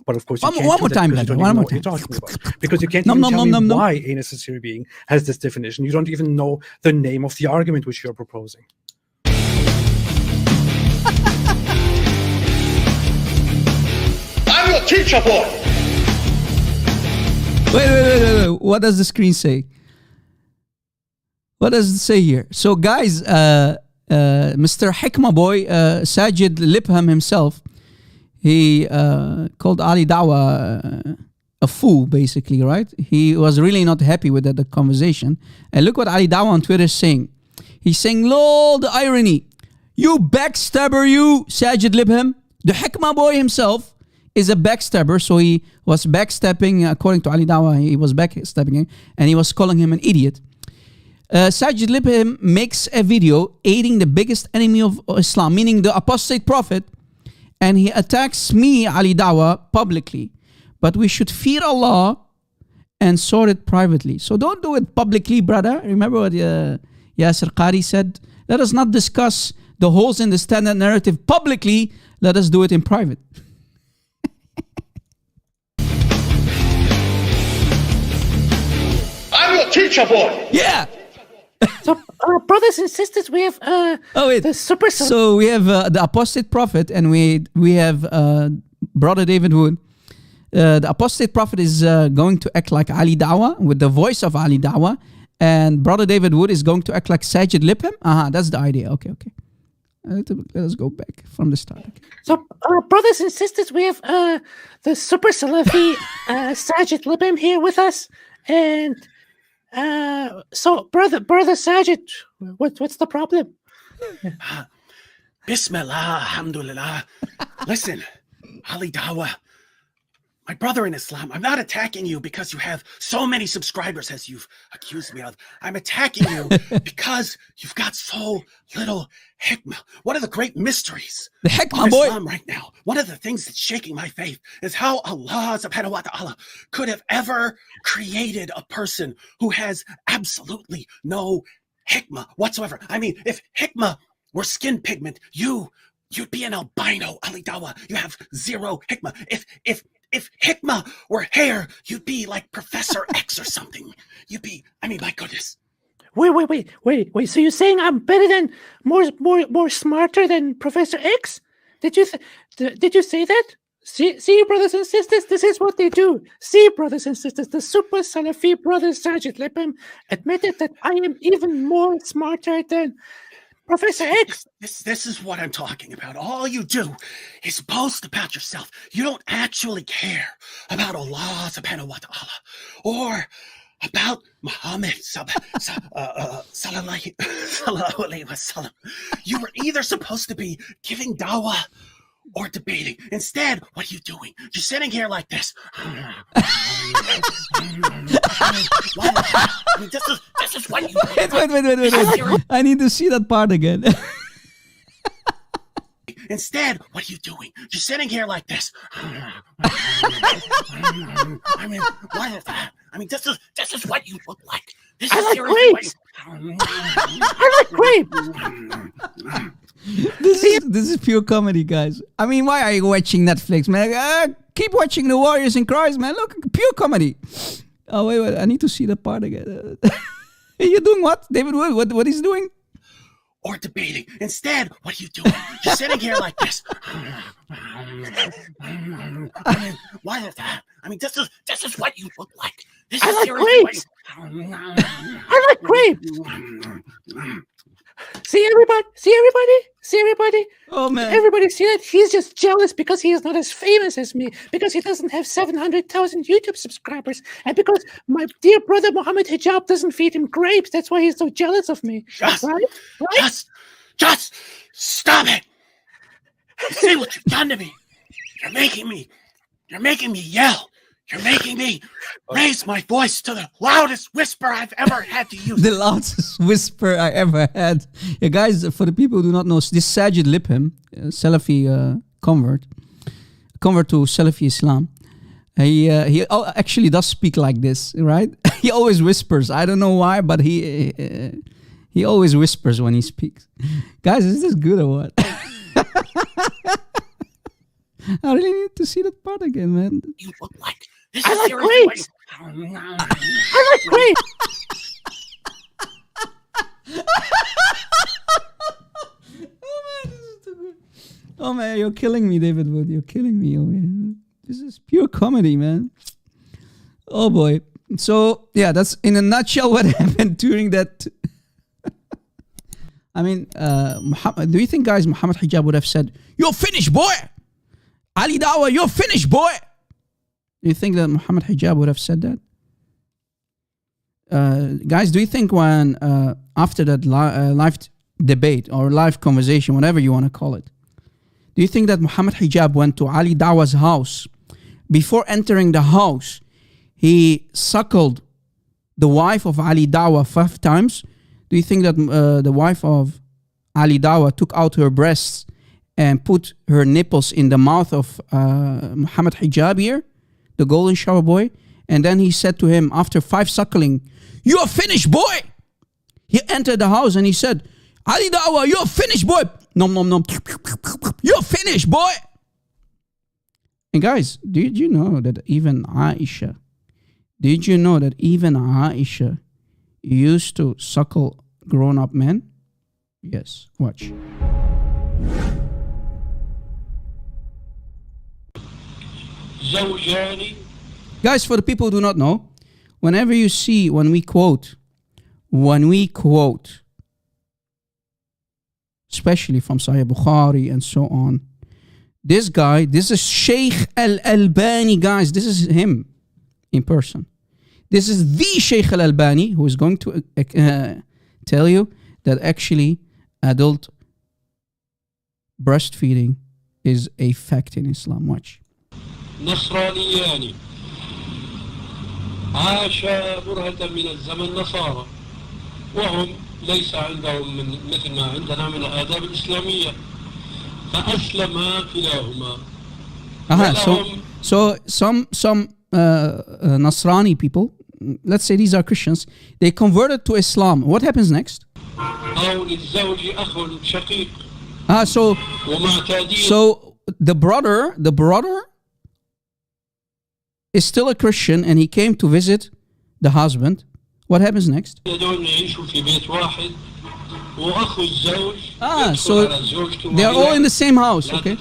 S11: But of course, you can't
S1: one more time,
S11: because you don't even know what you're talking about. Because you can't even tell me why a necessary being has this definition. You don't even know the name of the argument which you're proposing.
S5: I'm your teacher, boy.
S1: Wait. What does the screen say? What does it say here? So, guys, Mr. Hikmah boy, Sajid Lipham himself, he called Ali Dawah a fool, basically, right? He was really not happy with the conversation. And look what Ali Dawah on Twitter is saying. He's saying, lol, the irony. You backstabber, you, Sajid Lipham. The Hikmah boy himself is a backstabber, so he was backstabbing, according to Ali Dawah, he was backstabbing him, and he was calling him an idiot. Sajid Lipham makes a video aiding the biggest enemy of Islam, meaning the apostate prophet, and he attacks me, Ali Dawah, publicly. But we should fear Allah and sort it privately. So don't do it publicly, brother. Remember what Yasir Qari said? Let us not discuss the holes in the standard narrative publicly. Let us do it in private.
S5: I'm your teacher, boy.
S1: Yeah.
S12: So, brothers and sisters, we have the super.
S1: So we have the apostate prophet, and we have brother David Wood. The apostate prophet is going to act like Ali Dawah with the voice of Ali Dawah, and brother David Wood is going to act like Sajid Lipham. That's the idea. Okay. Let us go back from the start. Okay.
S12: So, brothers and sisters, we have the super Salafi Sajid Lipham here with us, and. So, brother Sajid, what's the problem?
S13: Bismillah, alhamdulillah. Listen, Ali Dawah, my brother in Islam, I'm not attacking you because you have so many subscribers as you've accused me of. I'm attacking you because you've got so little hikmah. One of the great mysteries
S1: the hikmah
S13: of
S1: boy.
S13: Islam right now, one of the things that's shaking my faith is how Allah subhanahu wa ta'ala could have ever created a person who has absolutely no hikmah whatsoever. I mean, if hikmah were skin pigment, you'd be an albino, Ali Dawah. You have zero hikmah. If hikmah were hair, you'd be like Professor X or something. You'd be, I mean, my goodness.
S12: Wait. So you're saying I'm better than, more smarter than Professor X? Did you say that? See, brothers and sisters, this is what they do. See, brothers and sisters, the super Salafi brother Sajid Lipham admitted that I am even more smarter than Professor X.
S13: This is what I'm talking about. All you do is boast about yourself. You don't actually care about Allah subhanahu wa ta'ala or about Muhamed sallallahu alayhi wasallam. You were either supposed to be giving dawah or debating. Instead, what are you doing? You're sitting here like this. I mean, this is what you
S1: Wait. I need to see that part again.
S13: Instead, what are you doing? You're sitting here like this. I mean, what is that? I mean, this is what you look like.
S12: I like grapes. I like grapes.
S1: This is pure comedy, guys. I mean, why are you watching Netflix, man? Keep watching The Warriors in Christ, man. Look, pure comedy. Oh, wait. I need to see the part again. You're doing what? David, what he's doing?
S13: Or debating. Instead, what are you doing? You're sitting here like this. I mean, what is that? I mean, this is what you look like.
S12: I like grapes. I like grapes. See everybody.
S1: Oh man!
S12: Everybody see that? He's just jealous because he is not as famous as me, because he doesn't have 700,000 YouTube subscribers, and because my dear brother Muhammad Hijab doesn't feed him grapes. That's why he's so jealous of me.
S13: Just stop it. See what you've done to me. You're making me yell. You're making me raise my voice to the loudest whisper I've ever had to use.
S1: The loudest whisper I ever had. Yeah, guys, for the people who do not know, this Sajid Lipham, Salafi convert to Salafi Islam, he actually does speak like this, right? He always whispers. I don't know why, but he always whispers when he speaks. Guys, is this good or what? I really need to see that part again, man.
S13: You look like
S12: I like grapes. I like grapes.
S1: Oh man, you're killing me, David Wood. You're killing me. Oh, man. This is pure comedy, man. Oh boy. So yeah, that's in a nutshell what happened during that. I mean, do you think, guys, Muhammad Hijab would have said, "You're finished, boy"? Ali Dawah, you're finished, boy. Do you think that Muhammad Hijab would have said that? Guys, do you think when, after that live debate or live conversation, whatever you want to call it, do you think that Muhammad Hijab went to Ali Dawah's house? Before entering the house, he suckled the wife of Ali Dawah 5 times? Do you think that the wife of Ali Dawah took out her breasts and put her nipples in the mouth of Muhammad Hijab here, the golden shower boy? And then he said to him, after 5 suckling, "You're finished, boy!" He entered the house and he said, "Ali Dawah, you're finished, boy! Nom nom nom. You're finished, boy!" And guys, did you know that even Aisha used to suckle grown-up men? Yes, watch. Guys, for the people who do not know, whenever you see, when we quote, especially from Sahih Bukhari and so on, this guy, this is Sheikh Al-Albani, guys, this is him in person. This is the Sheikh Al-Albani who is going to tell you that actually adult breastfeeding is a fact in Islam. Watch.
S14: نصرانيان عاشا برهة من الزمن نصارى وهم ليس عندهم مثل ما عندنا من الآداب الإسلامية فأسلما كلاهما.
S1: So some Nasrani people, let's say these are Christians, they converted to Islam. What happens next?
S14: أو للزوج أخ شقيق.
S1: So the brother is still a Christian and he came to visit the husband. What happens next? So they are all in the same house, okay?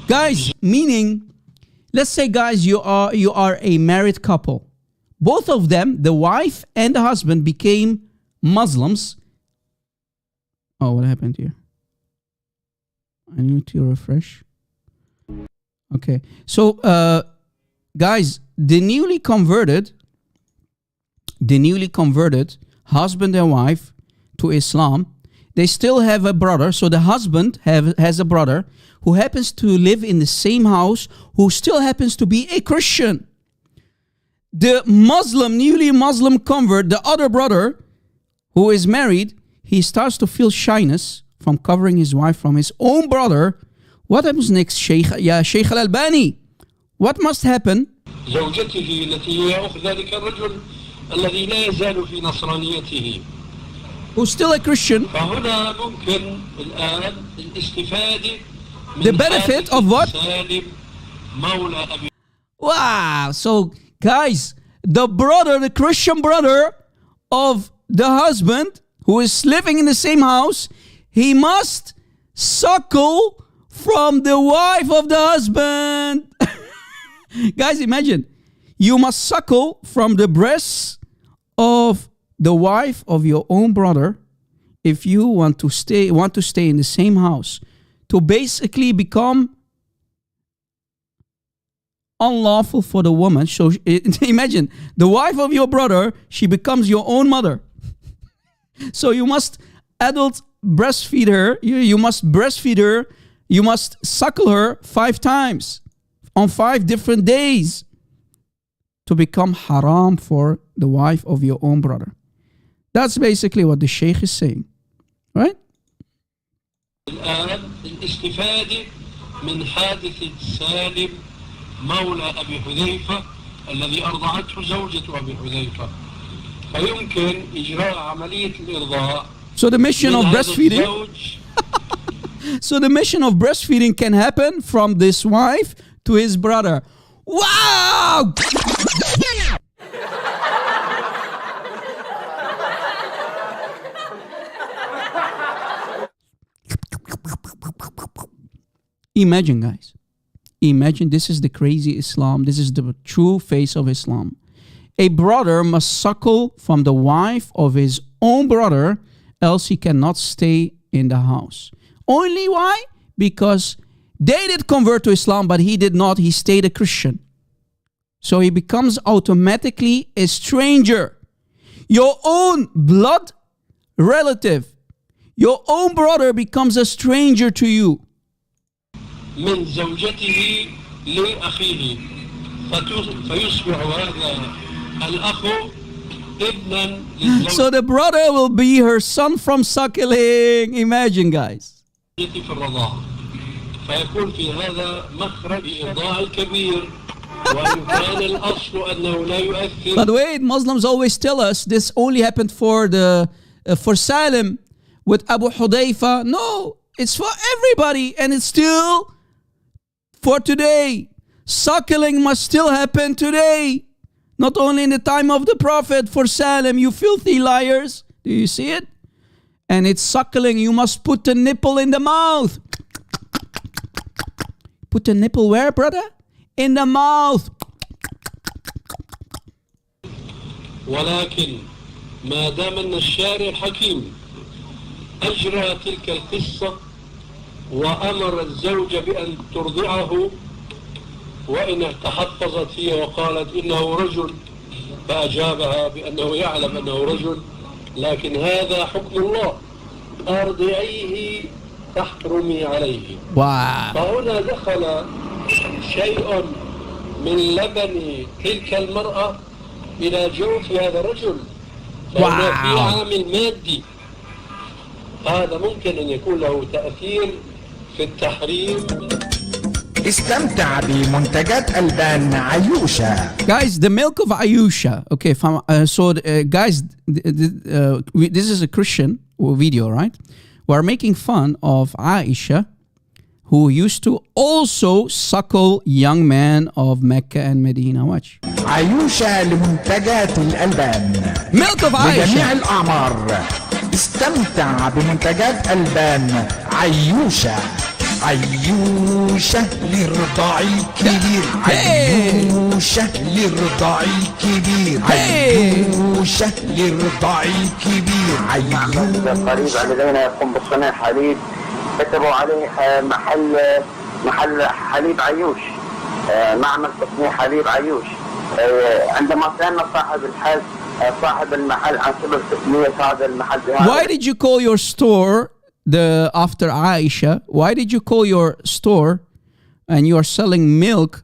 S1: Guys, meaning, let's say, guys, you are a married couple. Both of them, the wife and the husband, became Muslims. Oh, what happened here? I need to refresh. Okay, so guys, the newly converted husband and wife to Islam, they still have a brother. So the husband has a brother who happens to live in the same house, who still happens to be a Christian. The newly Muslim convert, the other brother who is married, he starts to feel shyness from covering his wife from his own brother. What happens next, Sheikh? Yeah, Sheikh Al-Albani. What must happen? Who's still a Christian? The benefit of what? Wow. So, guys, the Christian brother of the husband who is living in the same house, he must suckle from the wife of the husband. Guys, imagine. You must suckle from the breasts of the wife of your own brother if you want to stay in the same house, to basically become unlawful for the woman. So imagine, the wife of your brother, she becomes your own mother. So you must breastfeed her. You must breastfeed her. You must suckle her 5 times on 5 different days to become haram for the wife of your own brother. That's basically what the Sheikh is saying. Right?
S14: الآن الاستفادة من حادثة سالم مولى أبي حذيفة الذي أرضعته زوجة أبي حذيفة، فيمكن إجراء عملية الإرضاع.
S1: So the mission of breastfeeding So the mission of breastfeeding can happen from this wife to his brother. Wow! Imagine, guys. Imagine, this is the crazy Islam. This is the true face of Islam. A brother must suckle from the wife of his own brother, else he cannot stay in the house. Only why? Because they did convert to Islam, but he did not. He stayed a Christian. So he becomes automatically a stranger. Your own blood relative, your own brother becomes a stranger to you.
S14: من زوجته لأخيه فيصبح هذا الأخ ابنا للزوج.
S1: So the brother will be her son from suckling. Imagine, guys.
S14: في الرضاعة فيكون في هذا مخرج إرضاع الكبير وإن كان الأصل أنه لا يؤثر.
S1: By the way, Muslims always tell us this only happened for Salim with Abu Hudayfa. No, it's for everybody, and it's still for today. Suckling must still happen today. Not only in the time of the Prophet for Salim, you filthy liars. Do you see it? And it's suckling. You must put the nipple in the mouth. Put the nipple where, brother? In the mouth.
S14: ولكن ما دام أن الشارع الحكيم أجرى تلك القصة وأمر الزوج بأن ترضعه، وإن تحفظت هي وقالت إنه رجل فأجابها بأنه يعلم أنه رجل، لكن هذا حكم الله، أرضعيه تحرمي عليه. فهنا دخل شيء من لبن تلك المرأة إلى جوف هذا الرجل، فهنا في عامل مادي، هذا ممكن أن يكون له تأثير في التحريم.
S15: استمتع بمنتجات ألبان عيوشة.
S1: Guys, the milk of Ayusha. Okay, guys, this is a Christian video, right? We're making fun of Aisha, who used to also suckle young men of Mecca and Medina. Watch.
S15: عيوشة لمنتجات الألبان.
S1: Milk of Aisha.
S15: لجميع الأعمار. استمتع بمنتجات ألبان عيوشة. عيوشة للرضاع الكبير. عيوشة للرضاع الكبير. عيوشة للرضاع الكبير.
S16: عيوشة. قريب لدينا يقوم بصنع حليب، كتبوا عليه محل حليب عيوش، معمل تصنيع حليب عيوش. عندما سألنا صاحب المحل عن سبب تسمية هذا المحل بهذا.
S1: Why did you call your store after Aisha? Why did you call your store and you are selling milk,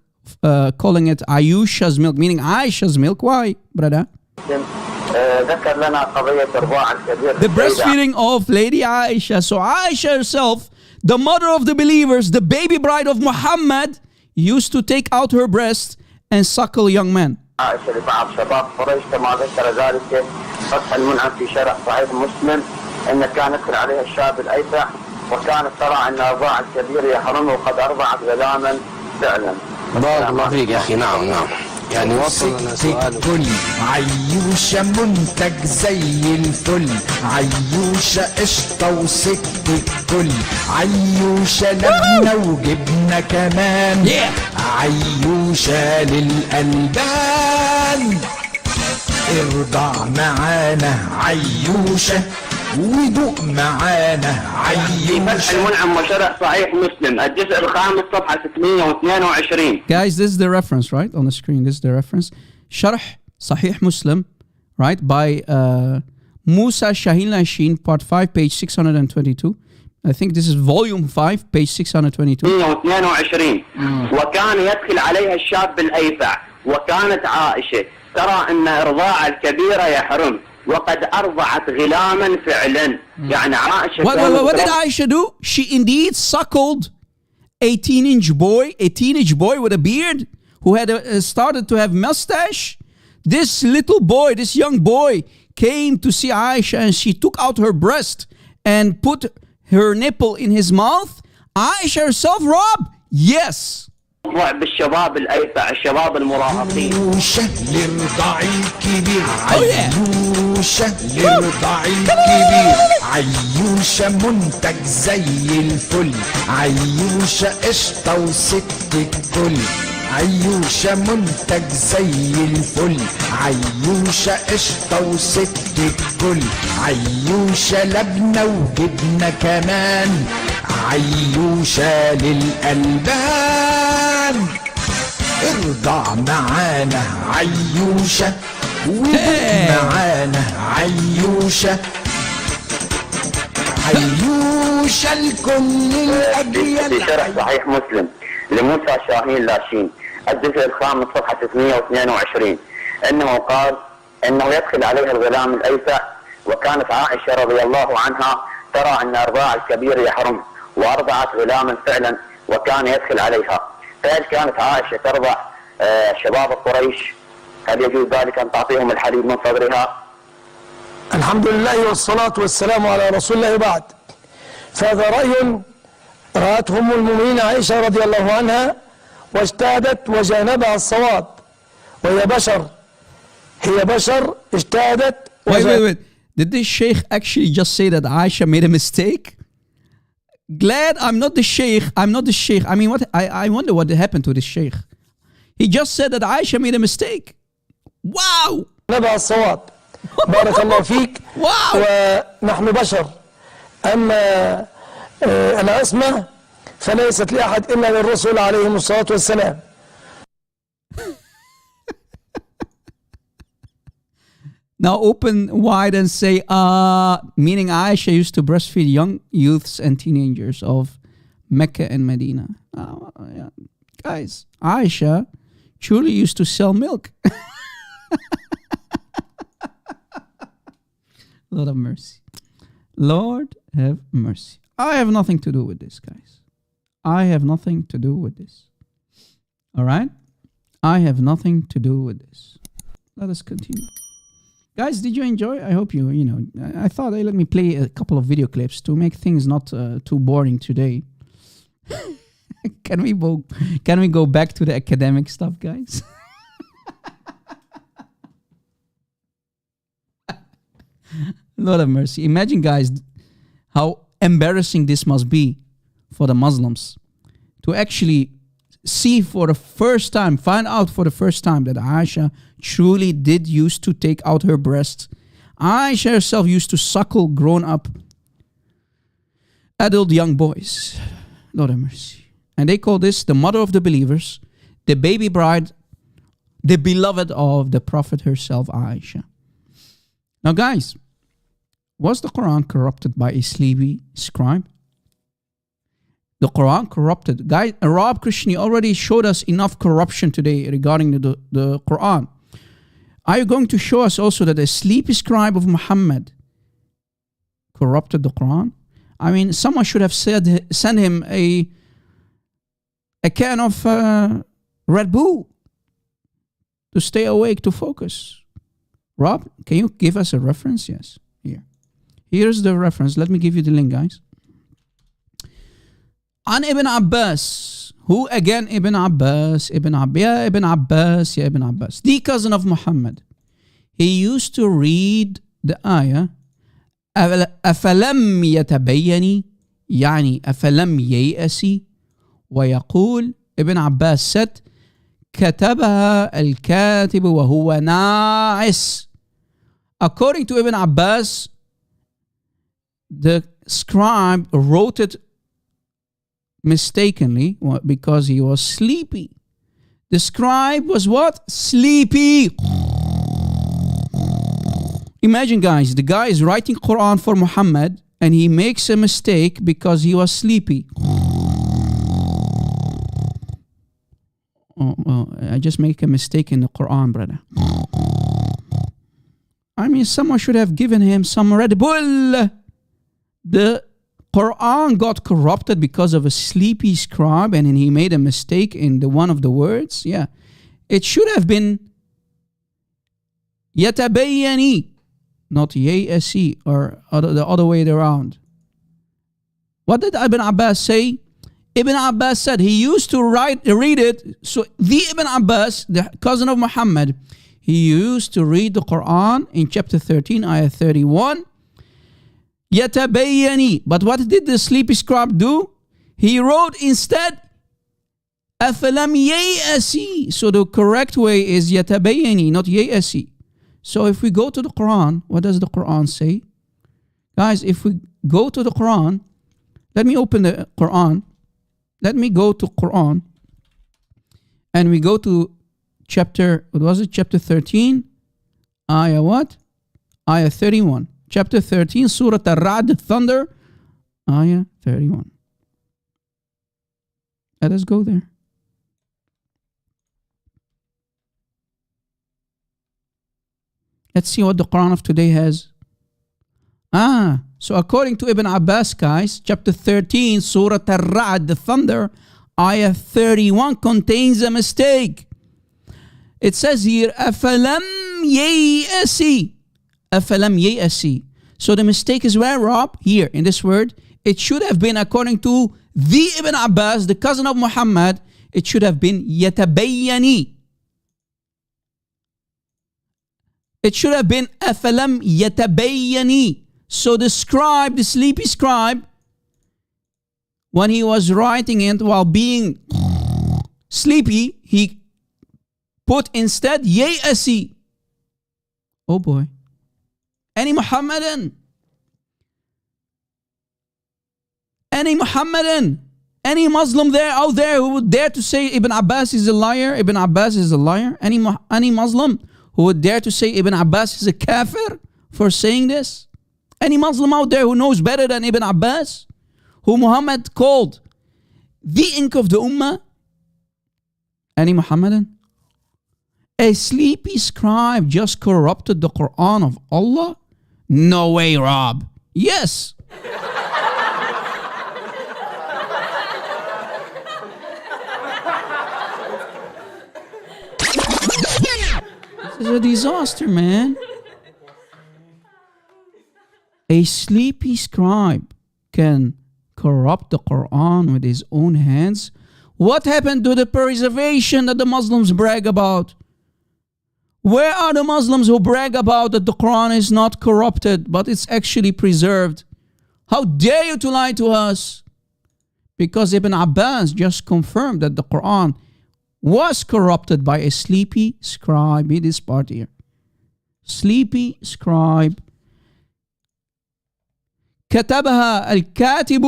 S1: calling it Ayusha's milk, meaning Aisha's milk? Why, brother?
S16: ذكر لنا قضية الرضاعة الكبير.
S1: The breastfeeding of Lady Aisha. So Aisha herself, the mother of the believers, the baby bride of Muhammad, used to take out her breast and suckle young men.
S16: عائشة لبعض شباب قريش كما ذكر ذلك فتح المنعم في شرح صحيح مسلم أن كان يدخل عليها الشاب الأيسع وكانت ترى أن الرضاع الكبير يحرم وقد أرضعت غلاما فعلا.
S17: بارك الله فيك يا أخي. نعم
S15: يعني وصل الكل عيوشة منتج زي الفل عيوشة قشطة وست الكل عيوشة لبنة وجبنة كمان عيوشة للألبان ارضع معانا عيوشة ودوق معانا
S16: فتح المنعم وشرح صحيح مسلم الجزء الخامس صفحة 622.
S1: Guys, this is the reference, right? On the screen, this is the reference. Sharh Sahih Muslim, right? By Musa Shahil Nashin, part 5, page 622. I think this is volume 5, page 622.
S16: 622. وكان يدخل عليها الشاب الأيفع وكانت عائشة ترى أن إرضاع الكبيرة يحرم وقد أرضعت غلاما فعلا. يعني عائشة
S1: What did Aisha do? She indeed suckled a teenage boy with a beard who had started to have mustache. This little boy, this young boy, came to see Aisha and she took out her breast and put her nipple in his mouth. Aisha herself, Rob? Yes.
S16: بالشباب الأيفع الشباب المراهقين
S15: عيوشة للرضاع الكبير عيوشة للرضاع الكبير عيوشة منتج زي الفل عيوشة قشطة وست الكل عيوشة منتج زي الفل عيوشة قشطة وست الكل عيوشة لبنة وجبنة كمان عيوشة للألبان ارضع معانا عيوشة ودوق معانا عيوشة عيوشة لكل الأجيال.
S16: في شرح صحيح مسلم لموسى شاهين لاشين الجزء الخامس صفحة 622 انه قال انه يدخل عليها الغلام الايفع وكانت عائشة رضي الله عنها ترى ان ارضاع الكبير يحرم وارضعت غلاما فعلا وكان يدخل عليها. فهل كانت عائشة ترضع شباب قريش؟ هل يجوز ذلك ان تعطيهم الحليب من صدرها؟
S17: الحمد لله والصلاة والسلام على رسول الله بعد. فهذا رأي رأته أم المؤمنين عائشة رضي الله عنها واجتهدت وجانبها الصواب وهي بشر اجتهدت.
S1: Wait. Did this Sheikh actually just say that Aisha made a mistake? Glad I'm not the Sheikh. I mean, I wonder what happened to this Sheikh. He just said that Aisha made a mistake. Wow.
S17: جانبها الصواب بارك الله فيك. ونحن بشر أما العصمة فليست لأحد إلا للرسل عليهم الصلاة والسلام.
S1: Now open wide and say, meaning Aisha used to breastfeed young youths and teenagers of Mecca and Medina. Yeah. Guys, Aisha truly used to sell milk. Lord have mercy. Lord have mercy. I have nothing to do with this, guys. I have nothing to do with this. All right? I have nothing to do with this. Let us continue. Guys, did you enjoy? I hope you I thought, let me play a couple of video clips to make things not too boring today. Can we go back to the academic stuff, guys? Lord have mercy. Imagine, guys, how embarrassing this must be for the Muslims to actually see for the first time, find out for the first time that Aisha truly did used to take out her breasts. Aisha herself used to suckle grown-up adult young boys. Lord have mercy. And they call this the mother of the believers, the baby bride, the beloved of the Prophet herself, Aisha. Now, guys, was the Quran corrupted by a sleepy scribe? The Quran corrupted. Guys, Rob Krishni already showed us enough corruption today regarding the Quran. Are you going to show us also that a sleepy scribe of Muhammad corrupted the Quran? I mean, someone should have sent him a can of Red Bull to stay awake, to focus. Rob, can you give us a reference? Yes, here. Here's the reference. Let me give you the link, guys. An Ibn Abbas, Who again? Ibn Abbas, ya Ibn Abbas, ya Ibn Abbas. The cousin of Muhammad. He used to read the ayah, أفلم يتبيني يعني أفلم ييأسي ويقول Ibn Abbas said كتبها الكاتب وهو ناعس. According to Ibn Abbas, the scribe wrote it mistakenly because he was sleepy. The scribe was what? Sleepy. Imagine, guys, the guy is writing Quran for Muhammad and he makes a mistake because he was sleepy. Oh, well, I just make a mistake in the Quran, brother. I mean, someone should have given him some Red Bull. The Quran got corrupted because of a sleepy scribe and then he made a mistake in the one of the words. Yeah. It should have been يتبيني, not ييأسي, or the other way around. What did Ibn Abbas say? Ibn Abbas said he used to read it. So the Ibn Abbas, the cousin of Muhammad, he used to read the Quran in chapter 13, ayah 31. يتبيني. But what did the sleepy scribe do? He wrote instead أفلم ييأسي. So the correct way is يتبيني, not ييأسي. So if we go to the Quran, what does the Quran say? Guys, if we go to the Quran, let me open the Quran. Let me go to Quran. And we go to chapter, what was it? Chapter 13. Ayah what? Ayah 31. Chapter 13, Surah Ar-Ra'd, Thunder. Ayah 31. Let us go there. Let's see what the Quran of today has. So according to Ibn Abbas, guys, chapter 13, Surah Ar-Ra'd, the Thunder, ayah 31 contains a mistake. It says here, أَفَلَمْ يَيْأَسِ. أَفَلَمْ يَيْأَسِ. So the mistake is where, Rob? Here, in this word. It should have been, according to the Ibn Abbas, the cousin of Muhammad, it should have been يَتَبَيَّنِ. It should have been أَفَلَمْ يَتَبَيَّنِ. So the scribe, the sleepy scribe, when he was writing it while being sleepy, he put instead يَيْأَسِ. Oh boy. Any Muhammadan? Any Muslim there out there who would dare to say Ibn Abbas is a liar? Ibn Abbas is a liar? Any Muslim who would dare to say Ibn Abbas is a kafir for saying this? Any Muslim out there who knows better than Ibn Abbas, who Muhammad called the ink of the Ummah? Any Muhammadan? A sleepy scribe just corrupted the Quran of Allah? No way, Rob. Yes. This is a disaster, man. A sleepy scribe can corrupt the Quran with his own hands. What happened to the preservation that the Muslims brag about? Where are the Muslims who brag about that the Quran is not corrupted, but it's actually preserved? How dare you to lie to us? Because Ibn Abbas just confirmed that the Quran was corrupted by a sleepy scribe. Read this part here. Sleepy scribe. كتبها الكاتب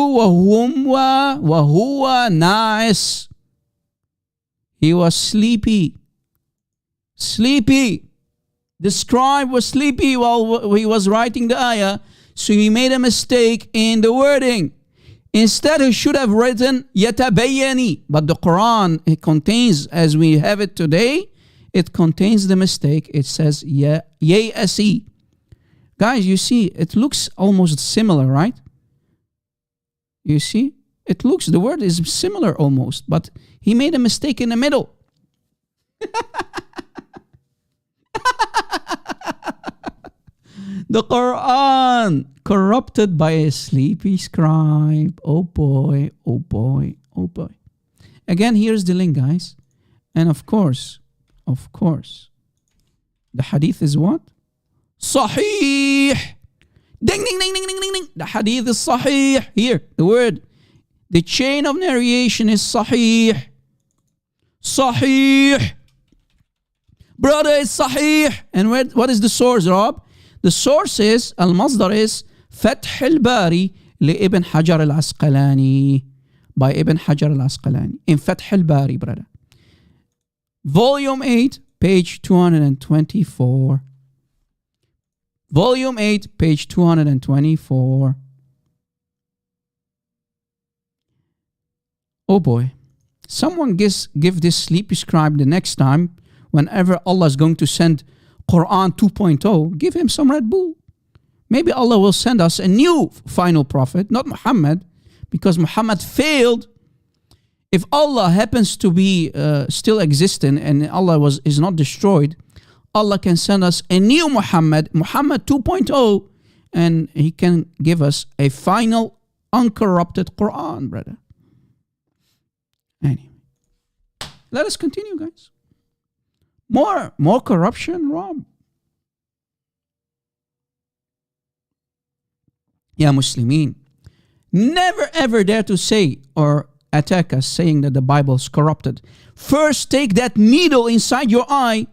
S1: وهو ناعس. He was sleepy. Sleepy. The scribe was sleepy while he was writing the ayah, so he made a mistake in the wording. Instead, he should have written يَتَبَيَّنِ. But the Quran, it contains, as we have it today, it contains the mistake. It says يَيْأَسِ. Guys, you see, it looks almost similar, right? You see? It looks, the word is similar almost, but he made a mistake in the middle. The Quran corrupted by a sleepy scribe. Oh boy, oh boy, oh boy. Again, here's the link, guys. And of course, the hadith is what? Sahih. Ding, ding, ding, ding, ding, ding, ding. The hadith is Sahih. Here, the word. The chain of narration is Sahih. Sahih. Brother, it's Sahih. And what is the source, Rob? The source is, Al-Masdar is Fath al-Bari li Ibn Hajar al-Asqalani. By Ibn Hajar al-Asqalani. In Fath al-Bari, brother. Volume 8, page 224. Volume 8, page 224. Oh boy. Someone give this sleepy scribe the next time, whenever Allah is going to send Quran 2.0, give him some Red Bull. Maybe Allah will send us a new final prophet, not Muhammad, because Muhammad failed. If Allah happens to be still existing and Allah is not destroyed, Allah can send us a new Muhammad 2.0, and He can give us a final uncorrupted Quran, brother. Anyway, let us continue, guys. More corruption, Rob. Ya Muslimin, never ever dare to say or attack us saying that the Bible is corrupted. First, take that needle inside your eye,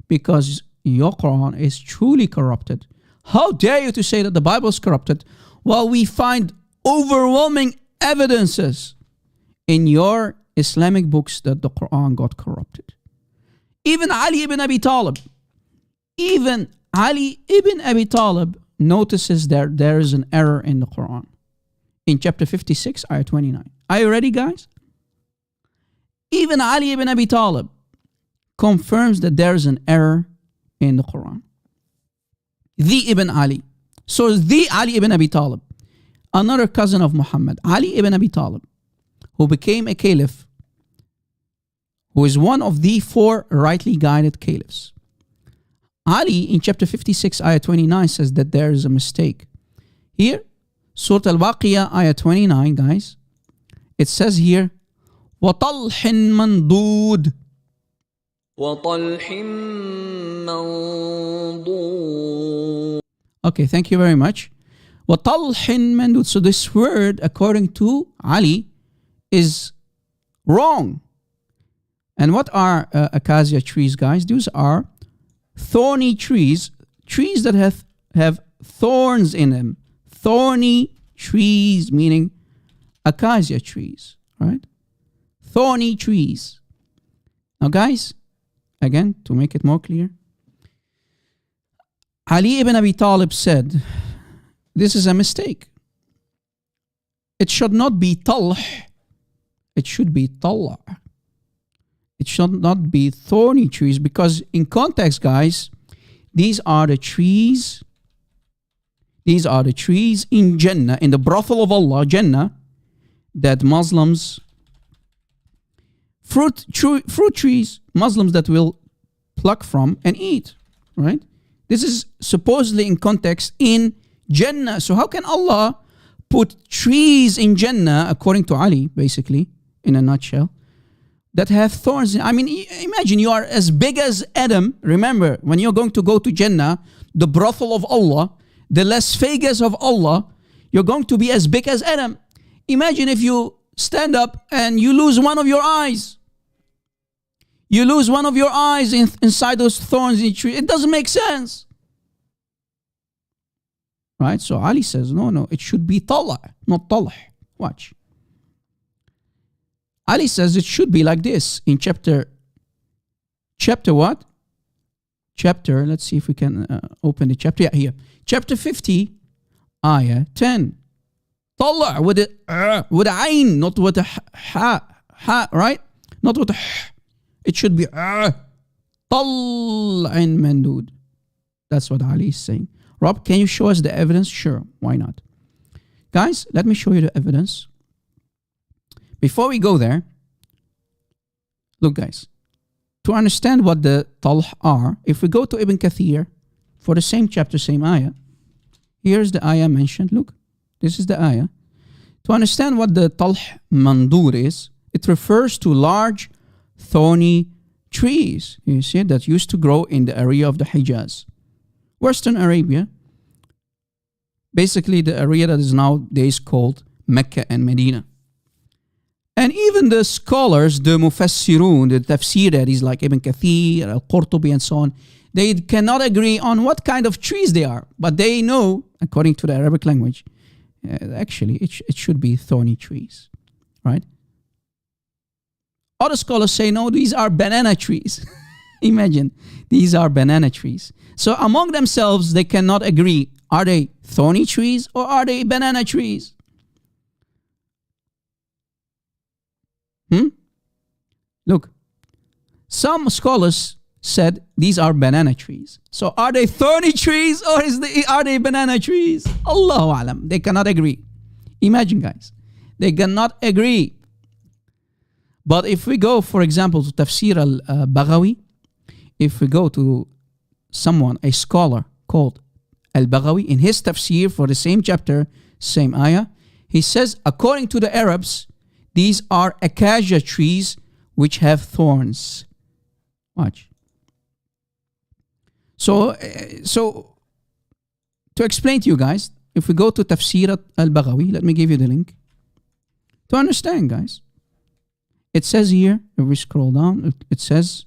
S1: because your Quran is truly corrupted. How dare you to say that the Bible is corrupted while we find overwhelming evidences in your Islamic books that the Quran got corrupted. Even Ali ibn Abi Talib notices that there is an error in the Quran. In chapter 56, ayah 29. Are you ready, guys? Even Ali ibn Abi Talib confirms that there is an error in the Quran. The Ibn Ali. So the Ali ibn Abi Talib, another cousin of Muhammad, Ali ibn Abi Talib, who became a caliph, who is one of the 4 rightly guided caliphs. Ali in chapter 56, ayah 29 says that there is a mistake. Here, Surah Al-Baqiyah, ayah 29, guys, it says here, وَطَلْحٍ مَنْضُودٍ.
S18: وَطَلْحٍ مَنْضُودٍ.
S1: Okay, thank you very much. وَطَلْحٍ مَنْضُودٍ. So this word, according to Ali, is wrong. And what are acacia trees, guys? Those are thorny trees that have thorns in them. Thorny trees, meaning acacia trees, right? Thorny trees. Now, guys, again, to make it more clear, Ali ibn Abi Talib said, this is a mistake. It should not be talh. It should be tallah. It should not be thorny trees, because in context, guys, these are the trees in Jannah, in the brothel of Allah, Jannah, that Muslims, fruit trees, Muslims that will pluck from and eat, right? This is supposedly in context in Jannah. So how can Allah put trees in Jannah, according to Ali, basically, in a nutshell, that have thorns? I mean, imagine you are as big as Adam. Remember, when you're going to go to Jannah, the brothel of Allah, the Las Vegas of Allah, you're going to be as big as Adam. Imagine if you stand up and you lose one of your eyes. You lose one of your eyes inside those thorns in the tree. It doesn't make sense. Right? So Ali says, no, it should be tallah, not talh. Watch. Ali says it should be like this in chapter what? Chapter, let's see if we can open the chapter. Yeah, here. Chapter 50, ayah 10. Tallah with a ayn, not with a ha, right? Not with a h. It should be tal'in mandud. That's what Ali is saying. Rob, can you show us the evidence? Sure, why not? Guys, let me show you the evidence. Before we go there, look, guys, to understand what the talh are, if we go to Ibn Kathir for the same chapter, same ayah, here's the ayah mentioned. Look, this is the ayah. To understand what the talh mandur is, It refers to large, thorny trees, you see, that used to grow in the area of the Hijaz. Western Arabia, basically the area that is nowadays called Mecca and Medina. And even the scholars, the Mufassirun, the tafsir that is like Ibn Kathir, Al-Qurtubi and so on, they cannot agree on what kind of trees they are. But they know, according to the Arabic language, actually it should be thorny trees, right? Other scholars say, no, these are banana trees. Imagine, these are banana trees. So among themselves, they cannot agree. Are they thorny trees or are they banana trees? Look, some scholars said these are banana trees. So are they thorny trees or are they banana trees? Allahu alam. They cannot agree. Imagine, guys. They cannot agree. But if we go, for example, to Tafsir al-Baghawi, if we go to someone, a scholar called al-Baghawi, in his tafsir for the same chapter, same ayah, he says, according to the Arabs, these are acacia trees which have thorns. Watch. So to explain to you guys, if we go to Tafsir al-Baghawi, let me give you the link. To understand, guys. It says here, if we scroll down, it says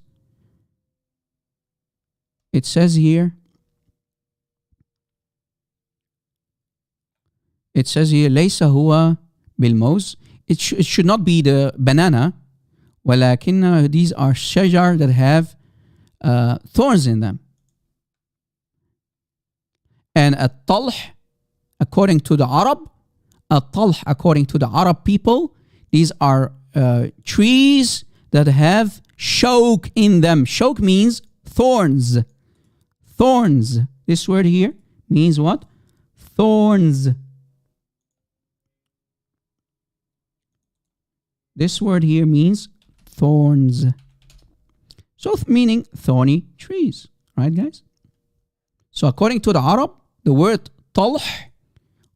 S1: here, ليس هو بالموز. It should not be the banana, ولكن these are shajar that have thorns in them. And الطلح, according to the Arab, الطلح, according to the Arab people, these are trees that have shawk in them. Shawk means thorns. Thorns. This word here means what? Thorns. This word here means thorns. So meaning thorny trees. Right, guys? So according to the Arab, the word talh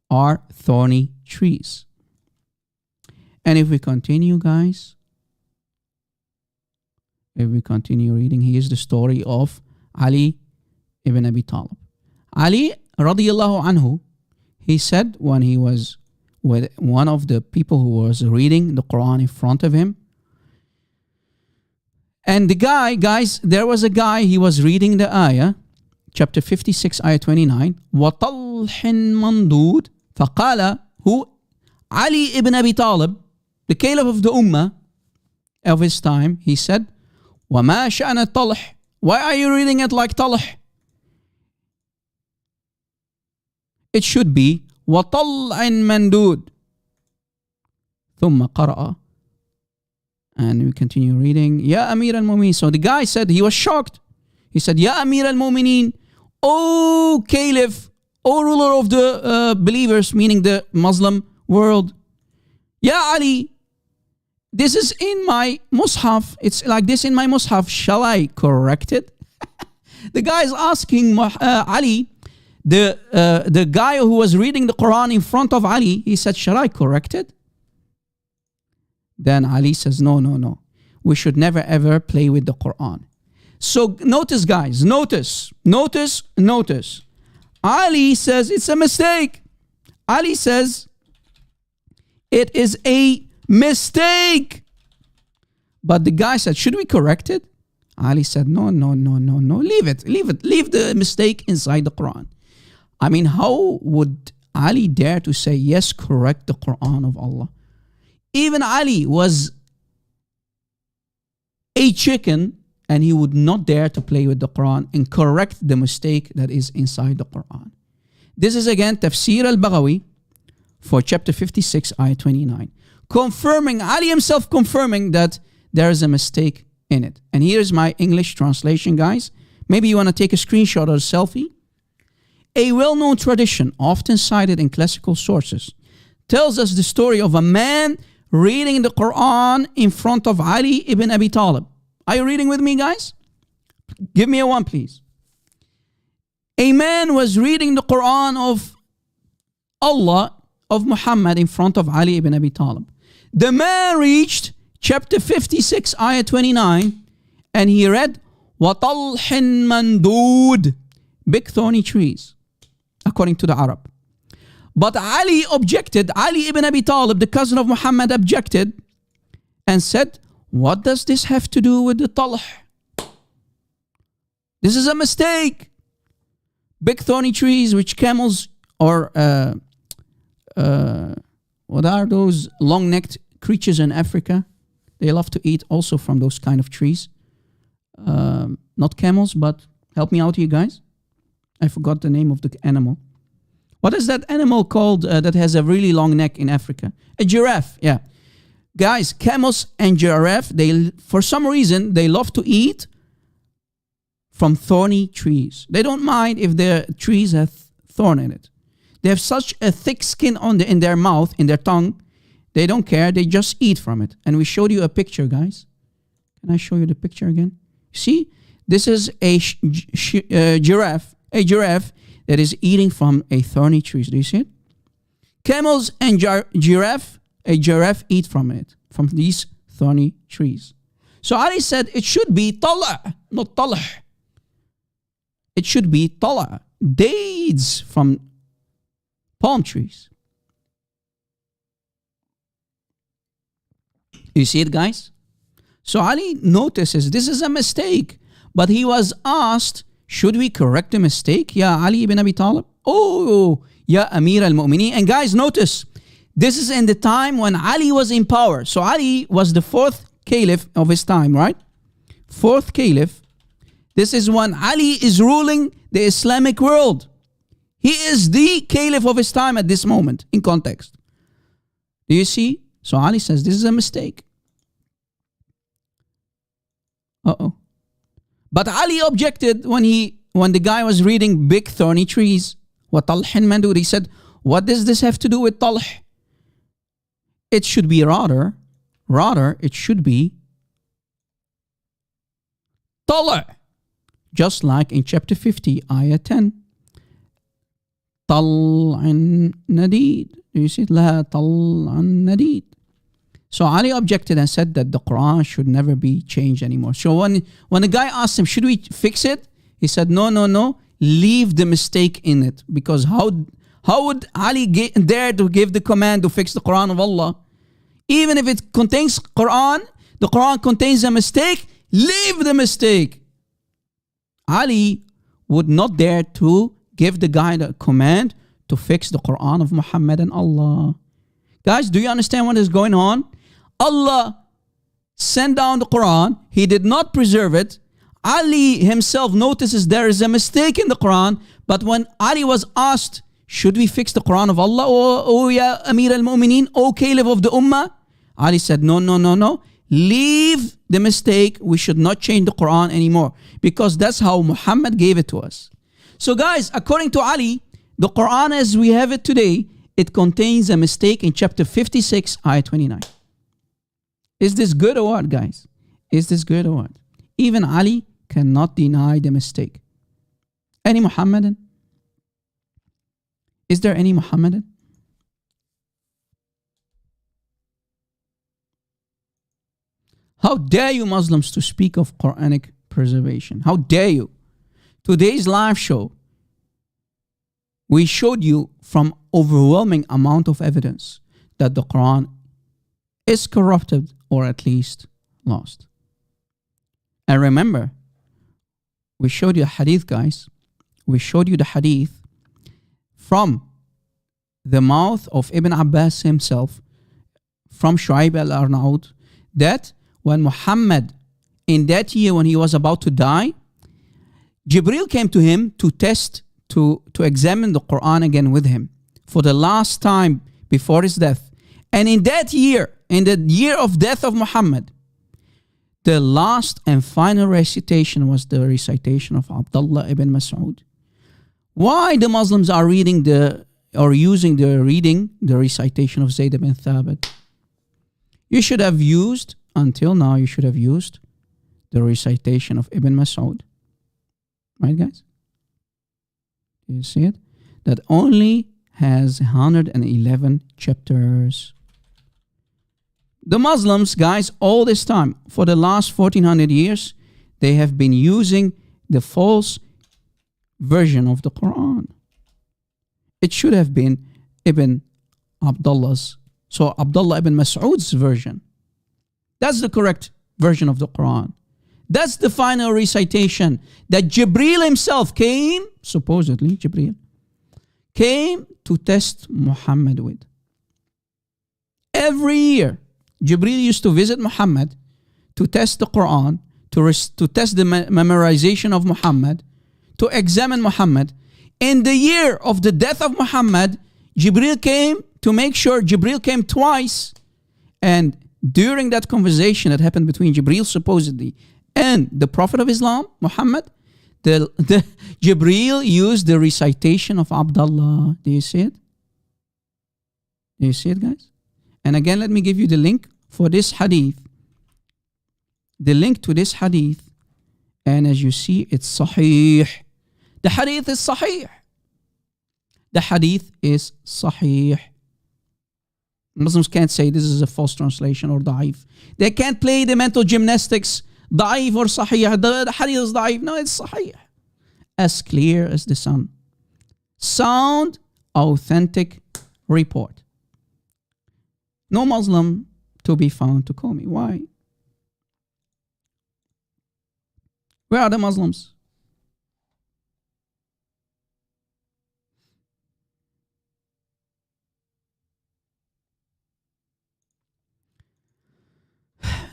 S1: are thorny trees. And if we continue, guys, if we continue reading, here's the story of Ali ibn Abi Talib. Ali radiyallahu anhu, he said when he was with one of the people who was reading the Quran in front of him, and the guy, guys, there was a guy, he was reading the ayah, chapter 56, ayah 29, وَطَلْحٍ مَنْدُودٍ فَقَالَ, who? Ali ibn Abi Talib, the caliph of the ummah of his time, he said, وَمَا شَأْنَ الطَّلْحِ, why are you reading it like talh? It should be وَطَلْعٍ مَنْدُودٍ ثُمَّ قَرَأَ. And we continue reading, Ya Amir al-Mu'mineen. So the guy said, he was shocked. He said, Ya Amir al-Mu'mineen, O caliph, O ruler of the believers, meaning the Muslim world. Ya Ali, this is in my mushaf. It's like this in my mushaf. Shall I correct it? The guy is asking Ali, the guy who was reading the Quran in front of Ali, he said, shall I correct it? Then Ali says, no. We should never ever play with the Quran. So notice, guys, notice. Ali says it's a mistake. Ali says it is a mistake. But the guy said, should we correct it? Ali said, no. Leave it. Leave the mistake inside the Quran. I mean, how would Ali dare to say, yes, correct the Quran of Allah? Even Ali was a chicken and he would not dare to play with the Quran and correct the mistake that is inside the Quran. This is again Tafsir al-Baghawi for chapter 56, ayah 29. Confirming, Ali himself confirming that there is a mistake in it. And here's my English translation, guys. Maybe you want to take a screenshot or a selfie. A well-known tradition, often cited in classical sources, tells us the story of a man reading the Quran in front of Ali ibn Abi Talib. Are you reading with me, guys? Give me a one, please. A man was reading the Quran of Allah, of Muhammad, in front of Ali ibn Abi Talib. The man reached chapter 56, ayah 29, and he read, وَطَلْحٍ مَنْدُودٍ, big thorny trees, according to the Arab. But Ali objected, Ali ibn Abi Talib, the cousin of Muhammad, objected and said, what does this have to do with the talh? This is a mistake. Big thorny trees, which camels or what are those long-necked creatures in Africa? They love to eat also from those kind of trees. Not camels, but help me out here, guys. I forgot the name of the animal. What is that animal called that has a really long neck in Africa? A giraffe, yeah. Guys, camels and giraffe, they, for some reason, they love to eat from thorny trees. They don't mind if their trees have thorn in it. They have such a thick skin in their mouth, in their tongue. They don't care. They just eat from it. And we showed you a picture, guys. Can I show you the picture again? See, this is a giraffe that is eating from a thorny tree. Do you see it? Camels and giraffe eat from it, from these thorny trees. So Ali said it should be tala', not talh. It should be tala', dates from palm trees. You see it, guys? So Ali notices this is a mistake, but he was asked, should we correct the mistake? Ya Ali ibn Abi Talib. Oh, Ya Amir al-Mu'mineen. And guys, notice, this is in the time when Ali was in power. So Ali was the fourth caliph of his time, right? Fourth caliph. This is when Ali is ruling the Islamic world. He is the caliph of his time at this moment, in context. Do you see? So Ali says, this is a mistake. Uh-oh. But Ali objected when the guy was reading big thorny trees. وَطَلْحٍ مَنْدُودٍ. He said, what does this have to do with talh? It should be rather it should be talh. Just like in chapter 50, ayah 10. طَلْعٍ نَدِيد. Do you see it? لَهَا طَلْعٍ نَدِيد. So Ali objected and said that the Quran should never be changed anymore. So when the guy asked him, should we fix it? He said, no, leave the mistake in it. Because how would Ali dare to give the command to fix the Quran of Allah? Even if it contains Quran, the Quran contains a mistake, leave the mistake. Ali would not dare to give the guy the command to fix the Quran of Muhammad and Allah. Guys, do you understand what is going on? Allah sent down the Quran. He did not preserve it. Ali himself notices there is a mistake in the Quran. But when Ali was asked, should we fix the Quran of Allah? Oh, ya Amir al-Mu'mineen, O Caliph of the Ummah? Ali said, no. Leave the mistake. We should not change the Quran anymore. Because that's how Muhammad gave it to us. So guys, according to Ali, the Quran as we have it today, it contains a mistake in chapter 56, ayah 29. Is this good or what, guys? Is this good or what? Even Ali cannot deny the mistake. Any Muhammadan? Is there any Muhammadan? How dare you Muslims to speak of Quranic preservation? How dare you? Today's live show, we showed you from overwhelming amount of evidence that the Quran is corrupted or at least lost. And remember, we showed you a hadith, guys. We showed you the hadith from the mouth of Ibn Abbas himself, from Shu'aib al-Arnaud, that when Muhammad, in that year when he was about to die, Jibril came to him to test, to examine the Quran again with him for the last time before his death. And in that year, in the year of death of Muhammad, the last and final recitation was the recitation of Abdullah ibn Masud. Why the Muslims are using the recitation of Zayd ibn Thabit? You should have used, until now, you should have used the recitation of Ibn Masud. Right, guys? You see it? That only has 111 chapters. The Muslims, guys, all this time, for the last 1400 years, they have been using the false version of the Quran. It should have been Ibn Abdullah's, so Abdullah ibn Mas'ud's version. That's the correct version of the Quran. That's the final recitation that Jibreel himself came, supposedly Jibreel, came to test Muhammad with. Every year, Jibreel used to visit Muhammad to test the Quran, to test the memorization of Muhammad, to examine Muhammad. In the year of the death of Muhammad, Jibreel came to make sure. Jibreel came twice. And during that conversation that happened between Jibreel supposedly and the Prophet of Islam, Muhammad, the Jibreel used the recitation of Abdullah. Do you see it? Do you see it, guys? And again, let me give you the link for this hadith. The link to this hadith. And as you see, it's Sahih. The hadith is Sahih. The hadith is Sahih. Muslims can't say this is a false translation or da'if. They can't play the mental gymnastics, da'if or Sahih. The hadith is da'if. No, it's Sahih. As clear as the sun. Sound, authentic report. No Muslim to be found to call me. Why? Where are the Muslims?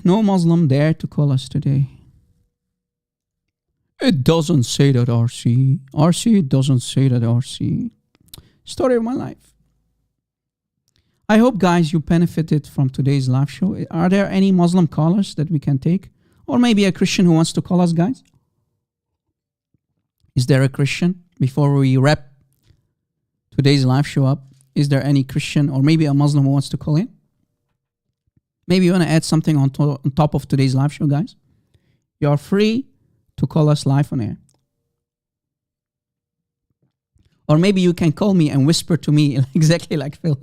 S1: No Muslim dare to call us today. It doesn't say that, RC. RC, it doesn't say that, RC. Story of my life. I hope, guys, you benefited from today's live show. Are there any Muslim callers that we can take? Or maybe a Christian who wants to call us, guys? Is there a Christian? Before we wrap today's live show up, is there any Christian or maybe a Muslim who wants to call in? Maybe you want to add something on top of today's live show, guys? You're free to call us live on air. Or maybe you can call me and whisper to me exactly like Phil.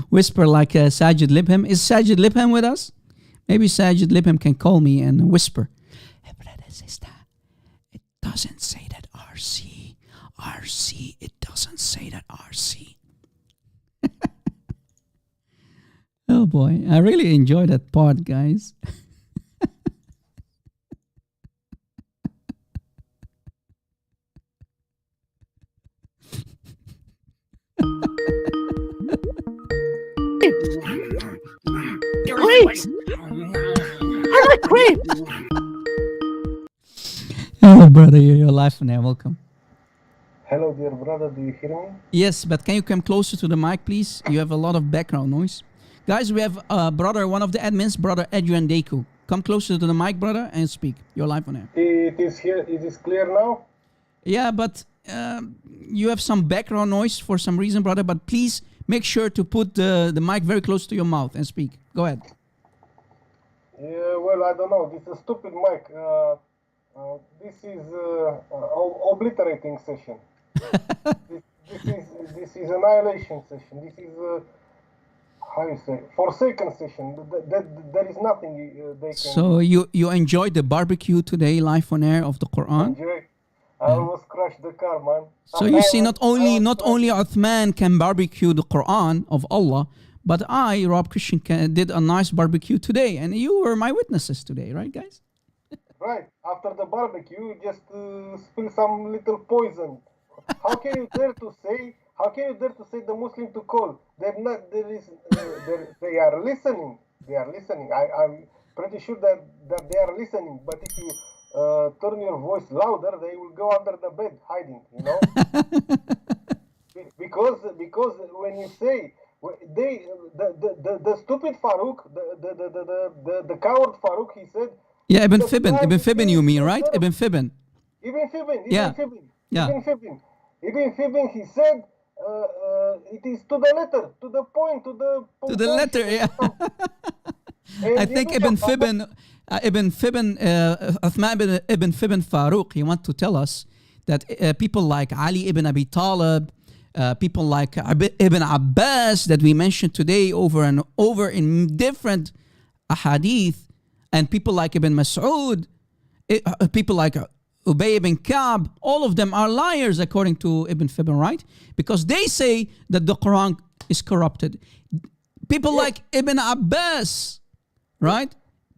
S1: Whisper like Sajid Libham. Is Sajid Libham with us? Maybe Sajid Libham can call me and whisper. Hey, brother, sister, it doesn't say that, RC. RC, it doesn't say that, RC. Oh boy, I really enjoyed that part, guys.
S12: Grapes! I like grapes!
S1: Hello, brother, you're live on air. Welcome.
S19: Hello, dear brother. Do you hear me?
S1: Yes, but can you come closer to the mic, please? You have a lot of background noise. Guys, we have brother, one of the admins, brother Adrian Decu. Come closer to the mic, brother, and speak. You're live on air.
S19: It is here. It is clear now?
S1: Yeah, but you have some background noise for some reason, brother. But please make sure to put the mic very close to your mouth and speak. Go ahead.
S19: Yeah, well, I don't know. This is a stupid mic. This is obliterating session. this is annihilation session. This is how you say, forsaken session. There is nothing they can.
S1: So you enjoyed the barbecue today, live on air of the Quran.
S19: Enjoy. I almost crashed the car, man.
S1: So you see, not only Uthman can barbecue the Quran of Allah, but I, Rob Christian, did a nice barbecue today, and you were my witnesses today, right, guys?
S19: Right. After the barbecue, you just spill some little poison. How can you dare to say? How can you dare to say the Muslim to call? They're not. They are listening. They are listening. I'm pretty sure that they are listening. But if you turn your voice louder, they will go under the bed hiding. You know. because when you say the stupid Farouk, the coward Farouk, he said.
S1: Yeah, Ibn Fibn, you mean, right? Ibn Fibn.
S19: Ibn Fibn.
S1: Yeah.
S19: Ibn Fibn, he said, it is to the letter, to the point, to the
S1: letter, yeah. I think Ibn Fibn, Uthman ibn Fibn Farouk, he wants to tell us that people like Ali ibn Abi Talib, people like Ibn Abbas that we mentioned today over and over in different ahadith, and people like Ibn Masud, people like Ubbay ibn Kaab, all of them are liars according to Ibn Fibn, right? Because they say that the Quran is corrupted. People like Ibn Abbas, right?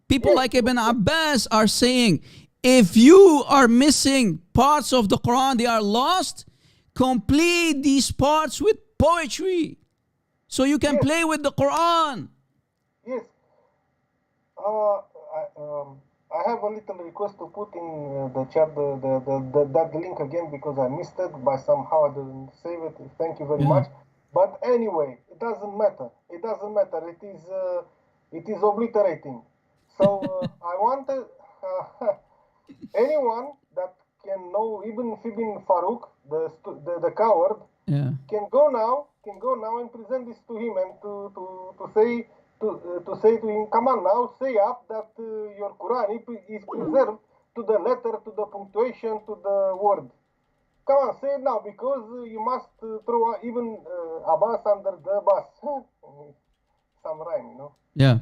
S1: People like Ibn Abbas are saying, if you are missing parts of the Quran, they are lost, complete these parts with poetry so you can play with the Quran.
S19: Yes. I have a little request to put in the chat that link again because I missed it, but somehow I didn't save it. Thank you very much. But anyway, it doesn't matter. It doesn't matter. It is obliterating. So I wanted anyone that can know Ibn Farouk, the coward, can go now and present this to him and to say to him, come on now, say up that your Quran is preserved to the letter, to the punctuation, to the word. Come on, say it now, because you must throw even Abbas under the bus. Some rhyme, you know.
S1: Yeah.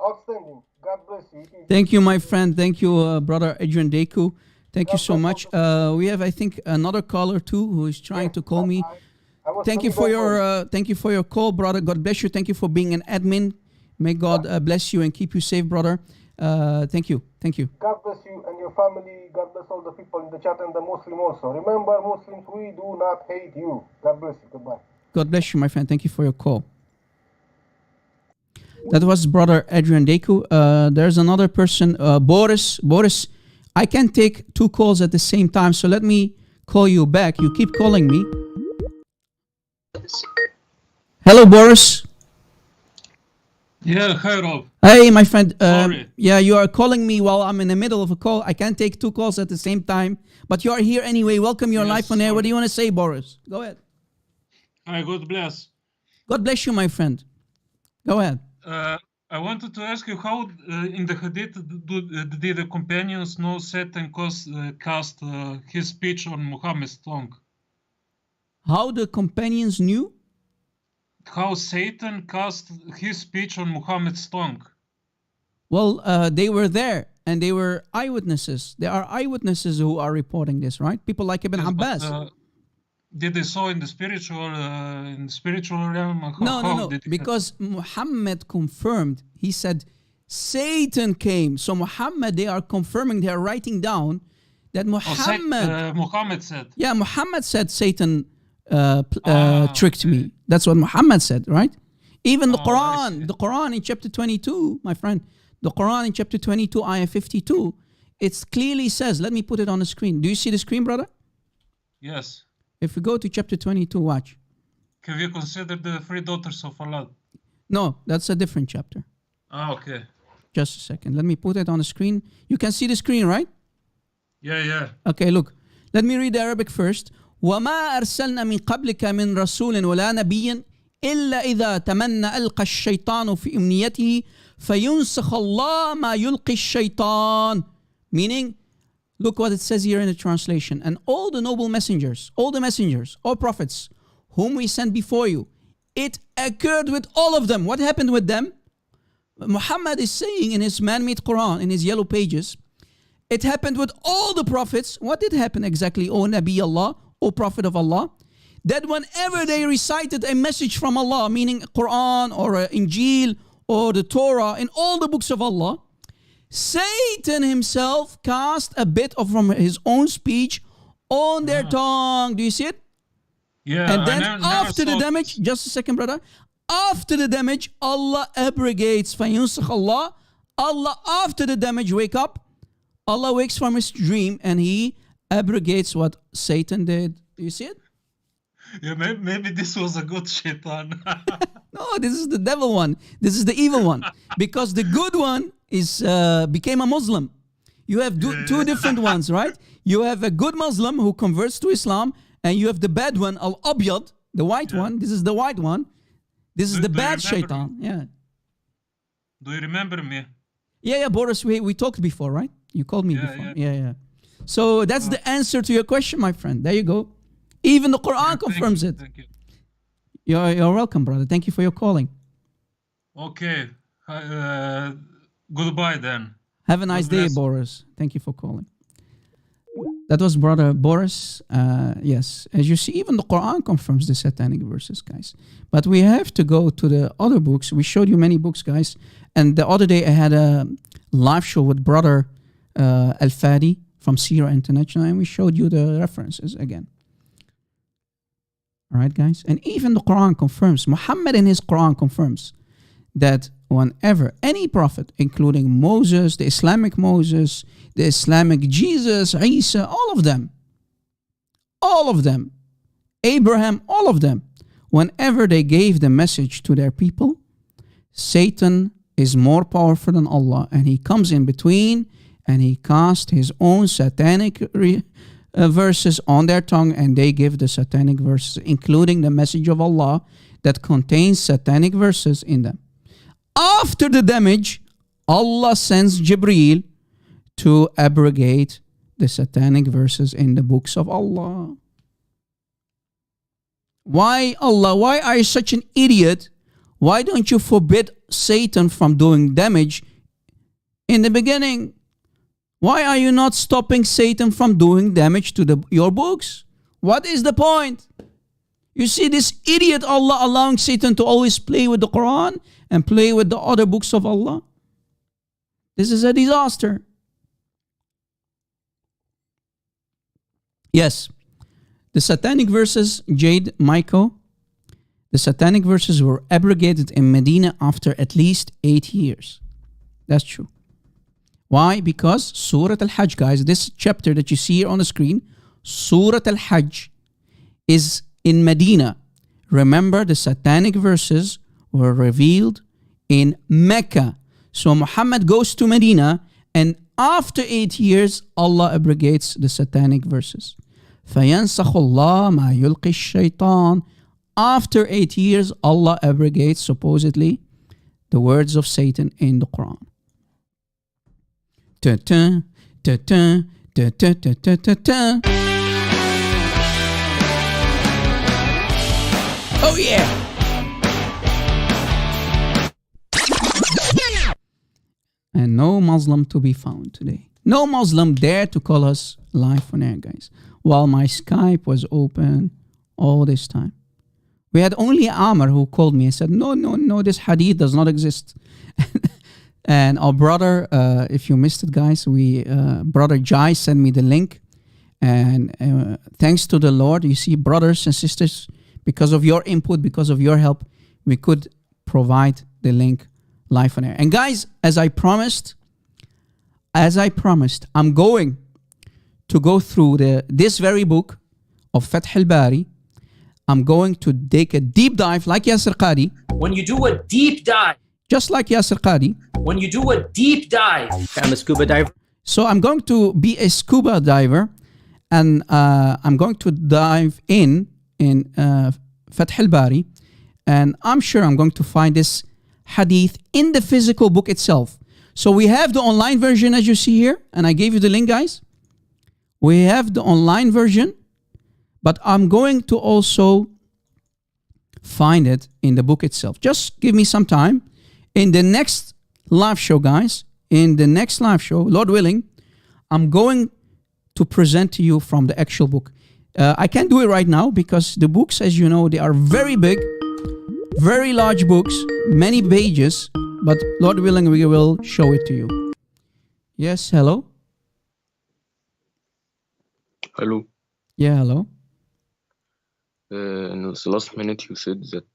S19: Outstanding. God bless you.
S1: Thank you, my friend. Thank you, brother Adrian Decu. Thank you so much. We have, I think, another caller too who is trying to call me. Thank you for your call, brother. God bless you. Thank you for being an admin. May God bless you and keep you safe, brother. Thank you. Thank you.
S19: God bless you and your family. God bless all the people in the chat and the Muslim also. Remember, Muslims, we do not hate you. God bless you. Goodbye.
S1: God bless you, my friend. Thank you for your call. That was brother Adrian Decu. There's another person, Boris. Boris, I can take 2 calls at the same time, so let me call you back. You keep calling me. Hello, Boris.
S14: Yeah, hi, Rob.
S1: Hey, my friend.
S14: Sorry.
S1: Yeah, you are calling me while I'm in the middle of a call. I can't take 2 calls at the same time, but you are here anyway. Welcome. You're live on air. What do you want to say, Boris? Go ahead.
S14: Hi, God bless.
S1: God bless you, my friend. Go ahead.
S14: I wanted to ask you how in the Hadith did the companions know Satan cast his speech on Muhammad's tongue?
S1: How the companions knew?
S14: How Satan cast his speech on Muhammad's tongue?
S1: Well, they were there and they were eyewitnesses. There are eyewitnesses who are reporting this, right? People like Ibn Abbas.
S14: Did they saw in the spiritual realm?
S1: No. Because Muhammad confirmed. He said Satan came. So Muhammad, they are confirming. They are writing down that
S14: Muhammad said.
S1: Yeah, Muhammad said Satan tricked me. That's what Muhammad said, right? Even the Quran in chapter 22, my friend, the Quran in chapter 22, ayah 52, it clearly says. Let me put it on the screen. Do you see the screen, brother?
S14: Yes.
S1: If we go to chapter 22, watch.
S14: Have you considered the 3 daughters of Allah?
S1: No, that's a different chapter.
S14: Okay.
S1: Just a second. Let me put it on the screen. You can see the screen, right?
S14: Yeah.
S1: Okay, look. Let me read the Arabic first. وَمَا أَرْسَلْنَا مِنْ قَبْلِكَ مِنْ رَسُولٍ وَلَا نَبِيٍّ إِلَّا إِذَا تَمَنَّى أَلْقَى الشَّيْطَانُ فِي أُمْنِيَّتِهِ فَيُنْسِخَ اللَّهُ مَا يُلْقِي الشَّيْطَانُ. Meaning, look what it says here in the translation. And all the noble messengers, all prophets, whom we sent before you, it occurred with all of them. What happened with them? Muhammad is saying in his man-made Quran, in his yellow pages, it happened with all the prophets. What did happen exactly, O Nabi Allah, O Prophet of Allah? That whenever they recited a message from Allah, meaning Quran or Injil or the Torah, in all the books of Allah, Satan himself cast a bit from his own speech on their tongue. Do you see it?
S14: Yeah.
S1: And then after the damage, just a second, brother. After the damage, Allah abrogates. Allah, after the damage, wake up. Allah wakes from his dream and he abrogates what Satan did. Do you see it?
S14: Yeah, maybe this was a good shaitan.
S1: No, this is the devil one. This is the evil one. Because the good one is became a Muslim. You have two different ones, right? You have a good Muslim who converts to Islam, and you have the bad one, Al-Abyad, the white one. This is the white one. This is the bad shaitan. Yeah.
S14: Do you remember me?
S1: Yeah, Boris, we talked before, right? You called me before. Yeah. So that's the answer to your question, my friend. There you go. Even the Quran confirms it.
S20: Thank you.
S1: You're welcome, brother. Thank you for your calling.
S20: Okay. Goodbye then.
S1: Have a nice
S20: God
S1: day,
S20: bless.
S1: Boris. Thank you for calling. That was brother Boris. Yes, as you see, even the Quran confirms the satanic verses, guys. But we have to go to the other books. We showed you many books, guys. And the other day I had a live show with brother Al-Fadi from Hira International, and we showed you the references again. All right, guys? And even the Quran confirms, Muhammad in his Quran confirms that whenever any prophet, including Moses, the Islamic Moses, the Islamic Jesus, Isa, all of them, Abraham, all of them, whenever they gave the message to their people, Satan is more powerful than Allah, and he comes in between and he casts his own satanic verses on their tongue, and they give the satanic verses, including the message of Allah that contains satanic verses in them. After the damage, Allah sends Jibreel to abrogate the satanic verses in the books of Allah. Why, Allah? Why are you such an idiot? Why don't you forbid Satan from doing damage in the beginning? Why are you not stopping Satan from doing damage to your books? What is the point? You see this idiot Allah allowing Satan to always play with the Quran and play with the other books of Allah. This is a disaster. Yes, the satanic verses, Jade, Michael, the satanic verses were abrogated in Medina after at least 8 years. That's true. Why? Because Surah Al-Hajj, guys, this chapter that you see here on the screen, Surah Al-Hajj is in Medina. Remember, the satanic verses were revealed in Mecca. So Muhammad goes to Medina, and after 8 years, Allah abrogates the satanic verses. فَيَنْسَخُ اللَّهُ مَا يُلْقِي الشَّيْطَانِ. After 8 years, Allah abrogates, supposedly, the words of Satan in the Quran. Ta-ta, ta-ta, ta-ta, ta-ta, ta-ta. Oh yeah! And no Muslim to be found today. No Muslim dare to call us live on air, guys. While my Skype was open all this time. We had only Amar who called me and said, no, this hadith does not exist. And our brother, if you missed it, guys, brother Jai sent me the link. And thanks to the Lord, you see, brothers and sisters, because of your input, because of your help, we could provide the link live on air. And guys, as I promised, I'm going to go through this very book of Fath al-Bari. I'm going to take a deep dive like Yasir Qadi.
S3: When you do a deep dive.
S1: Just like Yasir Qadi.
S3: When you do a deep dive.
S4: I'm a scuba diver.
S1: So I'm going to be a scuba diver, and I'm going to dive in Fath al-Bari, and I'm sure I'm going to find this hadith in the physical book itself. So we have the online version, as you see here, and I gave you the link, guys. We have the online version, but I'm going to also find it in the book itself. Just give me some time. In the next live show, guys, Lord willing, I'm going to present to you from the actual book. I can't do it right now because the books, as you know, they are very big, very large books, many pages, but Lord willing, we will show it to you. Yes, hello?
S7: Hello.
S1: Yeah, hello.
S7: In the last minute you said that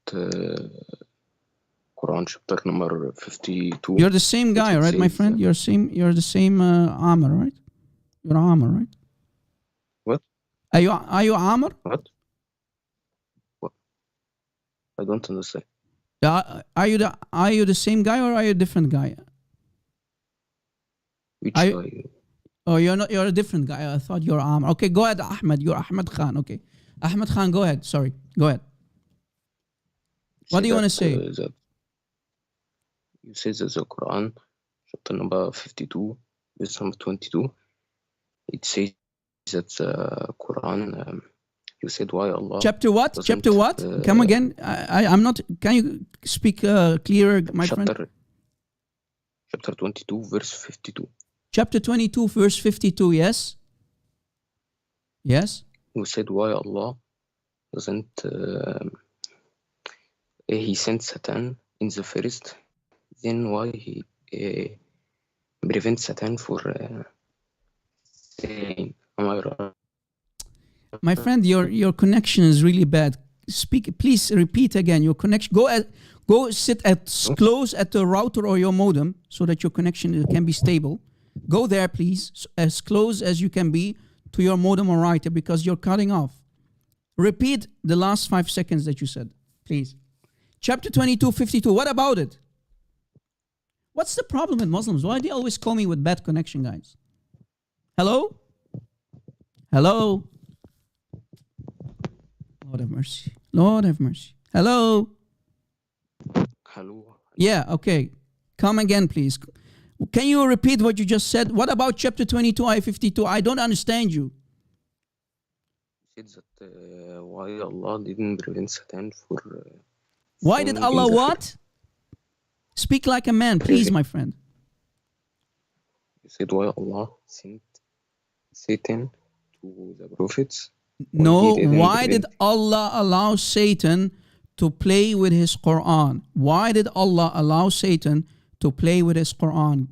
S7: Quran chapter number 52.
S1: You're the same guy, right, my friend? You're the same Amar, right? You're Amar, right?
S7: What?
S1: Are you Amar?
S7: What? I don't understand.
S1: Are you the same guy or are you a different guy?
S7: Which guy?
S1: Oh, you're not. You're a different guy. I thought you're Amar. Okay, go ahead, Ahmed. You're Ahmed Khan. Okay, Ahmed Khan. Go ahead. Sorry. Go ahead. What do you want to say?
S7: You say that the Quran, chapter number 52, verse number 22, it says that the Quran You said why Allah.
S1: Chapter what? Chapter what? Come again. I'm not. Can you speak clearer, my friend?
S7: Chapter 22, verse 52.
S1: Chapter 22, verse 52. Yes. Yes.
S7: You said why Allah doesn't. He sent Satan in the first. Then why he prevents Satan for saying, "Am I right?"
S1: My friend, your connection is really bad. Speak, please repeat again. Your connection. Go sit close at the router or your modem so that your connection can be stable. Go there, please, as close as you can be to your modem or router because you're cutting off. Repeat the last 5 seconds that you said, please. Chapter 22, 52. What about it? What's the problem with Muslims? Why do they always call me with bad connection, guys? Hello? Hello? Lord have mercy. Lord have mercy. Hello?
S7: Hello.
S1: Yeah, okay. Come again, please. Can you repeat what you just said? What about chapter 22, ayah 52? I don't understand you.
S7: Said that why Allah didn't prevent Satan for.
S1: Why did Allah what? Speak like a man, please, my friend.
S7: You said why Allah sent Satan to the prophets.
S1: No, why did Allah allow Satan to play with his Quran? Why did Allah allow Satan to play with his Quran?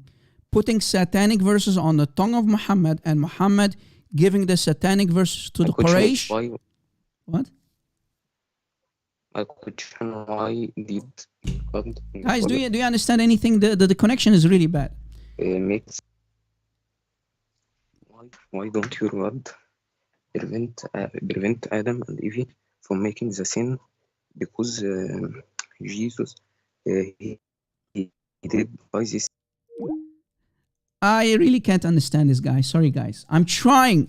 S1: Putting satanic verses on the tongue of Muhammad and Muhammad giving the satanic verses to the Quraysh. What?
S7: My question, why did God...
S1: Guys, do you understand anything? The connection is really bad.
S7: Why don't your God prevent Adam and Eve from making the sin? Because Jesus, he did by this.
S1: I really can't understand this guy. Sorry, guys. I'm trying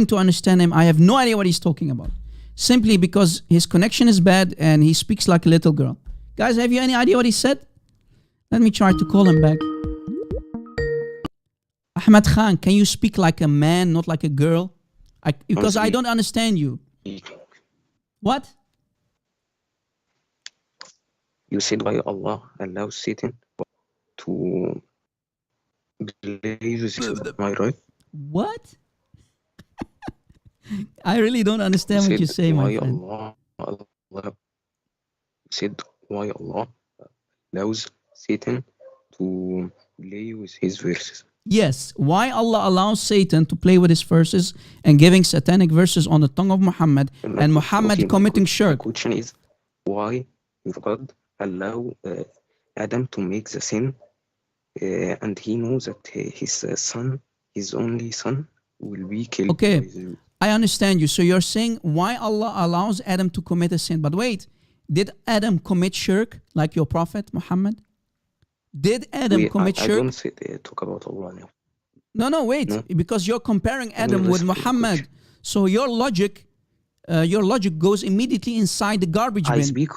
S1: to understand him. I have no idea what he's talking about. Simply because his connection is bad and he speaks like a little girl. Guys, have you any idea what he said? Let me try to call him back. Ahmed Khan, can you speak like a man, not like a girl? Because I don't understand you. What?
S7: You said why Allah allows Satan to believe. Am I right?
S1: What? I really don't understand what you say, my friend.
S7: Allah said why Allah allows Satan to play with his verses.
S1: Yes, why Allah allows Satan to play with his verses and giving satanic verses on the tongue of Muhammad and Muhammad committing shirk.
S7: The question is, why God allow Adam to make the sin and he knows that his son, his only son, will be killed.
S1: Okay, I understand you. So you're saying why Allah allows Adam to commit a sin. But wait, did Adam commit shirk like your prophet Muhammad? Did Adam commit shirk?
S7: I don't talk about Allah now.
S1: No, wait. No. Because you're comparing Adam with Muhammad. So your logic goes immediately inside the garbage bin.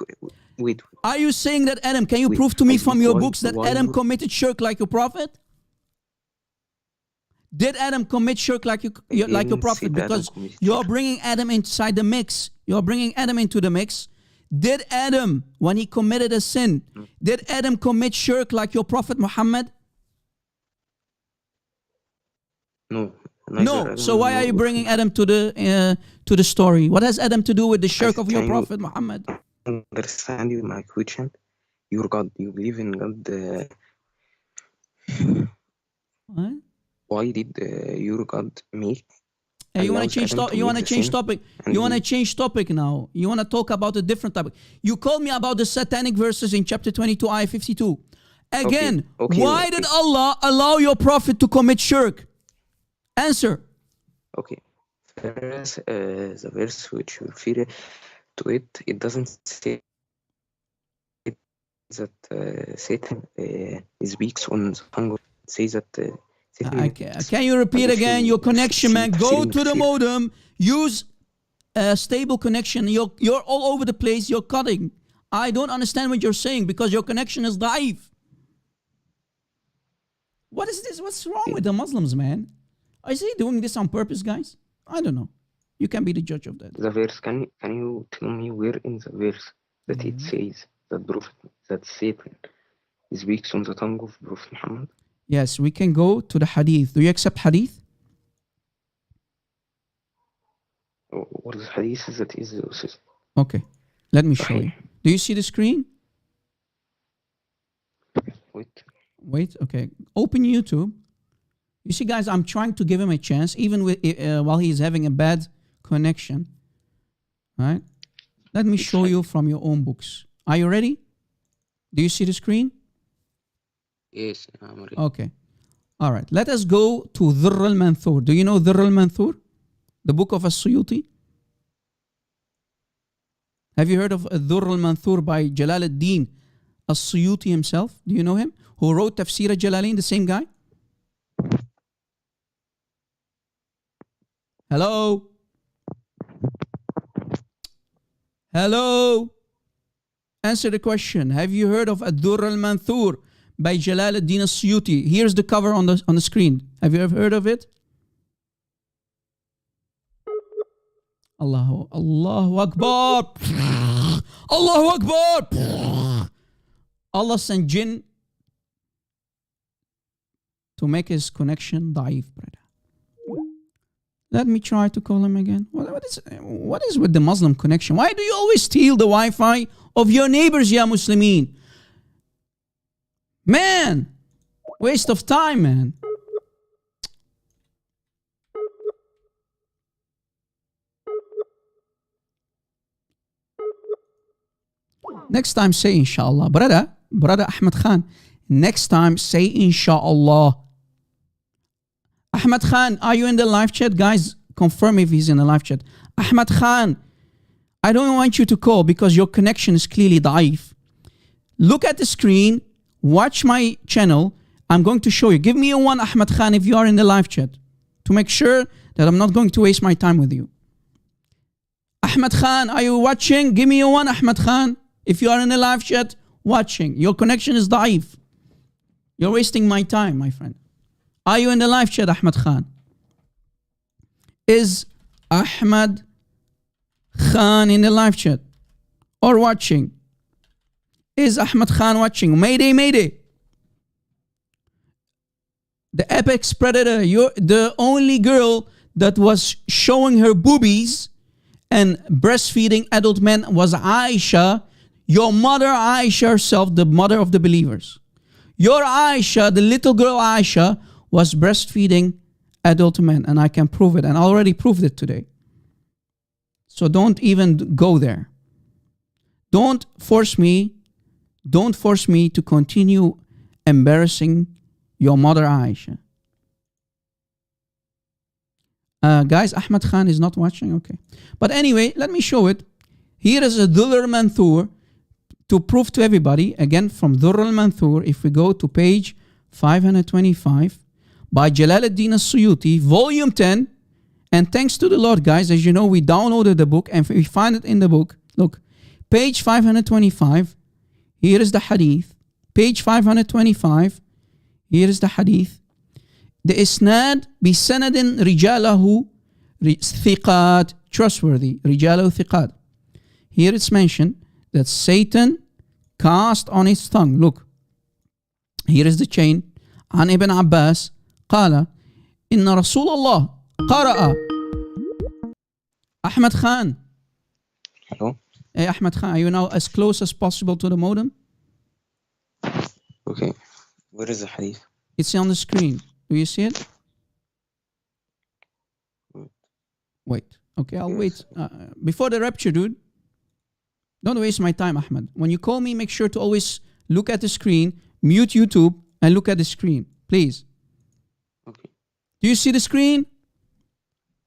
S7: Wait.
S1: Are you saying that Adam, can you prove to me from your books that Adam committed shirk like your prophet? Did Adam commit shirk like your prophet? Because you're bringing Adam inside the mix. You're bringing Adam into the mix. Did Adam, when he committed a sin, did Adam commit shirk like your prophet Muhammad?
S7: No.
S1: No. So why are you bringing Adam to the story? What has Adam to do with the shirk of your prophet Muhammad?
S7: Understand you my question. Your God, you believe in God.
S1: What?
S7: Why did your God make?
S1: You want to change topic? You want to change topic? You want to change topic now? You want to talk about a different topic? You called me about the satanic verses in chapter 22, ayah 52. Again, why did Allah allow your prophet to commit shirk? Answer.
S7: Okay. First, the verse which you refer to it doesn't say that Satan speaks on the tongue. It says that.
S1: Can you repeat again? Your connection, man. Go to the modem. Use a stable connection. You're all over the place. You're cutting. I don't understand what you're saying because your connection is daif. What is this? What's wrong with the Muslims, man? Is he doing this on purpose, guys? I don't know. You can be the judge of that.
S7: The verse, can you tell me where in the verse that it says that Satan speaks on the tongue of Prophet Muhammad?
S1: Yes, we can go to the hadith. Do you accept hadith?
S7: What is hadith that is?
S1: Okay, let me show you. Do you see the screen? Wait, okay. Open YouTube. You see, guys, I'm trying to give him a chance, even with while he's having a bad connection. All right? Let me show you from your own books. Are you ready? Do you see the screen?
S7: Yes, I'm ready.
S1: Okay. All right. Let us go to Dhur al-Manthur. Do you know Dhur al-Manthur? The book of Suyuti? Have you heard of Dhur al-Manthur by Jalal ad-Din Suyuti himself? Do you know him? Who wrote Tafsir al-Jalalain, the same guy? Hello? Hello? Answer the question. Have you heard of Ad-Dhur al-Manthur by Jalal ad-Din Suyuti? Here's the cover on the screen. Have you ever heard of it? Allahu Akbar. Allahu Akbar. Allah sent jinn to make his connection da'if, brother. Let me try to call him again. What is with the Muslim connection? Why do you always steal the Wi-Fi of your neighbors, ya Muslimin? Man, waste of time, man. Next time say inshallah. Brother Ahmed Khan, next time say inshallah. Ahmed Khan, are you in the live chat? Guys, confirm if he's in the live chat. Ahmed Khan, I don't want you to call because your connection is clearly da'if. Look at the screen, watch my channel. I'm going to show you. Give me a one, Ahmed Khan, if you are in the live chat, to make sure that I'm not going to waste my time with you. Ahmed Khan, are you watching? Give me a one, Ahmed Khan. If you are in the live chat, watching. Your connection is da'if. You're wasting my time, my friend. Are you in the live chat, Ahmed Khan? Is Ahmed Khan in the live chat or watching? Is Ahmed Khan watching? Mayday, mayday. The apex predator, you're the only girl that was showing her boobies and breastfeeding adult men was Aisha, your mother Aisha herself, the mother of the believers. Your Aisha, the little girl Aisha, was breastfeeding adult men, and I can prove it, and I already proved it today. So don't even go there. Don't force me to continue embarrassing your mother Aisha. Guys, Ahmed Khan is not watching? Okay. But anyway, let me show it. Here is a Dhur al-Manthur to prove to everybody, again from Dhur al-Manthur, if we go to page 525, by Jalal ad-Din Suyuti, volume 10. And thanks to the Lord, guys, as you know, we downloaded the book and we find it in the book. Look, page 525. Here is the hadith. Page 525. Here is the hadith. The isnad bisanadin rijalahu thiqat, trustworthy. Rijalahu thiqat. Here it's mentioned that Satan cast on his tongue. Look, here is the chain. عن ابن عباس قال إن رسول الله قرأ. Ahmed Khan.
S7: Hello?
S1: Hey, Ahmed Khan, are you now as close as possible to the modem?
S7: Okay. Where is the hadith?
S1: It's on the screen. Do you see it? Wait. Okay, I'll wait. Before the rapture, dude. Don't waste my time, Ahmed. When you call me, make sure to always look at the screen, mute YouTube, and look at the screen, please.
S7: Okay.
S1: Do you see the screen?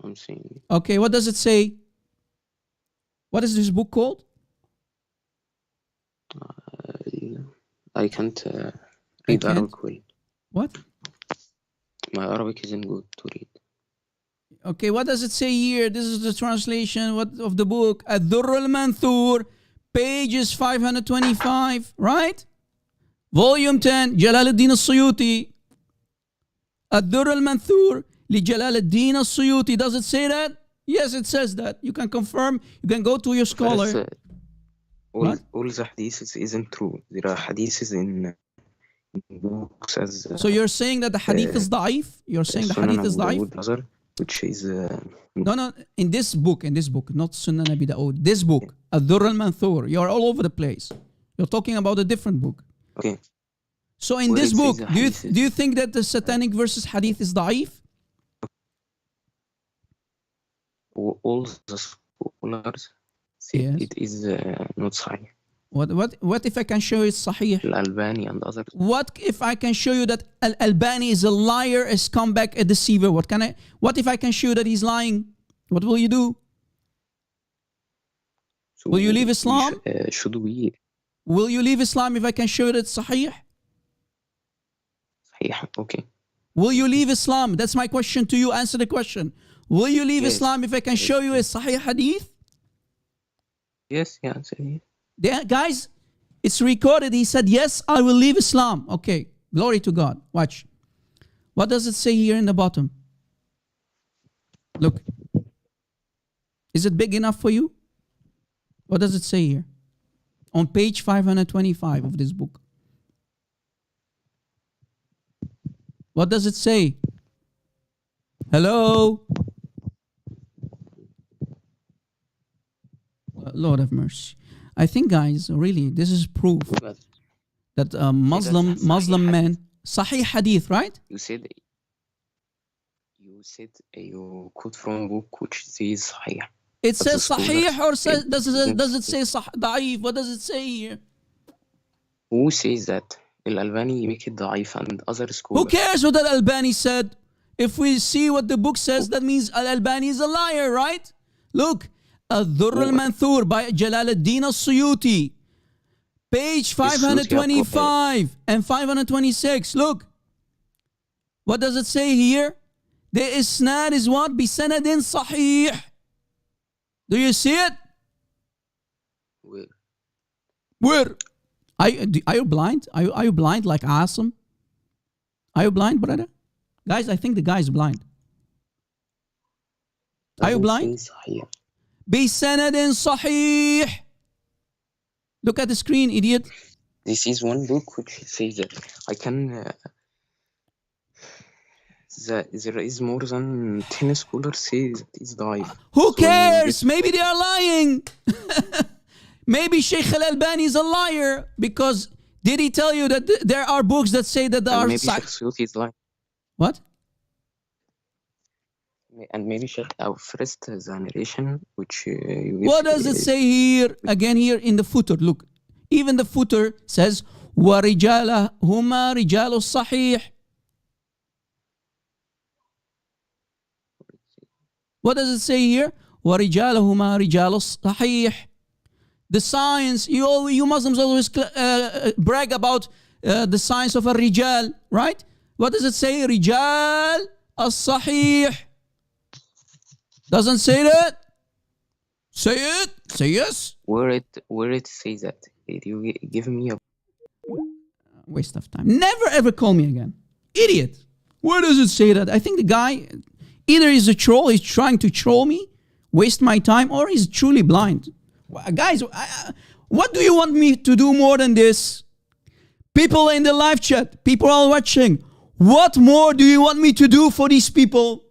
S7: I'm seeing it.
S1: Okay, what does it say? What is this book called?
S7: I can't read Arabic well.
S1: What?
S7: My Arabic isn't good to read.
S1: Okay, what does it say here? This is the translation of the book. Ad-Dhur al-Manthur, pages 525, right? Volume 10, Jalal ad-Din Suyuti. Ad-Dhur al-Manthur li Jalal ad-Din Suyuti. Does it say that? Yes, it says that. You can confirm. You can go to your scholar.
S7: But all the hadiths isn't true. There are hadiths in books as
S1: So you're saying that the hadith is da'if? You're saying the hadith is da'if?
S7: Which is
S1: No, in this book, not Sunan Abi Dawood. This book, Al-Dhur Al-Manthur. You're all over the place. You're talking about a different book.
S7: Okay.
S1: So in this book, do you think that the satanic versus hadith is da'if?
S7: all the scholars say it is not Sahih.
S1: What if I can show you it's Sahih?
S7: Al-Albani and others.
S1: What if I can show you that Al-Albani is a liar, a scumbag, a deceiver? What if I can show you that he's lying? What will you do?
S7: So
S1: will you leave Islam?
S7: Should we?
S1: Will you leave Islam if I can show you that it's Sahih?
S7: Sahih, okay.
S1: Will you leave Islam? That's my question to you. Answer the question. Will you leave Islam if I can show you a Sahih hadith?
S7: Yes, yeah, Sahih.
S1: Guys, it's recorded. He said, yes, I will leave Islam. Okay, glory to God. Watch. What does it say here in the bottom? Look. Is it big enough for you? What does it say here? On page 525 of this book. What does it say? Hello? Lord have mercy. I think, guys, really, this is proof that Muslim men, Sahih Hadith, right?
S7: You said you quote from a book which says Sahih.
S1: It says Sahih or does it say Da'if? What does it say here?
S7: Who says that? Al-Albani make it Da'if and other scholars.
S1: Who cares what Al-Albani said? If we see what the book says, that means Al-Albani is a liar, right? Look. Al-Dhur Al-Manthur by Jalal al-Suyuti. Page 525 and 526. Look. What does it say here? The isnad is what? Bisanadin sahih. Do you see it? Where? Are you blind? Are you blind like Asim? Are you blind, brother? Guys, I think the guy is blind. Are you blind? Bisanadin sahih. Look at the screen, idiot.
S7: This is one book which says that I can. There is more than 10 scholars say that it's da'if.
S1: Who cares? Maybe they are lying. Maybe Sheikh Al-Albani is a liar because did he tell you that there are books that say that there are?
S7: Maybe Sheikh Suyuti is lying.
S1: What?
S7: And maybe Sheikh our first the narration which
S1: what does it say here? Again here in the footer. Look. Even the footer says وَرِجَالَ هُمَا رِجَالُ الصَّحِيحِ. What does it say here? وَرِجَالَ هُمَا رِجَالُ الصَّحِيحِ. The science, you Muslims always brag about the science of a rijal, right? What does it say? Rijal as-sahih. Doesn't say that? Say it. Say yes.
S7: Where it says that? Did you give me a
S1: waste of time? Never ever call me again. Idiot. Where does it say that? I think the guy either is a troll, he's trying to troll me, waste my time, or he's truly blind. Guys, what do you want me to do more than this? People in the live chat, people are watching. What more do you want me to do for these people?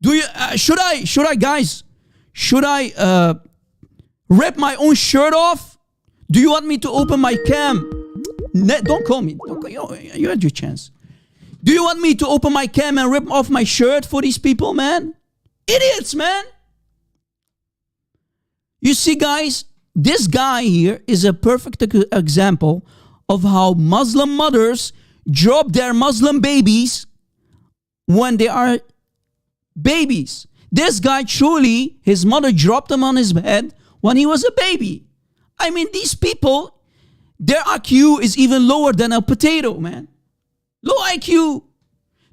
S1: Do you should I guys? Should I rip my own shirt off? Do you want me to open my cam? Don't call me. You had your chance. Do you want me to open my cam and rip off my shirt for these people, man? Idiots, man. You see, guys, this guy here is a perfect example of how Muslim mothers drop their Muslim babies when they are babies. This guy truly, his mother dropped him on his head when he was a baby. I mean, these people, their IQ is even lower than a potato, man. Low IQ.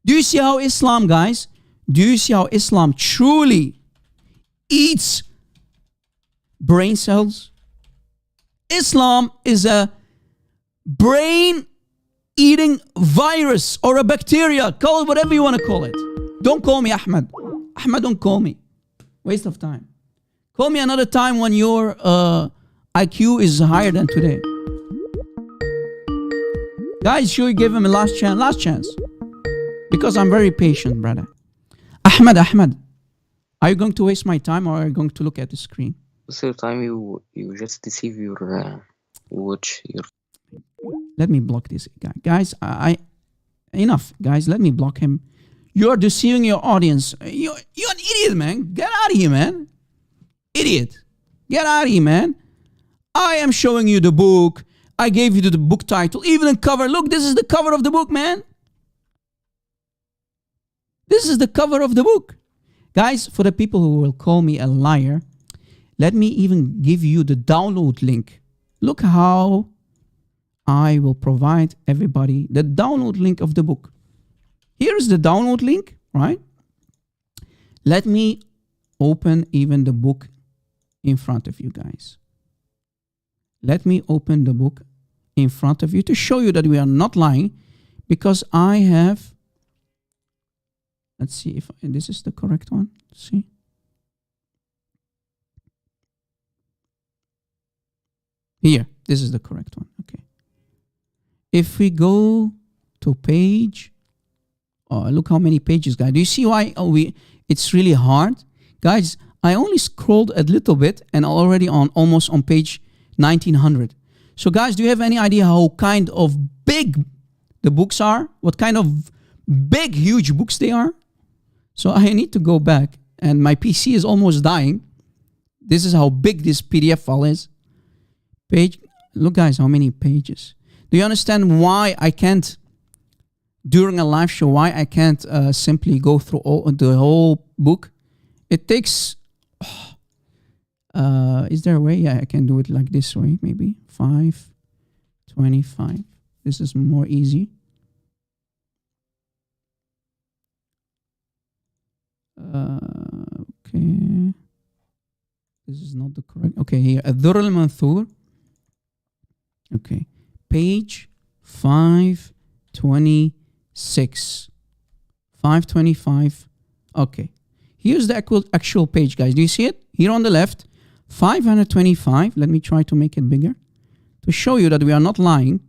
S1: Do you see how Islam, guys? Do you see how Islam truly eats brain cells? Islam is a brain-eating virus or a bacteria. Call it whatever you want to call it. Don't call me Ahmed. Ahmed, don't call me. Waste of time. Call me another time when your IQ is higher than today. Guys, should we give him a last chance? Last chance. Because I'm very patient, brother. Ahmed, are you going to waste my time or are you going to look at the screen?
S7: Most of the time you just deceive your watch.
S1: Let me block this guy. Guys, enough. Guys, let me block him. You're deceiving your audience. You're an idiot, man. Get out of here, man. Idiot. Get out of here, man. I am showing you the book. I gave you the book title, even the cover. Look, this is the cover of the book, man. This is the cover of the book. Guys, for the people who will call me a liar, let me even give you the download link. Look how I will provide everybody the download link of the book. Here is the download link, right? Let me open even the book in front of you guys. Let me open the book in front of you to show you that we are not lying, because I have, let's see if this is the correct one. See? Here, this is the correct one. Okay. If we go to page, oh, look how many pages, guys. Do you see why it's really hard? Guys, I only scrolled a little bit and already almost on page 1900. So guys, do you have any idea how kind of big the books are? What kind of big, huge books they are? So I need to go back, and my PC is almost dying. This is how big this PDF file is. Look guys, how many pages. Do you understand why I can't, during a live show, why I can't simply go through the whole book? It takes, is there a way? Yeah, I can do it like this way, maybe. 5:25. This is more easy. Okay. This is not the correct. Okay, here. Al-Dhur Al-Manthur. Okay. Page 526. 525. Okay. Here's the actual page, guys. Do you see it? Here on the left. 525. Let me try to make it bigger to show you that we are not lying.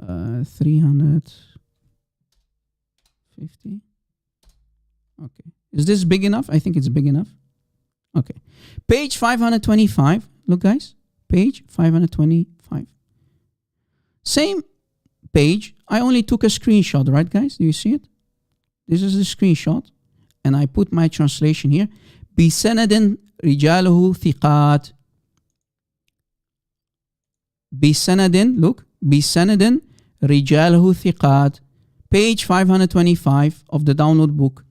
S1: 350. Okay. Is this big enough? I think it's big enough. Okay. Page 525. Look, guys. Page 525. Same page. I only took a screenshot, right, guys? Do you see it? This is the screenshot. And I put my translation here. بسند رجاله ثقات. بسند, look. بسند رجاله ثقات. Page 525 of the download book.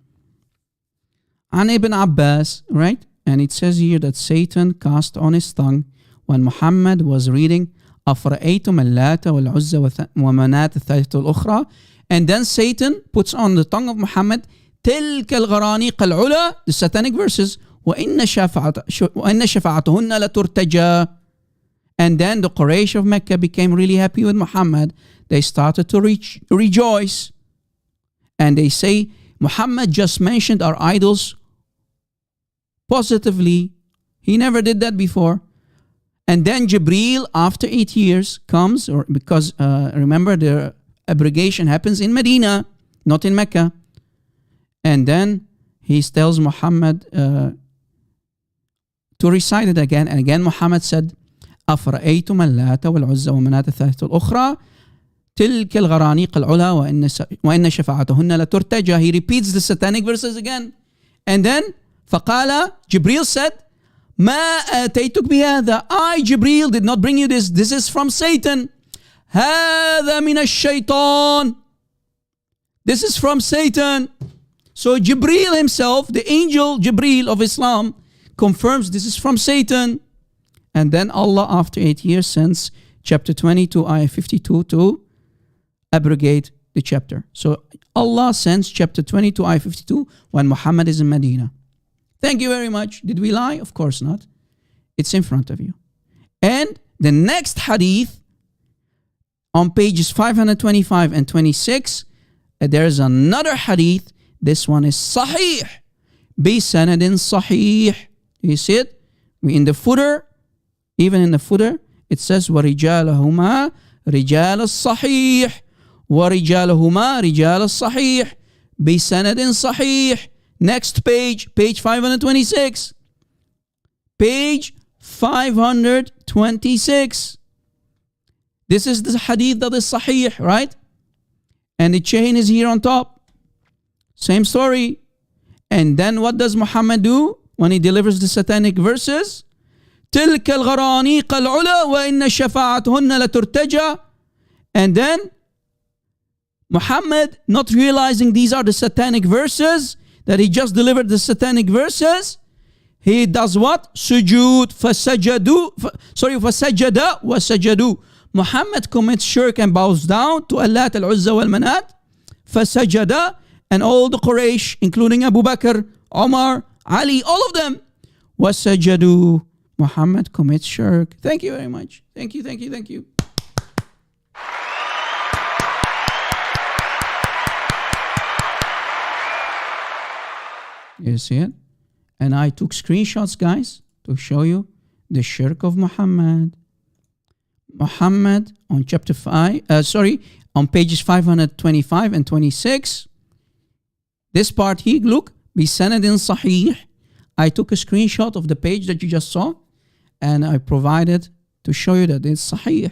S1: An Ibn Abbas, right? And it says here that Satan cast on his tongue when Muhammad was reading أفرأيتم اللات والعزى ومناة الثالثة الأخرى. And then Satan puts on the tongue of Muhammad تلك الغرانيق العلا, the satanic verses, وإن شفاعتهن لترتجى. And then the Quraysh of Mecca became really happy with Muhammad. They started to rejoice. And they say, Muhammad just mentioned our idols positively. He never did that before. And then Jibreel, after 8 years, comes, because remember the abrogation happens in Medina, not in Mecca. And then he tells Muhammad to recite it again. And again Muhammad said, أفرأيتم اللات والعزى ومناة الثالثة الأخرى تلك الغرانيق العلا وإن شفاعتهن لترتجى. He repeats the satanic verses again. And then فقال, Jibreel said, ما آتيتك بهذا. I, Jibreel, did not bring you this. This is from Satan. هذا من الشيطان. This is from Satan. So Jibreel himself, the angel Jibreel of Islam, confirms this is from Satan. And then Allah, after 8 years, sends chapter 22, ayah 52 to abrogate the chapter. So Allah sends chapter 22, ayah 52 when Muhammad is in Medina. Thank you very much. Did we lie? Of course not. It's in front of you. And the next hadith on pages 525 and 26, there's another hadith. This one is Sahih. بسند صحيح. You see it? We in the footer, even in the footer, it says ورجالهما رجال الصحيح ورجالهما رجال الصحيح بسند صحيح. Next page, page 526. Page 526. This is the hadith that is sahih, right? And the chain is here on top. Same story. And then what does Muhammad do when he delivers the satanic verses? تلك الغرانيق العلا وإن شفاعتهن لترتجى. And then Muhammad, not realizing these are the satanic verses, that he just delivered the satanic verses, he does what? Sujood, فسجد وسجدوا. Muhammad commits shirk and bows down to Allat, Al-Uzza wal-Manat. فسجد, and all the Quraysh, including Abu Bakr, Umar, Ali, all of them. وسجدوا. Muhammad commits shirk. Thank you very much. Thank you, thank you, thank you. You see it? And I took screenshots, guys, to show you the shirk of Muhammad. Muhammad on chapter 5, on pages 525 and 26. This part here, look, بسند صحيح. I took a screenshot of the page that you just saw, and I provided to show you that it's sahih,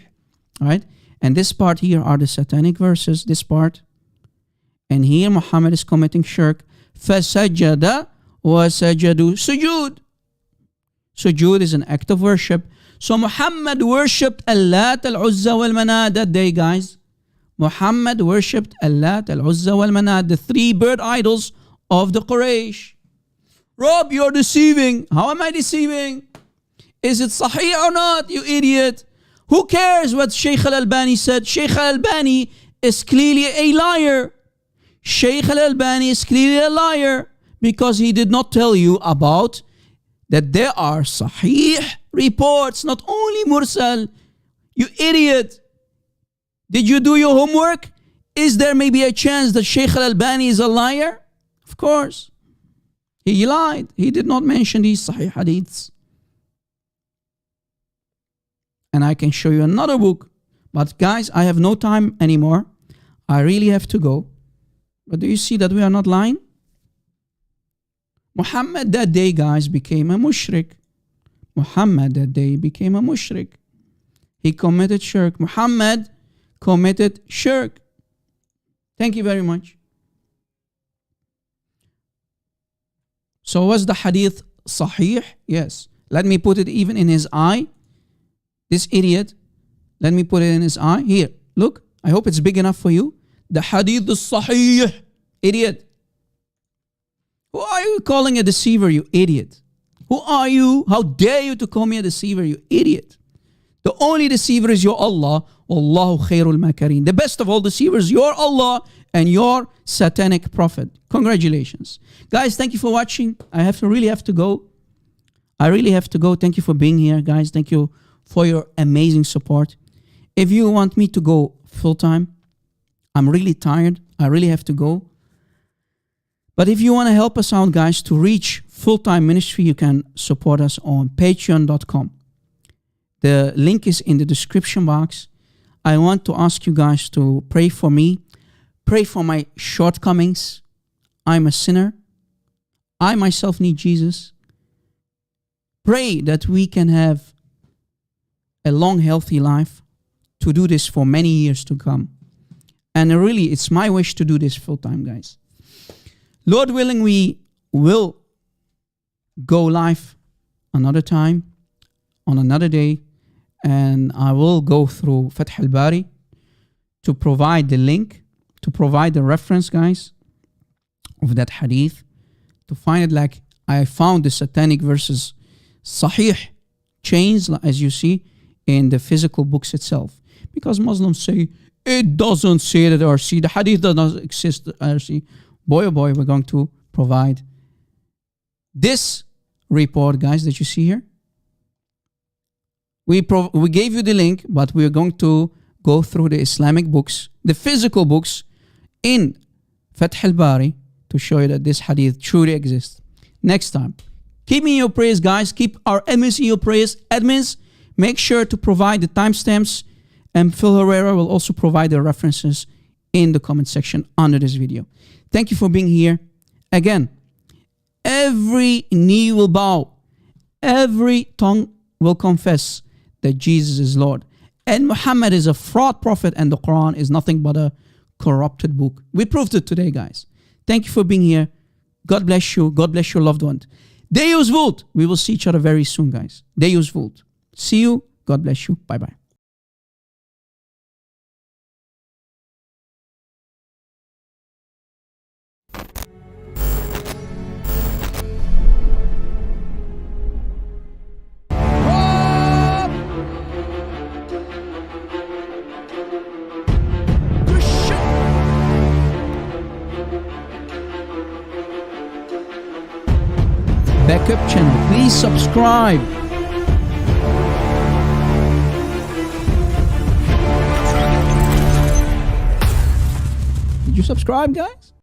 S1: right? And this part here are the satanic verses, this part. And here Muhammad is committing shirk. فَسَجَدَ وَسَجَدُوا. Sujood. Sujood is an act of worship. So Muhammad worshipped Allat, Al-Uzza wal-Manat that day, guys. Muhammad worshipped Allat, Al-Uzza wal-Manat, the three bird idols of the Quraysh. Rob, you're deceiving. How am I deceiving? Is it sahih or not, you idiot? Who cares what Sheikh Al-Albani said? Sheikh Al-Albani is clearly a liar. Sheikh Al-Albani is clearly a liar because he did not tell you about that there are sahih reports, not only mursal. You idiot. Did you do your homework? Is there maybe a chance that Sheikh Al-Albani is a liar? Of course. He lied. He did not mention these sahih hadiths. And I can show you another book. But guys, I have no time anymore. I really have to go. But do you see that we are not lying? Muhammad that day, guys, became a mushrik. Muhammad that day became a mushrik. He committed shirk. Muhammad committed shirk. Thank you very much. So was the hadith sahih? Yes. Let me put it even in his eye. This idiot. Let me put it in his eye. Here, look. I hope it's big enough for you. The hadith is sahih. Idiot. Who are you calling a deceiver, you idiot? Who are you? How dare you to call me a deceiver, you idiot? The only deceiver is your Allah. Wallahu khairul makareen. The best of all deceivers, your Allah and your satanic prophet. Congratulations. Guys, thank you for watching. I really have to go. I really have to go. Thank you for being here, guys. Thank you for your amazing support. If you want me to go full-time, I'm really tired. I really have to go. But if you want to help us out, guys, to reach full-time ministry, you can support us on patreon.com. The link is in the description box. I want to ask you guys to pray for me. Pray for my shortcomings. I'm a sinner. I myself need Jesus. Pray that we can have a long, healthy life to do this for many years to come. And really, it's my wish to do this full-time, guys. Lord willing, we will go live another time, on another day, and I will go through Fath al-Bari to provide the link, to provide the reference, guys, of that hadith, to find it like I found the satanic verses, sahih chains, as you see, in the physical books itself. Because Muslims say, it doesn't say that RC, the hadith does not exist RC. Boy, oh boy, we're going to provide this report, guys, that you see here. We gave you the link, but we are going to go through the Islamic books, the physical books in Fath al-Bari to show you that this hadith truly exists. next time. Keep me in your prayers, guys. Keep our admins in your prayers. Admins, make sure to provide the timestamps, and Phil Herrera will also provide the references in the comment section under this video. Thank you for being here. Again, every knee will bow, every tongue will confess that Jesus is Lord, and Muhammad is a fraud prophet, and the Quran is nothing but a corrupted book. We proved it today, guys. Thank you for being here. God bless you. God bless your loved one. Deus vult. We will see each other very soon, guys. Deus vult. See you. God bless you. Bye-bye. Backup channel, please subscribe. Did you subscribe, guys?